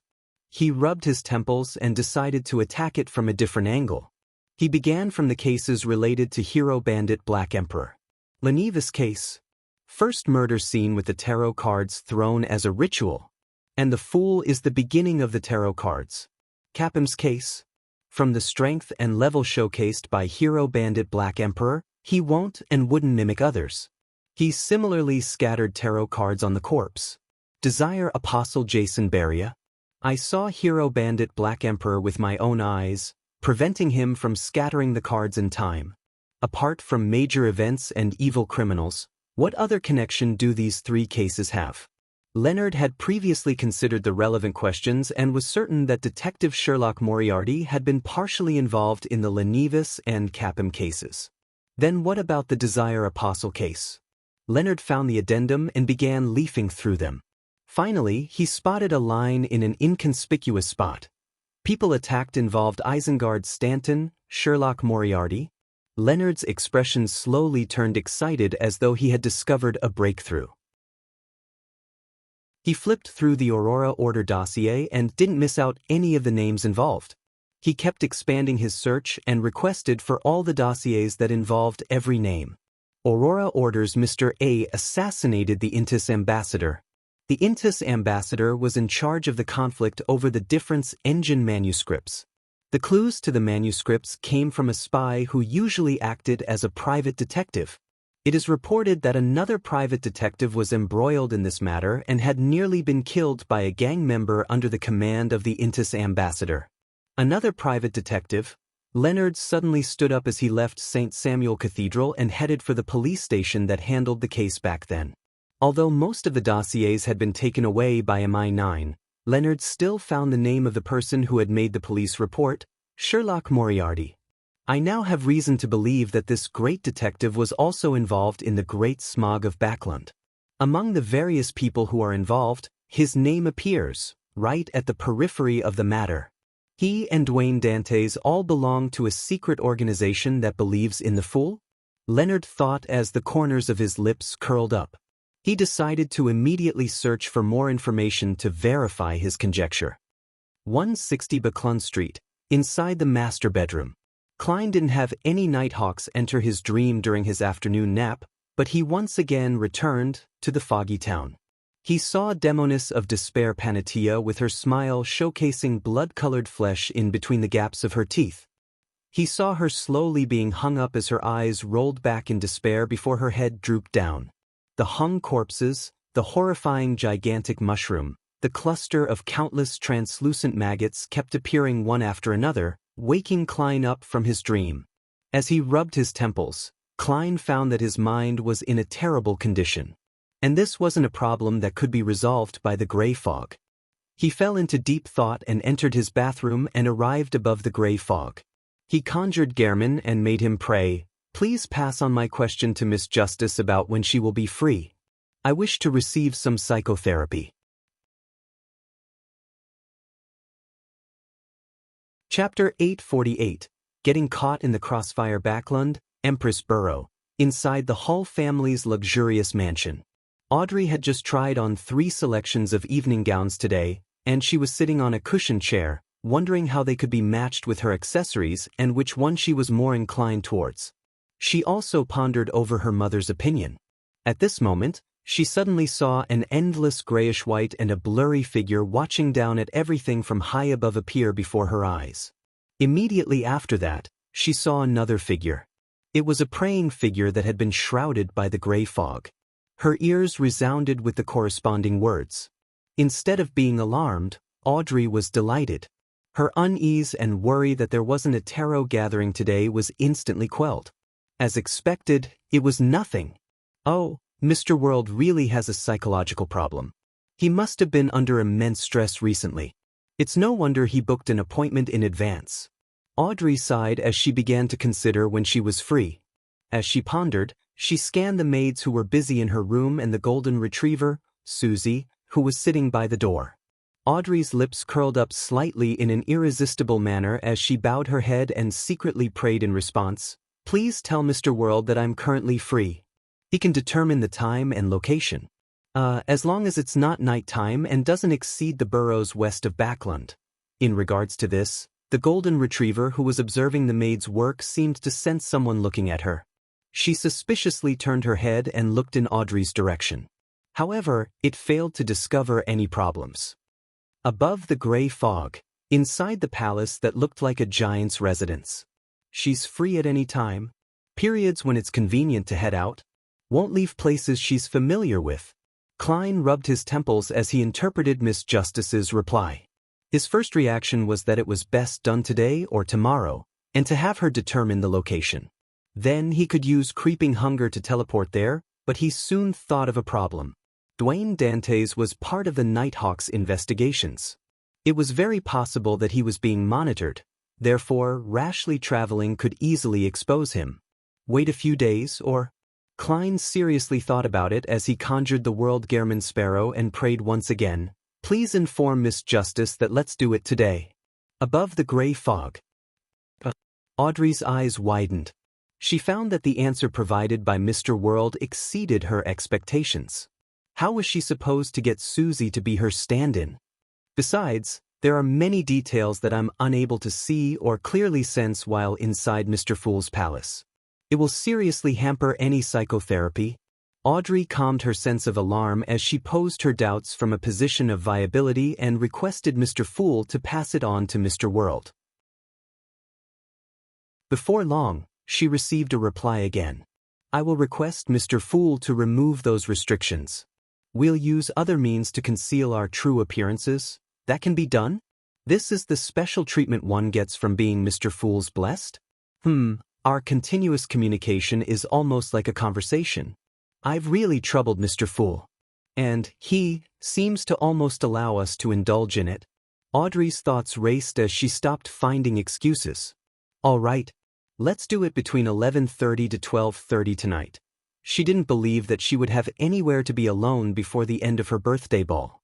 He rubbed his temples and decided to attack it from a different angle. He began from the cases related to hero bandit Black Emperor. Lenevis case. First murder scene with the tarot cards thrown as a ritual. And the Fool is the beginning of the tarot cards. Capham's case. From the strength and level showcased by hero bandit Black Emperor, he won't and wouldn't mimic others. He similarly scattered tarot cards on the corpse. Desire Apostle Jason Beria. I saw hero bandit Black Emperor with my own eyes, preventing him from scattering the cards in time. Apart from major events and evil criminals, what other connection do these three cases have? Leonard had previously considered the relevant questions and was certain that Detective Sherlock Moriarty had been partially involved in the Lenevis and Capham cases. Then what about the Desire Apostle case? Leonard found the addendum and began leafing through them. Finally, he spotted a line in an inconspicuous spot. People attacked involved Isengard Stanton, Sherlock Moriarty. Leonard's expression slowly turned excited as though he had discovered a breakthrough. He flipped through the Aurora Order dossier and didn't miss out any of the names involved. He kept expanding his search and requested for all the dossiers that involved every name. Aurora Order's Mr. A assassinated the Intis ambassador. The Intis ambassador was in charge of the conflict over the Difference Engine manuscripts. The clues to the manuscripts came from a spy who usually acted as a private detective. It is reported that another private detective was embroiled in this matter and had nearly been killed by a gang member under the command of the Intis ambassador. Another private detective, Leonard suddenly stood up as he left St. Samuel Cathedral and headed for the police station that handled the case back then. Although most of the dossiers had been taken away by MI9, Leonard still found the name of the person who had made the police report, Sherlock Moriarty. I now have reason to believe that this great detective was also involved in the Great Smog of Backland. Among the various people who are involved, his name appears, right at the periphery of the matter. He and Dwayne Dantes all belong to a secret organization that believes in the Fool? Leonard thought as the corners of his lips curled up. He decided to immediately search for more information to verify his conjecture. 160 Buckland Street, inside the master bedroom. Klein didn't have any Nighthawks enter his dream during his afternoon nap, but he once again returned to the foggy town. He saw Demoness of Despair Panatia with her smile showcasing blood-colored flesh in between the gaps of her teeth. He saw her slowly being hung up as her eyes rolled back in despair before her head drooped down. The hung corpses, the horrifying gigantic mushroom, the cluster of countless translucent maggots kept appearing one after another, waking Klein up from his dream. As he rubbed his temples, Klein found that his mind was in a terrible condition. And this wasn't a problem that could be resolved by the gray fog. He fell into deep thought and entered his bathroom and arrived above the gray fog. He conjured Gehrman and made him pray, "Please pass on my question to Miss Justice about when she will be free. I wish to receive some psychotherapy." Chapter 848, Getting Caught in the Crossfire. Backland, Empress Borough, inside the Hull family's luxurious mansion. Audrey had just tried on 3 selections of evening gowns today, and she was sitting on a cushioned chair, wondering how they could be matched with her accessories and which one she was more inclined towards. She also pondered over her mother's opinion. At this moment, she suddenly saw an endless grayish-white and a blurry figure watching down at everything from high above appear before her eyes. Immediately after that, she saw another figure. It was a praying figure that had been shrouded by the gray fog. Her ears resounded with the corresponding words. Instead of being alarmed, Audrey was delighted. Her unease and worry that there wasn't a tarot gathering today was instantly quelled. As expected, it was nothing. Oh, Mr. World really has a psychological problem. He must have been under immense stress recently. It's no wonder he booked an appointment in advance. Audrey sighed as she began to consider when she was free. As she pondered, she scanned the maids who were busy in her room and the golden retriever, Susie, who was sitting by the door. Audrey's lips curled up slightly in an irresistible manner as she bowed her head and secretly prayed in response, "Please tell Mr. World that I'm currently free. He can determine the time and location. As long as it's not nighttime and doesn't exceed the boroughs west of Backland." In regards to this, the golden retriever who was observing the maid's work seemed to sense someone looking at her. She suspiciously turned her head and looked in Audrey's direction. However, it failed to discover any problems. Above the gray fog, inside the palace that looked like a giant's residence. She's free at any time. Periods when it's convenient to head out. Won't leave places she's familiar with. Klein rubbed his temples as he interpreted Miss Justice's reply. His first reaction was that it was best done today or tomorrow, and to have her determine the location. Then he could use creeping hunger to teleport there, but he soon thought of a problem. Dwayne Dantes was part of the Nighthawk's investigations. It was very possible that he was being monitored, therefore rashly traveling could easily expose him. Wait a few days, or... Klein seriously thought about it as he conjured the World Gehrman Sparrow and prayed once again, "Please inform Miss Justice that let's do it today." Above the gray fog. Audrey's eyes widened. She found that the answer provided by Mr. World exceeded her expectations. How was she supposed to get Susie to be her stand-in? Besides, there are many details that I'm unable to see or clearly sense while inside Mr. Fool's palace. It will seriously hamper any psychotherapy. Audrey calmed her sense of alarm as she posed her doubts from a position of viability and requested Mr. Fool to pass it on to Mr. World. Before long, she received a reply again. "I will request Mr. Fool to remove those restrictions. We'll use other means to conceal our true appearances. That can be done? This is the special treatment one gets from being Mr. Fool's blessed? Our continuous communication is almost like a conversation. I've really troubled Mr. Fool. And he seems to almost allow us to indulge in it." Audrey's thoughts raced as she stopped finding excuses. "All right. Let's do it between 11:30 to 12:30 tonight." She didn't believe that she would have anywhere to be alone before the end of her birthday ball.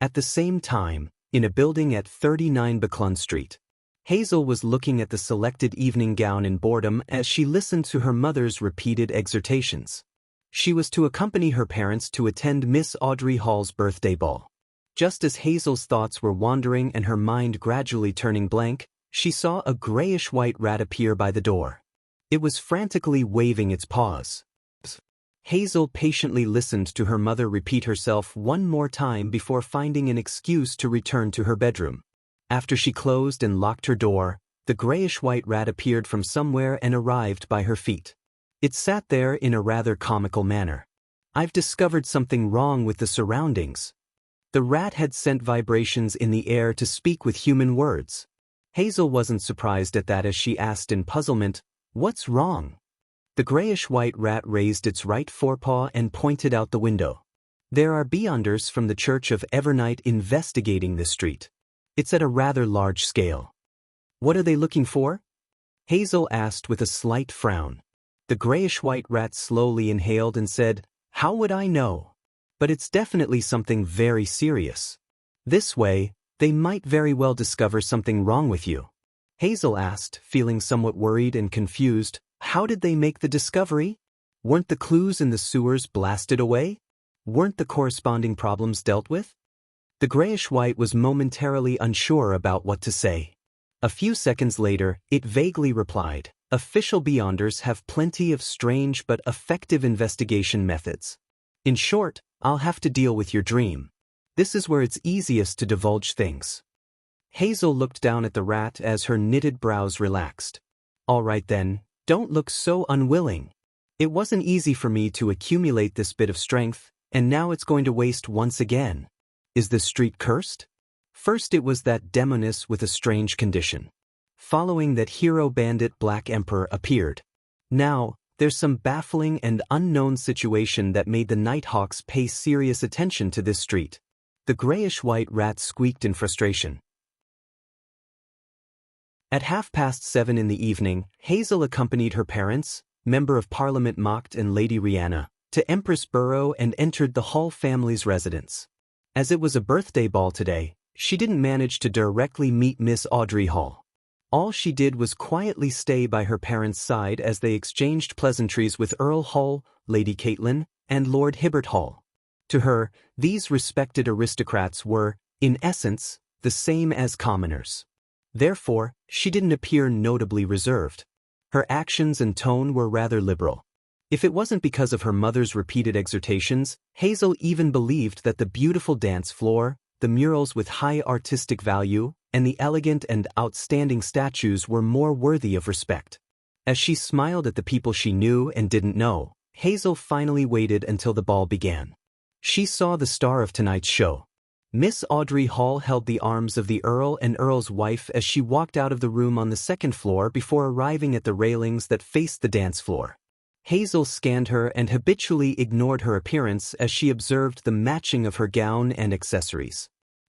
At the same time, in a building at 39 Buckland Street, Hazel was looking at the selected evening gown in boredom as she listened to her mother's repeated exhortations. She was to accompany her parents to attend Miss Audrey Hall's birthday ball. Just as Hazel's thoughts were wandering and her mind gradually turning blank, she saw a grayish-white rat appear by the door. It was frantically waving its paws. Hazel patiently listened to her mother repeat herself one more time before finding an excuse to return to her bedroom. After she closed and locked her door, the grayish-white rat appeared from somewhere and arrived by her feet. It sat there in a rather comical manner. "I've discovered something wrong with the surroundings." The rat had sent vibrations in the air to speak with human words. Hazel wasn't surprised at that as she asked in puzzlement, "What's wrong?" The grayish-white rat raised its right forepaw and pointed out the window. "There are beyonders from the Church of Evernight investigating this street. It's at a rather large scale." "What are they looking for?" Hazel asked with a slight frown. The grayish-white rat slowly inhaled and said, "How would I know? But it's definitely something very serious. This way, they might very well discover something wrong with you." Hazel asked, feeling somewhat worried and confused, "How did they make the discovery? Weren't the clues in the sewers blasted away? Weren't the corresponding problems dealt with?" The grayish-white was momentarily unsure about what to say. A few seconds later, it vaguely replied, "Official Beyonders have plenty of strange but effective investigation methods. In short, I'll have to deal with your dream. This is where it's easiest to divulge things." Hazel looked down at the rat as her knitted brows relaxed. "All right then, don't look so unwilling. It wasn't easy for me to accumulate this bit of strength, and now it's going to waste once again. Is this street cursed? First it was that demoness with a strange condition. Following that hero bandit Black Emperor appeared. Now, there's some baffling and unknown situation that made the Nighthawks pay serious attention to this street." The grayish-white rat squeaked in frustration. At 7:30 in the evening, Hazel accompanied her parents, Member of Parliament Mocked and Lady Rihanna, to Empress Borough and entered the Hall family's residence. As it was a birthday ball today, she didn't manage to directly meet Miss Audrey Hall. All she did was quietly stay by her parents' side as they exchanged pleasantries with Earl Hall, Lady Caitlin, and Lord Hibbert Hall. To her, these respected aristocrats were, in essence, the same as commoners. Therefore, she didn't appear notably reserved. Her actions and tone were rather liberal. If it wasn't because of her mother's repeated exhortations, Hazel even believed that the beautiful dance floor, the murals with high artistic value, and the elegant and outstanding statues were more worthy of respect. As she smiled at the people she knew and didn't know, Hazel finally waited until the ball began. She saw the star of tonight's show. Miss Audrey Hall held the arms of the Earl and Earl's wife as she walked out of the room on the second floor before arriving at the railings that faced the dance floor. Hazel scanned her and habitually ignored her appearance as she observed the matching of her gown and accessories.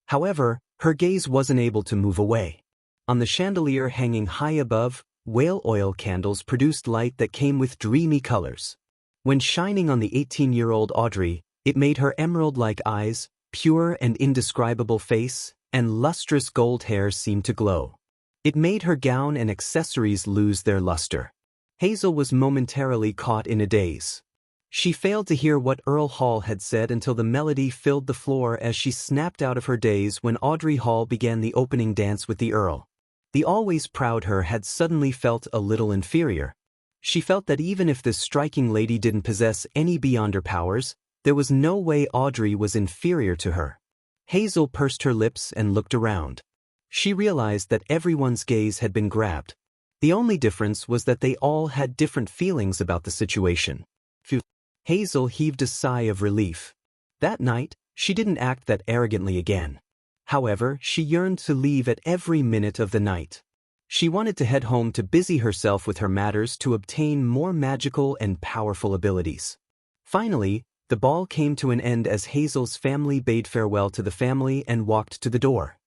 However, her gaze wasn't able to move away. On the chandelier hanging high above, whale oil candles produced light that came with dreamy colors. When shining on the 18-year-old Audrey, it made her emerald-like eyes, pure and indescribable face, and lustrous gold hair seem to glow. It made her gown and accessories lose their luster. Hazel was momentarily caught in a daze. She failed to hear what Earl Hall had said until the melody filled the floor as she snapped out of her daze when Audrey Hall began the opening dance with the Earl. The always proud her had suddenly felt a little inferior. She felt that even if this striking lady didn't possess any beyonder powers, there was no way Audrey was inferior to her. Hazel pursed her lips and looked around. She realized that everyone's gaze had been grabbed. The only difference was that they all had different feelings about the situation. Phew. Hazel heaved a sigh of relief. That night, she didn't act that arrogantly again. However, she yearned to leave at every minute of the night. She wanted to head home to busy herself with her matters to obtain more magical and powerful abilities. Finally, the ball came to an end as Hazel's family bade farewell to the family and walked to the door.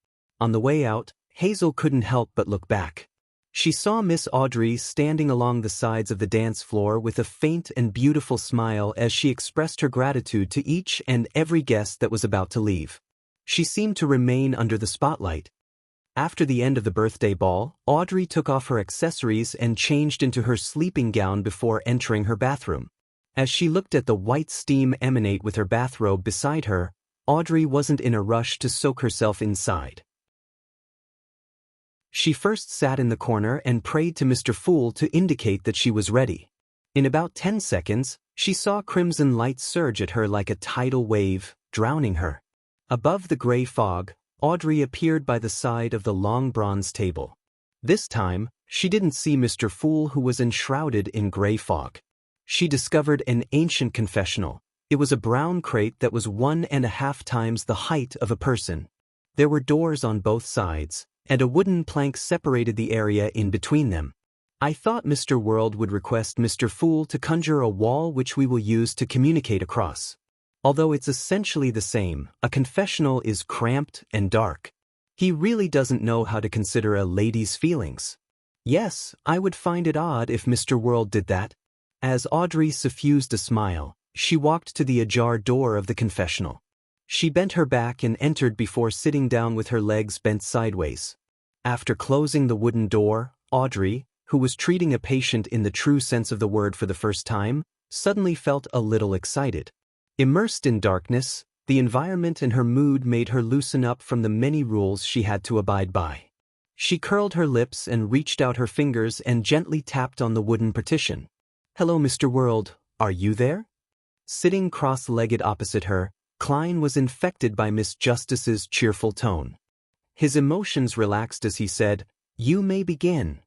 On the way out, Hazel couldn't help but look back. She saw Miss Audrey standing along the sides of the dance floor with a faint and beautiful smile as she expressed her gratitude to each and every guest that was about to leave. She seemed to remain under the spotlight. After the end of the birthday ball, Audrey took off her accessories and changed into her sleeping gown before entering her bathroom. As she looked at the white steam emanate with her bathrobe beside her, Audrey wasn't in a rush to soak herself inside. She first sat in the corner and prayed to Mr. Fool to indicate that she was ready. In about 10 seconds, she saw crimson light surge at her like a tidal wave, drowning her. Above the gray fog, Audrey appeared by the side of the long bronze table. This time, she didn't see Mr. Fool, who was enshrouded in gray fog. She discovered an ancient confessional. It was a brown crate that was 1.5 times the height of a person. There were doors on both sides, and a wooden plank separated the area in between them. I thought Mr. World would request Mr. Fool to conjure a wall which we will use to communicate across. Although it's essentially the same, a confessional is cramped and dark. He really doesn't know how to consider a lady's feelings. Yes, I would find it odd if Mr. World did that. As Audrey suffused a smile, she walked to the ajar door of the confessional. She bent her back and entered before sitting down with her legs bent sideways. After closing the wooden door, Audrey, who was treating a patient in the true sense of the word for the first time, suddenly felt a little excited. Immersed in darkness, The environment and her mood made her loosen up from the many rules she had to abide by. She curled her lips and reached out her fingers and gently tapped on the wooden partition. "Hello, Mr. World, are you there?" Sitting cross-legged opposite her, Klein was infected by Miss Justice's cheerful tone. His emotions relaxed as he said, "You may begin."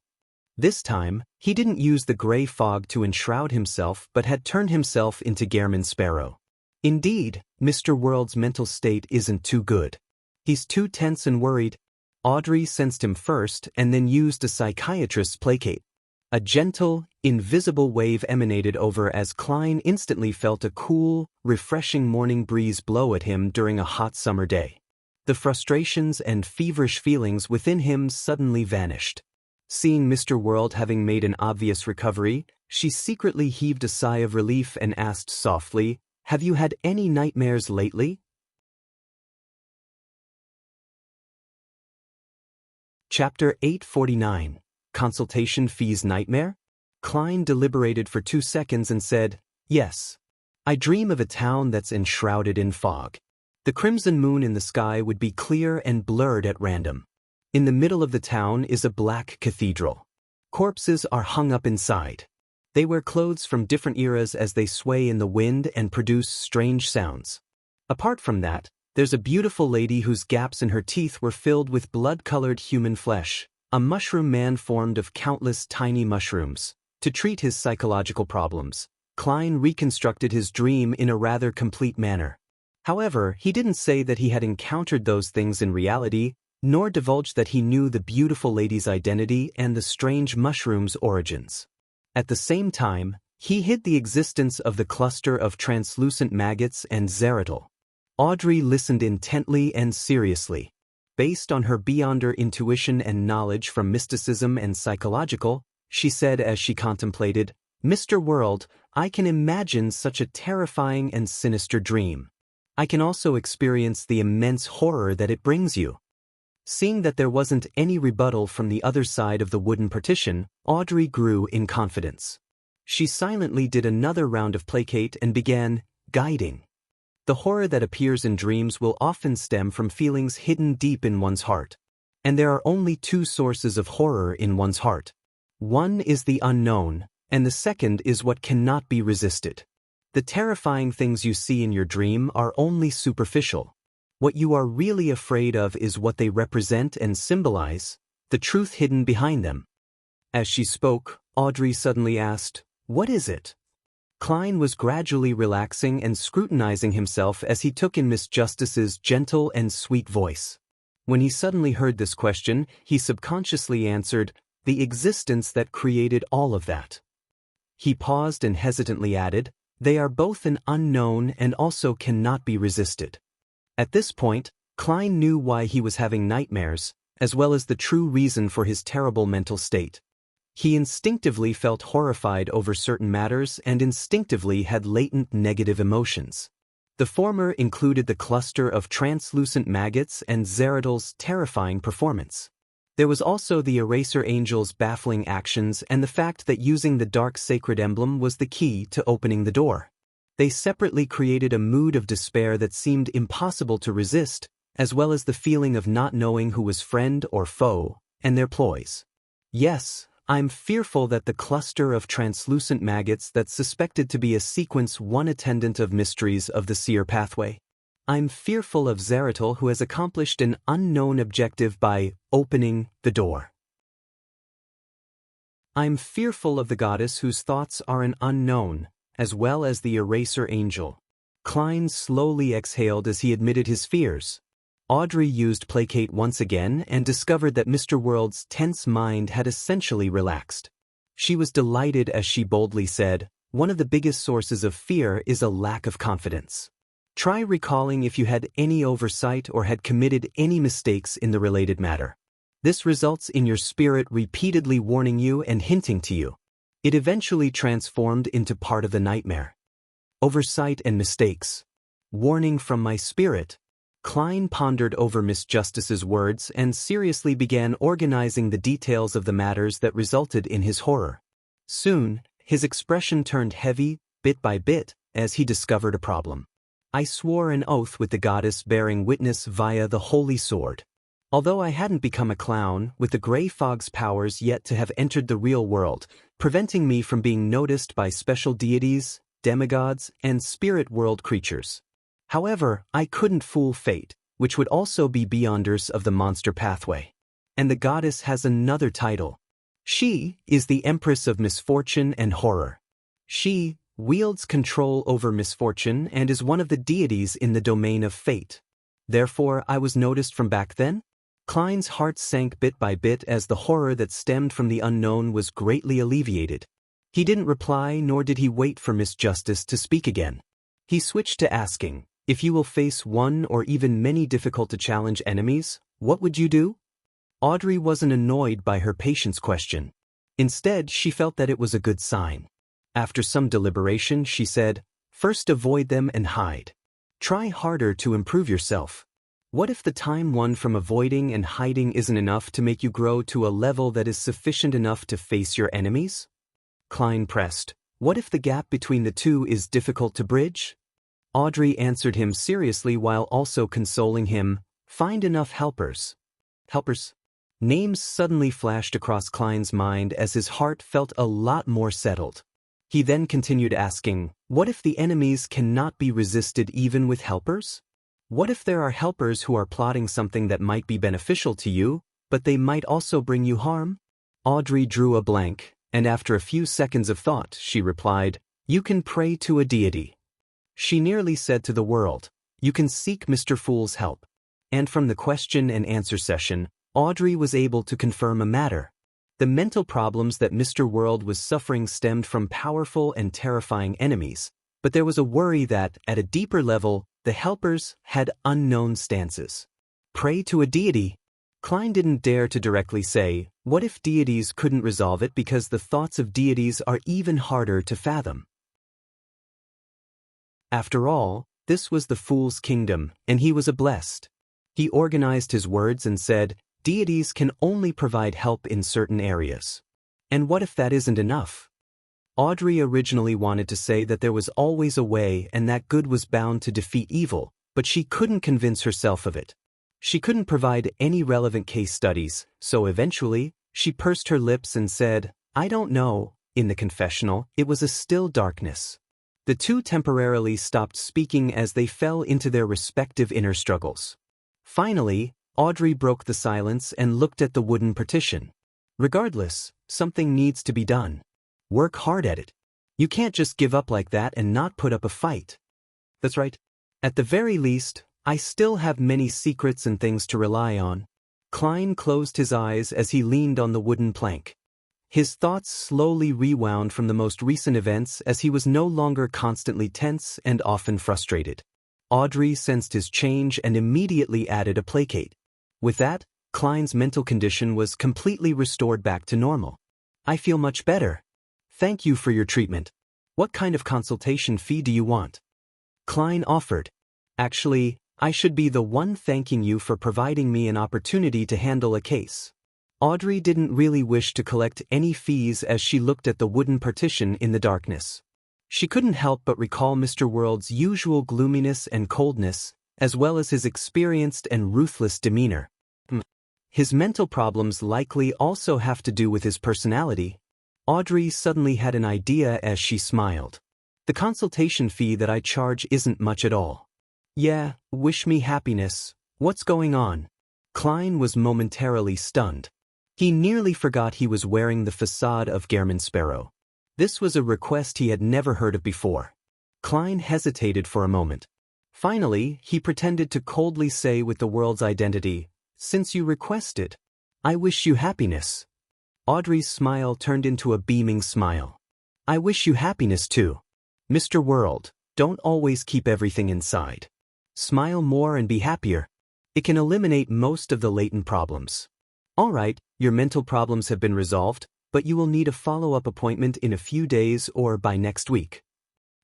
This time, he didn't use the gray fog to enshroud himself but had turned himself into Gairman Sparrow. Indeed, Mr. World's mental state isn't too good. He's too tense and worried. Audrey sensed him first and then used a psychiatrist's placate. A gentle, invisible wave emanated over as Klein instantly felt a cool, refreshing morning breeze blow at him during a hot summer day. The frustrations and feverish feelings within him suddenly vanished. Seeing Mr. World having made an obvious recovery, she secretly heaved a sigh of relief and asked softly, "Have you had any nightmares lately?" Chapter 849. Consultation Fees Nightmare? Klein deliberated for 2 seconds and said, "Yes. I dream of a town that's enshrouded in fog. The crimson moon in the sky would be clear and blurred at random. In the middle of the town is a black cathedral. Corpses are hung up inside. They wear clothes from different eras as they sway in the wind and produce strange sounds. Apart from that, there's a beautiful lady whose gaps in her teeth were filled with blood-colored human flesh, a mushroom man formed of countless tiny mushrooms. To treat his psychological problems, Klein reconstructed his dream in a rather complete manner. However, he didn't say that he had encountered those things in reality, nor divulged that he knew the beautiful lady's identity and the strange mushroom's origins. At the same time, he hid the existence of the cluster of translucent maggots and Zeratul. Audrey listened intently and seriously. Based on her beyonder intuition and knowledge from mysticism and psychological, she said as she contemplated, "Mr. World, I can imagine such a terrifying and sinister dream. I can also experience the immense horror that it brings you." Seeing that there wasn't any rebuttal from the other side of the wooden partition, Audrey grew in confidence. She silently did another round of placate and began guiding. The horror that appears in dreams will often stem from feelings hidden deep in one's heart. And there are only 2 sources of horror in one's heart. One is the unknown, and the second is what cannot be resisted. The terrifying things you see in your dream are only superficial. What you are really afraid of is what they represent and symbolize, the truth hidden behind them. As she spoke, Audrey suddenly asked, "What is it?" Klein was gradually relaxing and scrutinizing himself as he took in Miss Justice's gentle and sweet voice. When he suddenly heard this question, he subconsciously answered, "The existence that created all of that." He paused and hesitantly added, "They are both an unknown and also cannot be resisted." At this point, Klein knew why he was having nightmares, as well as the true reason for his terrible mental state. He instinctively felt horrified over certain matters and instinctively had latent negative emotions. The former included the cluster of translucent maggots and Zeratul's terrifying performance. There was also the Eraser Angel's baffling actions and the fact that using the dark sacred emblem was the key to opening the door. They separately created a mood of despair that seemed impossible to resist, as well as the feeling of not knowing who was friend or foe, and their ploys. "Yes, I'm fearful that the cluster of translucent maggots that's suspected to be a sequence 1 attendant of mysteries of the seer pathway. I'm fearful of Zeratul who has accomplished an unknown objective by opening the door. I'm fearful of the goddess whose thoughts are an unknown, as well as the Eraser Angel." Klein slowly exhaled as he admitted his fears. Audrey used placate once again and discovered that Mr. World's tense mind had essentially relaxed. She was delighted as she boldly said, "One of the biggest sources of fear is a lack of confidence. Try recalling if you had any oversight or had committed any mistakes in the related matter. This results in your spirit repeatedly warning you and hinting to you. It eventually transformed into part of the nightmare. Oversight and mistakes. Warning from my spirit." Klein pondered over Miss Justice's words and seriously began organizing the details of the matters that resulted in his horror. Soon, his expression turned heavy, bit by bit, as he discovered a problem. I swore an oath with the goddess bearing witness via the holy sword. Although I hadn't become a clown, with the gray fog's powers yet to have entered the real world, preventing me from being noticed by special deities, demigods, and spirit world creatures. However, I couldn't fool fate, which would also be beyonders of the monster pathway. And the goddess has another title. She is the Empress of Misfortune and Horror. She wields control over misfortune and is one of the deities in the domain of fate. Therefore, I was noticed from back then? Klein's heart sank bit by bit as the horror that stemmed from the unknown was greatly alleviated. He didn't reply, nor did he wait for Miss Justice to speak again. He switched to asking, if you will face one or even many difficult-to-challenge enemies, what would you do? Audrey wasn't annoyed by her patient's question. Instead, she felt that it was a good sign. After some deliberation, she said, first avoid them and hide. Try harder to improve yourself. What if the time won from avoiding and hiding isn't enough to make you grow to a level that is sufficient enough to face your enemies? Klein pressed, what if the gap between the two is difficult to bridge? Audrey answered him seriously while also consoling him, find enough helpers. Helpers? Names suddenly flashed across Klein's mind as his heart felt a lot more settled. He then continued asking, what if the enemies cannot be resisted even with helpers? What if there are helpers who are plotting something that might be beneficial to you, but they might also bring you harm? Audrey drew a blank, and after a few seconds of thought, she replied, you can pray to a deity. She nearly said to the world, you can seek Mr. Fool's help. And from the question and answer session, Audrey was able to confirm a matter. The mental problems that Mr. World was suffering stemmed from powerful and terrifying enemies, but there was a worry that, at a deeper level, the helpers had unknown stances. Pray to a deity? Klein didn't dare to directly say, what if deities couldn't resolve it because the thoughts of deities are even harder to fathom? After all, this was the fool's kingdom, and he was a blessed. He organized his words and said, deities can only provide help in certain areas. And what if that isn't enough? Audrey originally wanted to say that there was always a way and that good was bound to defeat evil, but she couldn't convince herself of it. She couldn't provide any relevant case studies, so eventually, she pursed her lips and said, I don't know. In the confessional, it was a still darkness. The two temporarily stopped speaking as they fell into their respective inner struggles. Finally, Audrey broke the silence and looked at the wooden partition. Regardless, something needs to be done. Work hard at it. You can't just give up like that and not put up a fight. That's right. At the very least, I still have many secrets and things to rely on. Klein closed his eyes as he leaned on the wooden plank. His thoughts slowly rewound from the most recent events as he was no longer constantly tense and often frustrated. Audrey sensed his change and immediately added a placate. With that, Klein's mental condition was completely restored back to normal. I feel much better. Thank you for your treatment. What kind of consultation fee do you want? Klein offered. Actually, I should be the one thanking you for providing me an opportunity to handle a case. Audrey didn't really wish to collect any fees as she looked at the wooden partition in the darkness. She couldn't help but recall Mr. World's usual gloominess and coldness, as well as his experienced and ruthless demeanor. His mental problems likely also have to do with his personality. Audrey suddenly had an idea as she smiled. The consultation fee that I charge isn't much at all. Yeah, wish me happiness. What's going on? Klein was momentarily stunned. He nearly forgot he was wearing the facade of Gehrman Sparrow. This was a request he had never heard of before. Klein hesitated for a moment. Finally, he pretended to coldly say with the world's identity, since you requested, I wish you happiness. Audrey's smile turned into a beaming smile. I wish you happiness too. Mr. World, don't always keep everything inside. Smile more and be happier. It can eliminate most of the latent problems. All right, your mental problems have been resolved, but you will need a follow-up appointment in a few days or by next week.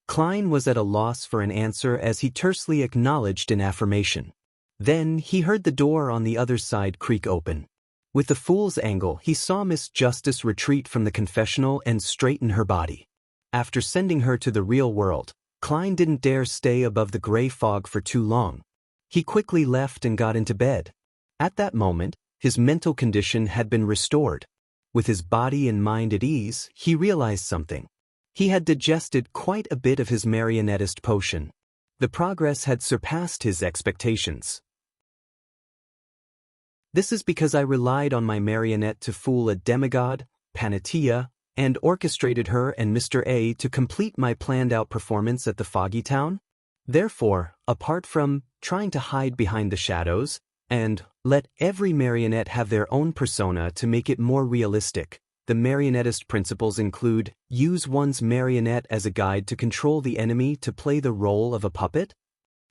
Klein was at a loss for an answer as he tersely acknowledged an affirmation. Then he heard the door on the other side creak open. With the fool's angle, he saw Miss Justice retreat from the confessional and straighten her body. After sending her to the real world, Klein didn't dare stay above the gray fog for too long. He quickly left and got into bed. At that moment, his mental condition had been restored. With his body and mind at ease, he realized something. He had digested quite a bit of his marionettist potion. The progress had surpassed his expectations. This is because I relied on my marionette to fool a demigod, Panatia, and orchestrated her and Mr. A to complete my planned-out performance at the Foggy Town. Therefore, apart from trying to hide behind the shadows, and let every marionette have their own persona to make it more realistic, the marionettist principles include: use one's marionette as a guide to control the enemy to play the role of a puppet.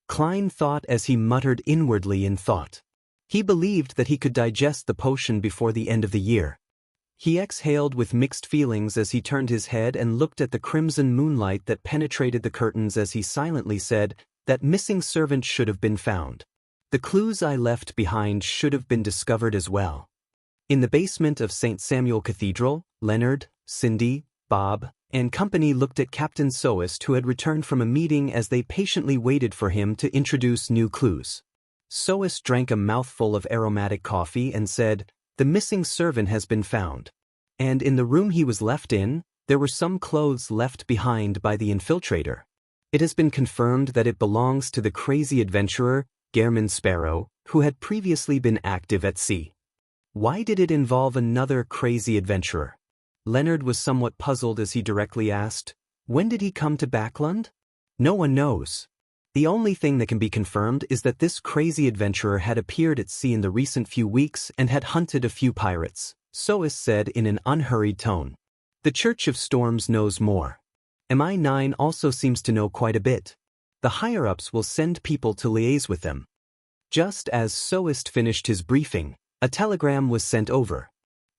Klein thought as he muttered inwardly in thought. He believed that he could digest the potion before the end of the year. He exhaled with mixed feelings as he turned his head and looked at the crimson moonlight that penetrated the curtains as he silently said, "That missing servant should have been found. The clues I left behind should have been discovered as well." In the basement of St. Samuel Cathedral, Leonard, Cindy, Bob, and company looked at Captain Soest, who had returned from a meeting, as they patiently waited for him to introduce new clues. Soest drank a mouthful of aromatic coffee and said, "The missing servant has been found. And in the room he was left in, there were some clothes left behind by the infiltrator. It has been confirmed that it belongs to the crazy adventurer, Gehrman Sparrow, who had previously been active at sea." Why did it involve another crazy adventurer? Leonard was somewhat puzzled as he directly asked, "When did he come to Backlund?" No one knows. The only thing that can be confirmed is that this crazy adventurer had appeared at sea in the recent few weeks and had hunted a few pirates, Soest said in an unhurried tone. The Church of Storms knows more. MI9 also seems to know quite a bit. The higher-ups will send people to liaise with them. Just as Soest finished his briefing, a telegram was sent over.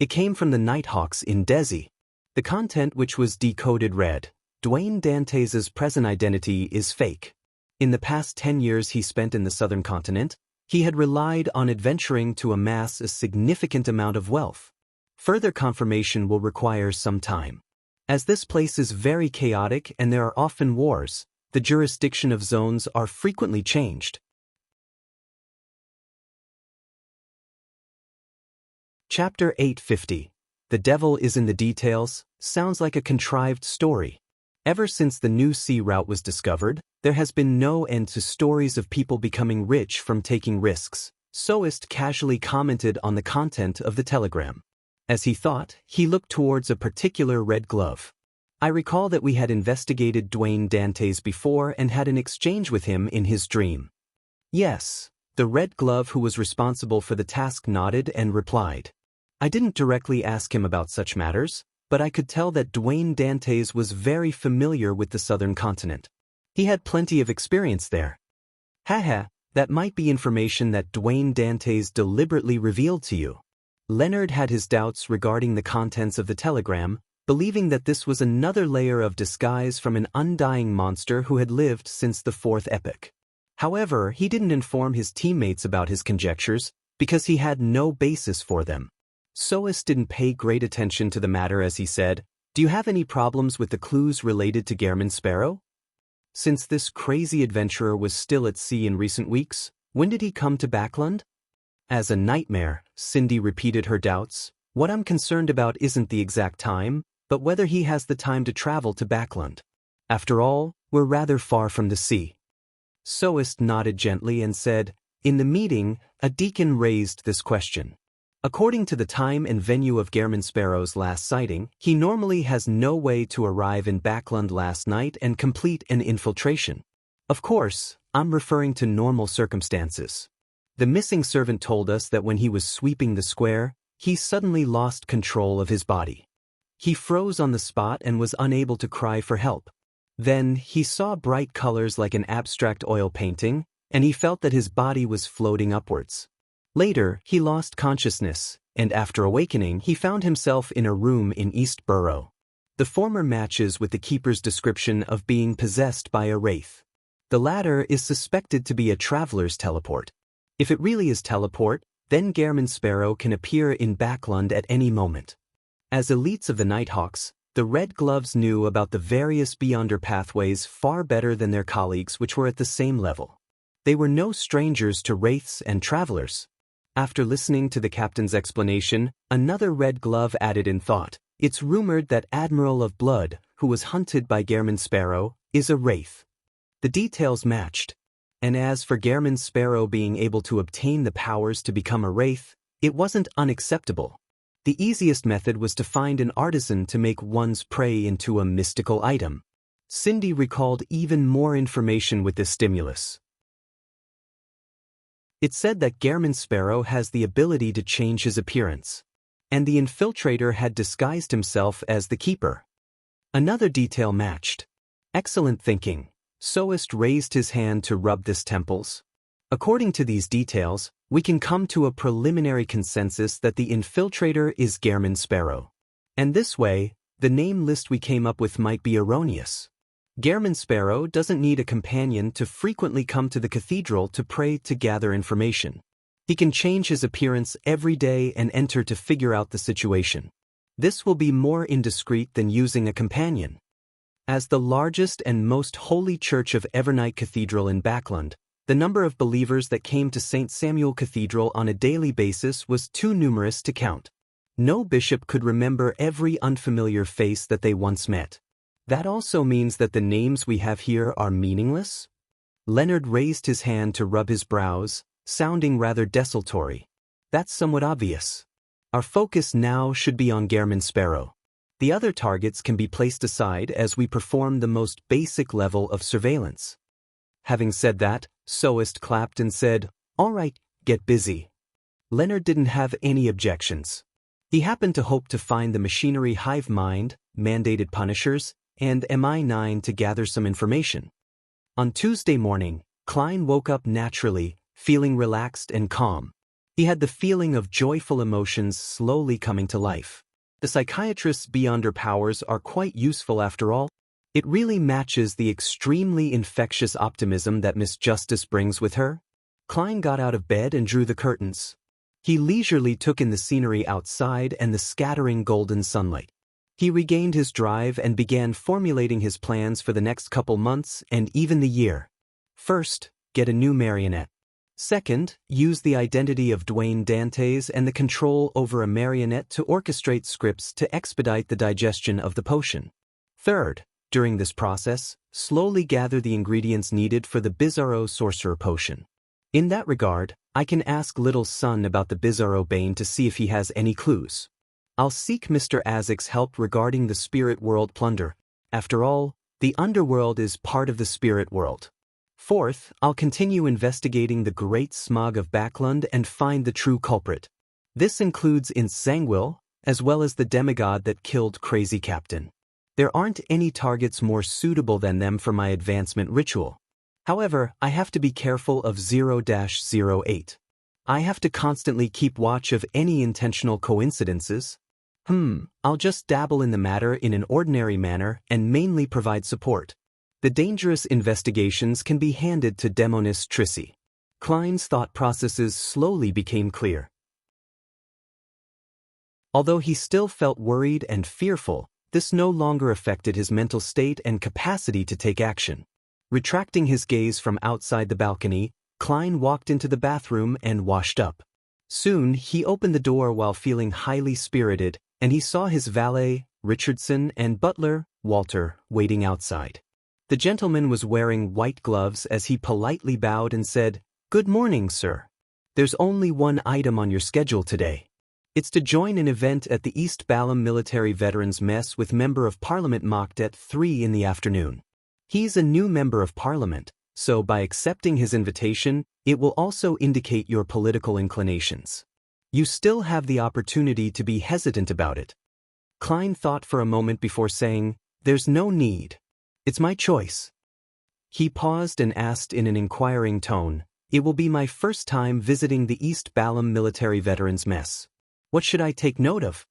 It came from the Nighthawks in Desi. The content, which was decoded, read, "Dwayne Dantes' present identity is fake. In the past 10 years he spent in the southern continent, he had relied on adventuring to amass a significant amount of wealth. Further confirmation will require some time. As this place is very chaotic and there are often wars, the jurisdiction of zones are frequently changed." Chapter 850. The Devil is in the Details, sounds like a contrived story. Ever since the new sea route was discovered, there has been no end to stories of people becoming rich from taking risks. Soest casually commented on the content of the telegram. As he thought, he looked towards a particular red glove. "I recall that we had investigated Dwayne Dantes before and had an exchange with him in his dream." "Yes." The red glove who was responsible for the task nodded and replied. "I didn't directly ask him about such matters, but I could tell that Dwayne Dantes was very familiar with the southern continent. He had plenty of experience there." "Haha, that might be information that Dwayne Dantes deliberately revealed to you." Leonard had his doubts regarding the contents of the telegram, believing that this was another layer of disguise from an undying monster who had lived since the fourth epoch. However, he didn't inform his teammates about his conjectures, because he had no basis for them. Soest didn't pay great attention to the matter as he said, "Do you have any problems with the clues related to Gehrman Sparrow? Since this crazy adventurer was still at sea in recent weeks, when did he come to Backlund?" "As a nightmare," Cindy repeated her doubts. "What I'm concerned about isn't the exact time, but whether he has the time to travel to Backlund. After all, we're rather far from the sea." Soest nodded gently and said, "In the meeting, a deacon raised this question. According to the time and venue of Gehrman Sparrow's last sighting, he normally has no way to arrive in Backlund last night and complete an infiltration. Of course, I'm referring to normal circumstances. The missing servant told us that when he was sweeping the square, he suddenly lost control of his body. He froze on the spot and was unable to cry for help. Then he saw bright colors like an abstract oil painting, and he felt that his body was floating upwards. Later, he lost consciousness, and after awakening, he found himself in a room in East Borough. The former matches with the keeper's description of being possessed by a wraith. The latter is suspected to be a traveler's teleport. If it really is teleport, then Gehrman Sparrow can appear in Backlund at any moment. As elites of the Nighthawks, The Red Gloves knew about the various beyonder pathways far better than their colleagues which were at the same level. They were no strangers to wraiths and travelers. After listening to the captain's explanation, another Red Glove added in thought, "It's rumored that Admiral of Blood, who was hunted by Gehrman Sparrow, is a wraith." The details matched. And as for Gehrman Sparrow being able to obtain the powers to become a wraith, it wasn't unacceptable. The easiest method was to find an artisan to make one's prey into a mystical item. Cindy recalled even more information with this stimulus. It said that Gehrman Sparrow has the ability to change his appearance, and the infiltrator had disguised himself as the keeper. Another detail matched. Excellent thinking. Soest raised his hand to rub his temples. According to these details, we can come to a preliminary consensus that the infiltrator is Gehrman Sparrow. And this way, the name list we came up with might be erroneous. Gehrman Sparrow doesn't need a companion to frequently come to the cathedral to pray to gather information. He can change his appearance every day and enter to figure out the situation. This will be more indiscreet than using a companion. As the largest and most holy church of Evernight Cathedral in Backland, the number of believers that came to St. Samuel Cathedral on a daily basis was too numerous to count. No bishop could remember every unfamiliar face that they once met. That also means that the names we have here are meaningless? Leonard raised his hand to rub his brows, sounding rather desultory. That's somewhat obvious. Our focus now should be on Gehrman Sparrow. The other targets can be placed aside as we perform the most basic level of surveillance. Having said that, Soest clapped and said, "All right, get busy." Leonard didn't have any objections. He happened to hope to find the machinery hive mind, mandated punishers, and MI9 to gather some information. On Tuesday morning, Klein woke up naturally, feeling relaxed and calm. He had the feeling of joyful emotions slowly coming to life. The psychiatrist's beyonder powers are quite useful after all. It really matches the extremely infectious optimism that Miss Justice brings with her. Klein got out of bed and drew the curtains. He leisurely took in the scenery outside and the scattering golden sunlight. He regained his drive and began formulating his plans for the next couple months and even the year. First, get a new marionette. Second, use the identity of Dwayne Dantes and the control over a marionette to orchestrate scripts to expedite the digestion of the potion. Third, during this process, slowly gather the ingredients needed for the Bizarro Sorcerer Potion. In that regard, I can ask Little Son about the Bizarro Bane to see if he has any clues. I'll seek Mr. Azek's help regarding the spirit world plunder. After all, the underworld is part of the spirit world. Fourth, I'll continue investigating the Great Smog of Backland and find the true culprit. This includes Insangwil, as well as the demigod that killed Crazy Captain. There aren't any targets more suitable than them for my advancement ritual. However, I have to be careful of 0-08. I have to constantly keep watch of any intentional coincidences. I'll just dabble in the matter in an ordinary manner and mainly provide support. The dangerous investigations can be handed to Demonis Trissi. Klein's thought processes slowly became clear. Although he still felt worried and fearful, this no longer affected his mental state and capacity to take action. Retracting his gaze from outside the balcony, Klein walked into the bathroom and washed up. Soon, he opened the door while feeling highly spirited, and he saw his valet, Richardson, and butler, Walter, waiting outside. The gentleman was wearing white gloves as he politely bowed and said, "Good morning, sir. There's only one item on your schedule today. It's to join an event at the East Balham Military Veterans Mess with Member of Parliament mocked at 3 in the afternoon. He's a new Member of Parliament, so by accepting his invitation, it will also indicate your political inclinations. You still have the opportunity to be hesitant about it." Klein thought for a moment before saying, "There's no need. It's my choice." He paused and asked in an inquiring tone, "It will be my first time visiting the East Balham Military Veterans Mess. What should I take note of?"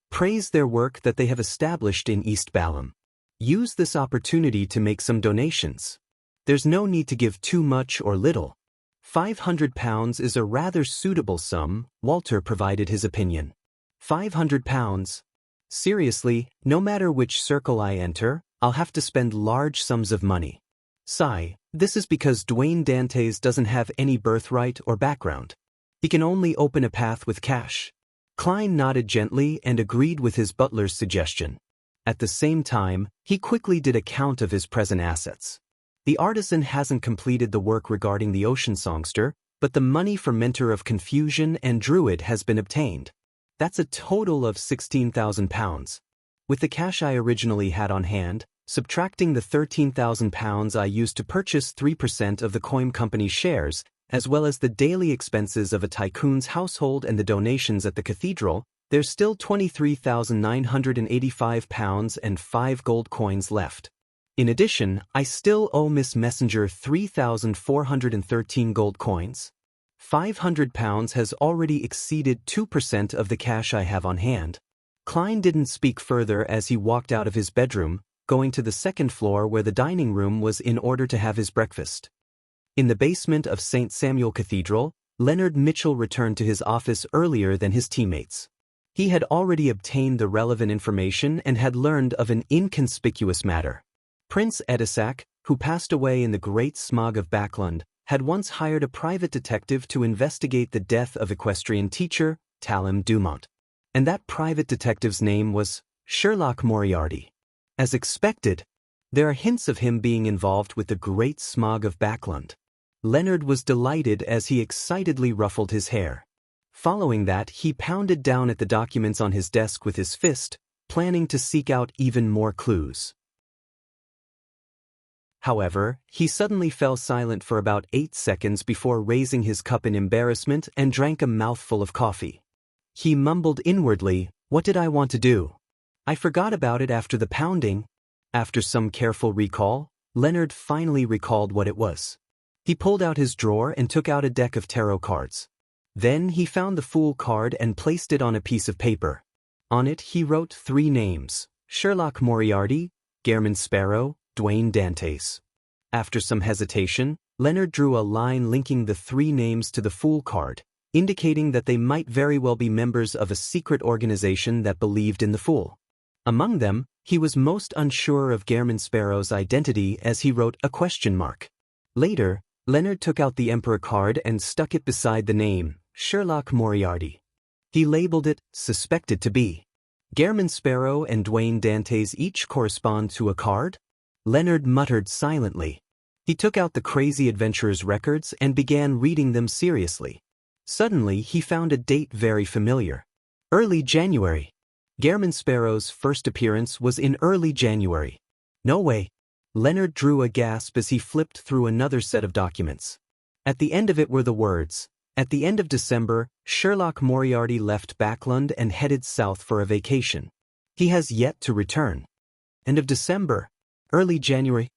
"Praise their work that they have established in East Balham. Use this opportunity to make some donations. There's no need to give too much or little. £500 is a rather suitable sum," Walter provided his opinion. £500. Seriously, no matter which circle I enter, I'll have to spend large sums of money. Sigh, this is because Dwayne Dantes doesn't have any birthright or background. He can only open a path with cash. Klein nodded gently and agreed with his butler's suggestion. At the same time, he quickly did a count of his present assets. The artisan hasn't completed the work regarding the ocean songster, but the money for Mentor of Confusion and Druid has been obtained. That's a total of £16,000. With the cash I originally had on hand, subtracting the £13,000 I used to purchase 3% of the Coin Company shares, as well as the daily expenses of a tycoon's household and the donations at the cathedral, there's still £23,985 and 5 gold coins left. In addition, I still owe Miss Messenger 3,413 gold coins. £500 has already exceeded 2% of the cash I have on hand. Klein didn't speak further as he walked out of his bedroom, going to the second floor where the dining room was in order to have his breakfast. In the basement of St. Samuel Cathedral, Leonard Mitchell returned to his office earlier than his teammates. He had already obtained the relevant information and had learned of an inconspicuous matter. Prince Edisac, who passed away in the Great Smog of Backland, had once hired a private detective to investigate the death of equestrian teacher Talim Dumont. And that private detective's name was Sherlock Moriarty. As expected, there are hints of him being involved with the Great Smog of Backland. Leonard was delighted as he excitedly ruffled his hair. Following that, he pounded down at the documents on his desk with his fist, planning to seek out even more clues. However, he suddenly fell silent for about 8 seconds before raising his cup in embarrassment and drank a mouthful of coffee. He mumbled inwardly, "What did I want to do? I forgot about it after the pounding." After some careful recall, Leonard finally recalled what it was. He pulled out his drawer and took out a deck of tarot cards. Then he found the Fool card and placed it on a piece of paper. On it he wrote 3 names: Sherlock Moriarty, Gehrman Sparrow, Dwayne Dantes. After some hesitation, Leonard drew a line linking the 3 names to the Fool card, indicating that they might very well be members of a secret organization that believed in the Fool. Among them, he was most unsure of Gehrman Sparrow's identity as he wrote a question mark. Later, Leonard took out the Emperor card and stuck it beside the name, Sherlock Moriarty. He labeled it Suspected to be. Gehrman Sparrow and Dwayne Dantes each correspond to a card? Leonard muttered silently. He took out the Crazy Adventurer's records and began reading them seriously. Suddenly, he found a date very familiar. Early January. Gehrman Sparrow's first appearance was in early January. No way. Leonard drew a gasp as he flipped through another set of documents. At the end of it were the words, "At the end of December, Sherlock Moriarty left Backland and headed south for a vacation. He has yet to return." End of December. Early January.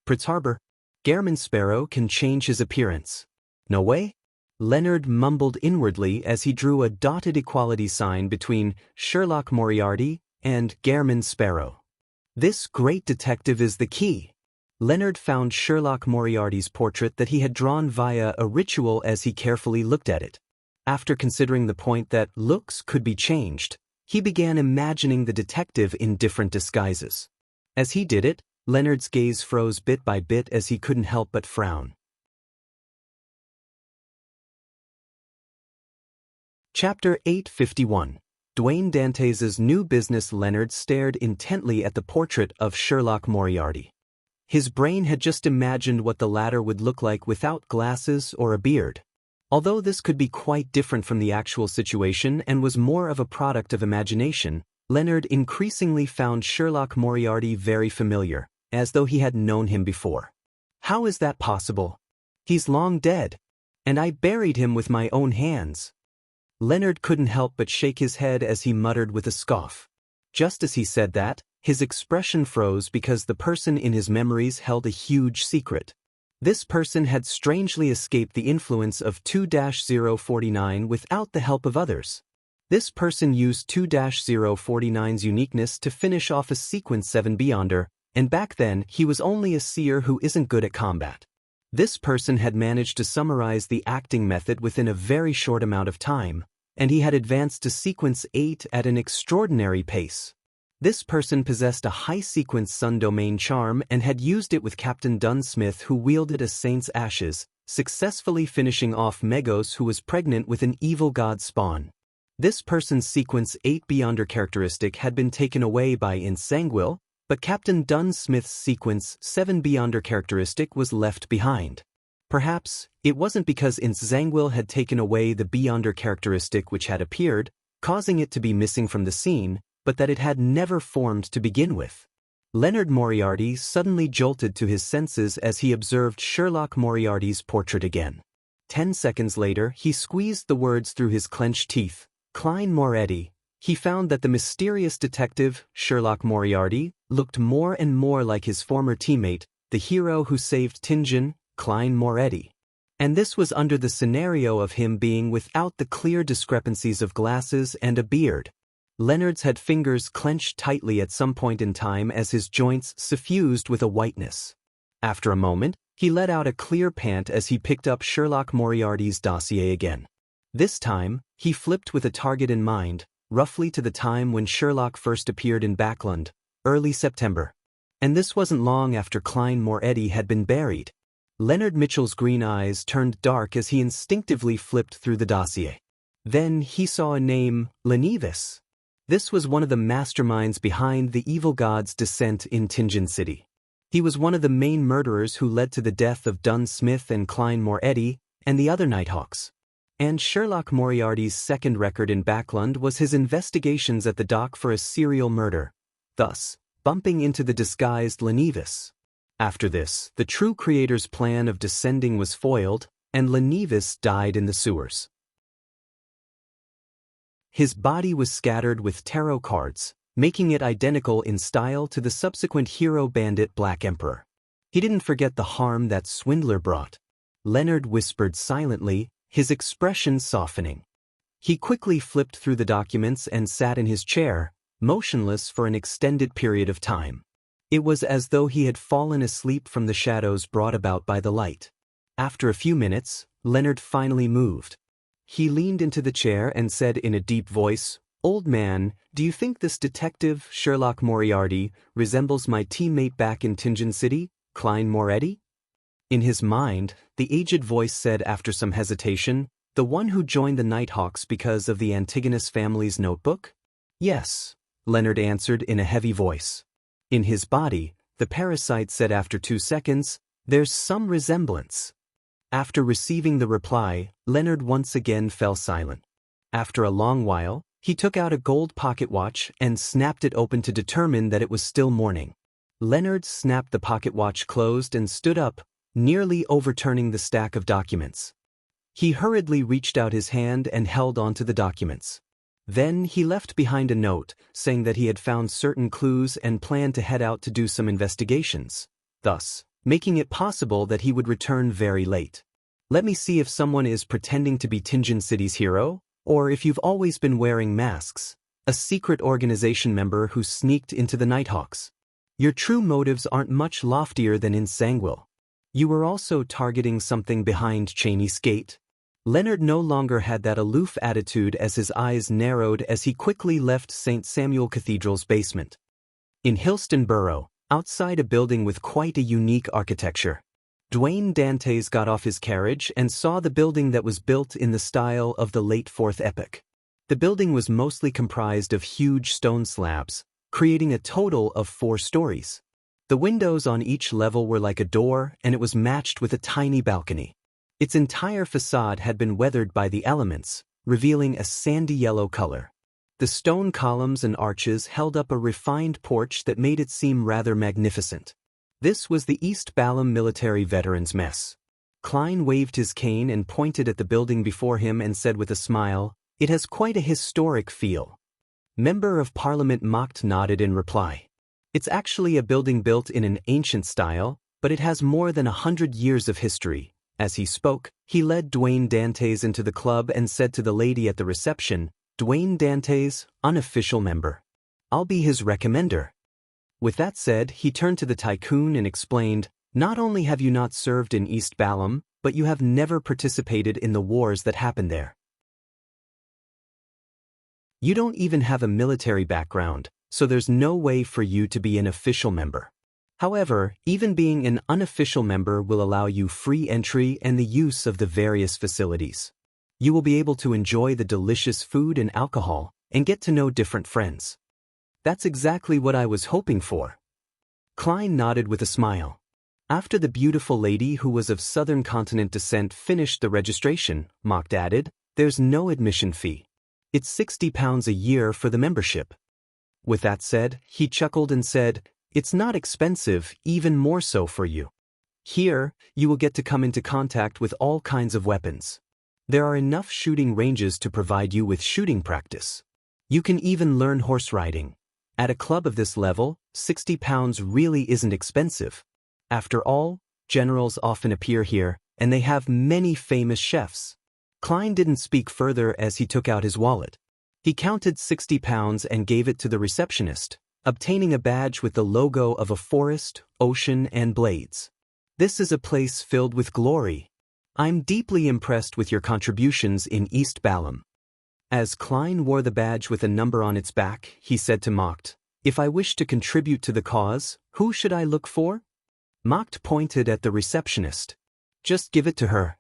Prince Harbor. Gehrman Sparrow can change his appearance. No way? Leonard mumbled inwardly as he drew a dotted equality sign between Sherlock Moriarty and Gehrman Sparrow. This great detective is the key. Leonard found Sherlock Moriarty's portrait that he had drawn via a ritual as he carefully looked at it. After considering the point that looks could be changed, he began imagining the detective in different disguises. As he did it, Leonard's gaze froze bit by bit as he couldn't help but frown. Chapter 851. Dwayne Dantes's new business. Leonard stared intently at the portrait of Sherlock Moriarty. His brain had just imagined what the latter would look like without glasses or a beard. Although this could be quite different from the actual situation and was more of a product of imagination, Leonard increasingly found Sherlock Moriarty very familiar, as though he had known him before. How is that possible? He's long dead, and I buried him with my own hands. Leonard couldn't help but shake his head as he muttered with a scoff. Just as he said that, his expression froze because the person in his memories held a huge secret. This person had strangely escaped the influence of 2-049 without the help of others. This person used 2-049's uniqueness to finish off a sequence 7 Beyonder, and back then he was only a seer who isn't good at combat. This person had managed to summarize the acting method within a very short amount of time, and he had advanced to sequence 8 at an extraordinary pace. This person possessed a high-sequence sun domain charm and had used it with Captain Dunsmith, who wielded a saint's ashes, successfully finishing off Megos, who was pregnant with an evil god spawn. This person's sequence 8 Beyonder characteristic had been taken away by Insanguil, but Captain Dunsmith's sequence 7 Beyonder characteristic was left behind. Perhaps it wasn't because Insanguil had taken away the Beyonder characteristic which had appeared, causing it to be missing from the scene, but that it had never formed to begin with. Leonard Moriarty suddenly jolted to his senses as he observed Sherlock Moriarty's portrait again. 10 seconds later, he squeezed the words through his clenched teeth. Klein Moretti. He found that the mysterious detective, Sherlock Moriarty, looked more and more like his former teammate, the hero who saved Tingen, Klein Moretti. And this was under the scenario of him being without the clear discrepancies of glasses and a beard. Leonard's had fingers clenched tightly at some point in time as his joints suffused with a whiteness. After a moment, he let out a clear pant as he picked up Sherlock Moriarty's dossier again. This time, he flipped with a target in mind, roughly to the time when Sherlock first appeared in Backland, early September. And this wasn't long after Klein Moretti had been buried. Leonard Mitchell's green eyes turned dark as he instinctively flipped through the dossier. Then he saw a name, Lenevis. This was one of the masterminds behind the evil god's descent in Tingen City. He was one of the main murderers who led to the death of Dunsmith and Klein Moretti and the other Nighthawks. And Sherlock Moriarty's second record in Backland was his investigations at the dock for a serial murder, thus bumping into the disguised Lenevis. After this, the true creator's plan of descending was foiled, and Lenevis died in the sewers. His body was scattered with tarot cards, making it identical in style to the subsequent hero bandit Black Emperor. He didn't forget the harm that swindler brought. Leonard whispered silently, his expression softening. He quickly flipped through the documents and sat in his chair, motionless for an extended period of time. It was as though he had fallen asleep from the shadows brought about by the light. After a few minutes, Leonard finally moved. He leaned into the chair and said in a deep voice, "Old man, do you think this detective, Sherlock Moriarty, resembles my teammate back in Tingen City, Klein Moretti?" In his mind, the aged voice said after some hesitation, "The one who joined the Nighthawks because of the Antigonus family's notebook?" "Yes," Leonard answered in a heavy voice. In his body, the parasite said after 2 seconds, "There's some resemblance." After receiving the reply, Leonard once again fell silent. After a long while, he took out a gold pocket watch and snapped it open to determine that it was still morning. Leonard snapped the pocket watch closed and stood up, nearly overturning the stack of documents. He hurriedly reached out his hand and held onto the documents. Then he left behind a note, saying that he had found certain clues and planned to head out to do some investigations, thus making it possible that he would return very late. Let me see if someone is pretending to be Tingen City's hero, or if you've always been wearing masks, a secret organization member who sneaked into the Nighthawks. Your true motives aren't much loftier than Insanguil. You were also targeting something behind Cheney's gate. Leonard no longer had that aloof attitude as his eyes narrowed as he quickly left St. Samuel Cathedral's basement. In Hillston Borough, outside a building with quite a unique architecture, Dwayne Dantes got off his carriage and saw the building that was built in the style of the late Fourth Epoch. The building was mostly comprised of huge stone slabs, creating a total of 4 stories. The windows on each level were like a door, and it was matched with a tiny balcony. Its entire facade had been weathered by the elements, revealing a sandy yellow color. The stone columns and arches held up a refined porch that made it seem rather magnificent. This was the East Balham Military Veterans Mess. Klein waved his cane and pointed at the building before him and said with a smile, "It has quite a historic feel." Member of Parliament Mocked nodded in reply. "It's actually a building built in an ancient style, but it has more than 100 years of history." As he spoke, he led Dwayne Dantes into the club and said to the lady at the reception, "Dwayne Dantes, unofficial member. I'll be his recommender." With that said, he turned to the tycoon and explained, "Not only have you not served in East Balham, but you have never participated in the wars that happened there." You don't even have a military background, so there's no way for you to be an official member. However, even being an unofficial member will allow you free entry and the use of the various facilities. You will be able to enjoy the delicious food and alcohol, and get to know different friends. That's exactly what I was hoping for. Klein nodded with a smile. After the beautiful lady who was of Southern Continent descent finished the registration, Mocht added, there's no admission fee. It's £60 a year for the membership. With that said, he chuckled and said, it's not expensive, even more so for you. Here, you will get to come into contact with all kinds of weapons. There are enough shooting ranges to provide you with shooting practice. You can even learn horse riding. At a club of this level, £60 really isn't expensive. After all, generals often appear here, and they have many famous chefs. Klein didn't speak further as he took out his wallet. He counted £60 and gave it to the receptionist, obtaining a badge with the logo of a forest, ocean, and blades. This is a place filled with glory. I'm deeply impressed with your contributions in East Balam. As Klein wore the badge with a number on its back, he said to Mocht, if I wish to contribute to the cause, who should I look for? Mocht pointed at the receptionist. Just give it to her.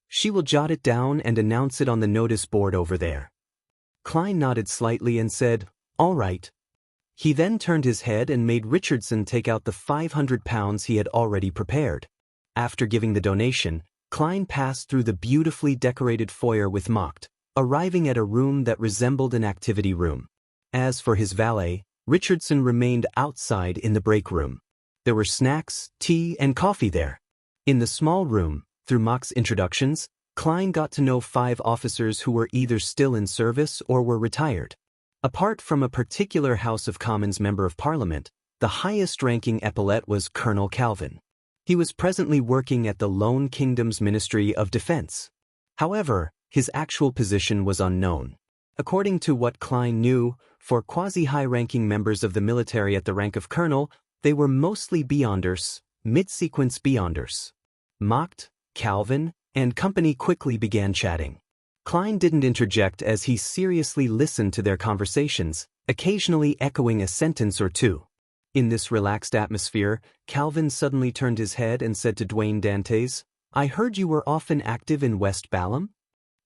She will jot it down and announce it on the notice board over there. Klein nodded slightly and said, all right. He then turned his head and made Richardson take out the £500 he had already prepared. After giving the donation, Klein passed through the beautifully decorated foyer with Mocht, arriving at a room that resembled an activity room. As for his valet, Richardson remained outside in the break room. There were snacks, tea, and coffee there. In the small room, through Mocht's introductions, Klein got to know 5 officers who were either still in service or were retired. Apart from a particular House of Commons Member of Parliament, the highest-ranking epaulet was Colonel Calvin. He was presently working at the Lone Kingdom's Ministry of Defense. However, his actual position was unknown. According to what Klein knew, for quasi-high-ranking members of the military at the rank of colonel, they were mostly beyonders, mid-sequence beyonders. Mocht, Calvin, and company quickly began chatting. Klein didn't interject as he seriously listened to their conversations, occasionally echoing a sentence or two. In this relaxed atmosphere, Calvin suddenly turned his head and said to Dwayne Dantes, I heard you were often active in West Balam?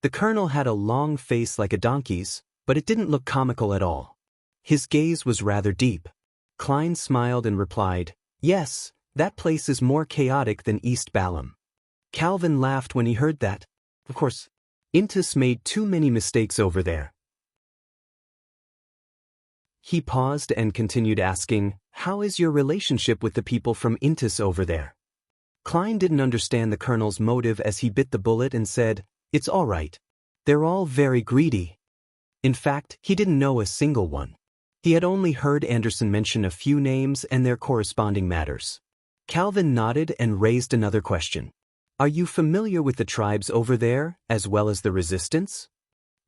The colonel had a long face like a donkey's, but it didn't look comical at all. His gaze was rather deep. Klein smiled and replied, yes, that place is more chaotic than East Balam. Calvin laughed when he heard that. Of course, Intis made too many mistakes over there. He paused and continued asking, how is your relationship with the people from Intis over there? Klein didn't understand the colonel's motive as he bit the bullet and said, it's all right. They're all very greedy. In fact, he didn't know a single one. He had only heard Anderson mention a few names and their corresponding matters. Calvin nodded and raised another question. Are you familiar with the tribes over there, as well as the resistance?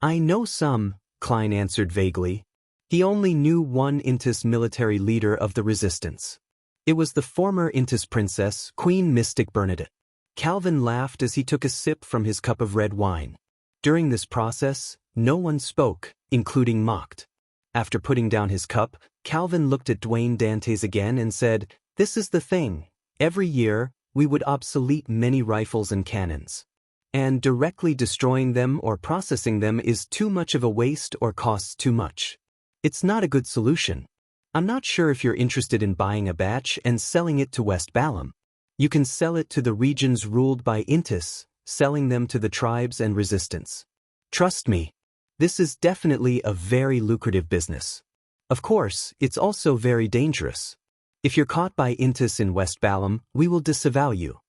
I know some, Klein answered vaguely. He only knew one Intis military leader of the resistance. It was the former Intis princess, Queen Mystic Bernadette. Calvin laughed as he took a sip from his cup of red wine. During this process, no one spoke, including Mocht. After putting down his cup, Calvin looked at Dwayne Dantes again and said, this is the thing. Every year, we would obsolete many rifles and cannons. And directly destroying them or processing them is too much of a waste or costs too much. It's not a good solution. I'm not sure if you're interested in buying a batch and selling it to West Balam. You can sell it to the regions ruled by Intis, selling them to the tribes and resistance. Trust me, this is definitely a very lucrative business. Of course, it's also very dangerous. If you're caught by Intis in West Balam, we will disavow you.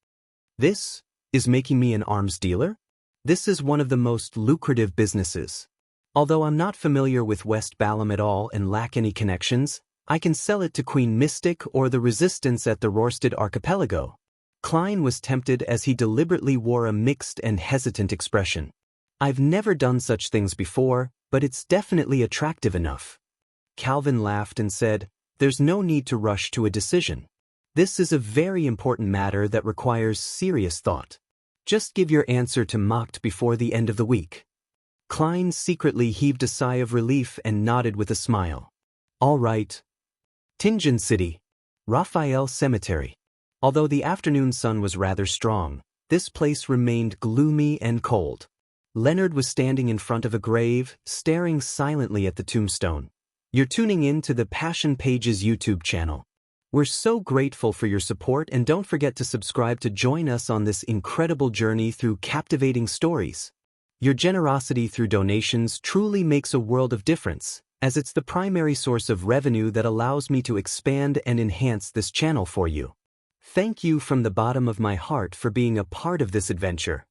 This is making me an arms dealer? This is one of the most lucrative businesses. Although I'm not familiar with West Balam at all and lack any connections, I can sell it to Queen Mystic or the resistance at the Rorstad archipelago. Klein was tempted as he deliberately wore a mixed and hesitant expression. I've never done such things before, but it's definitely attractive enough. Calvin laughed and said, there's no need to rush to a decision. This is a very important matter that requires serious thought. Just give your answer to Mocht before the end of the week. Klein secretly heaved a sigh of relief and nodded with a smile. All right. Tingen City. Raphael Cemetery. Although the afternoon sun was rather strong, this place remained gloomy and cold. Leonard was standing in front of a grave, staring silently at the tombstone. You're tuning in to the Passion Pages YouTube channel. We're so grateful for your support, and don't forget to subscribe to join us on this incredible journey through captivating stories. Your generosity through donations truly makes a world of difference, as it's the primary source of revenue that allows me to expand and enhance this channel for you. Thank you from the bottom of my heart for being a part of this adventure.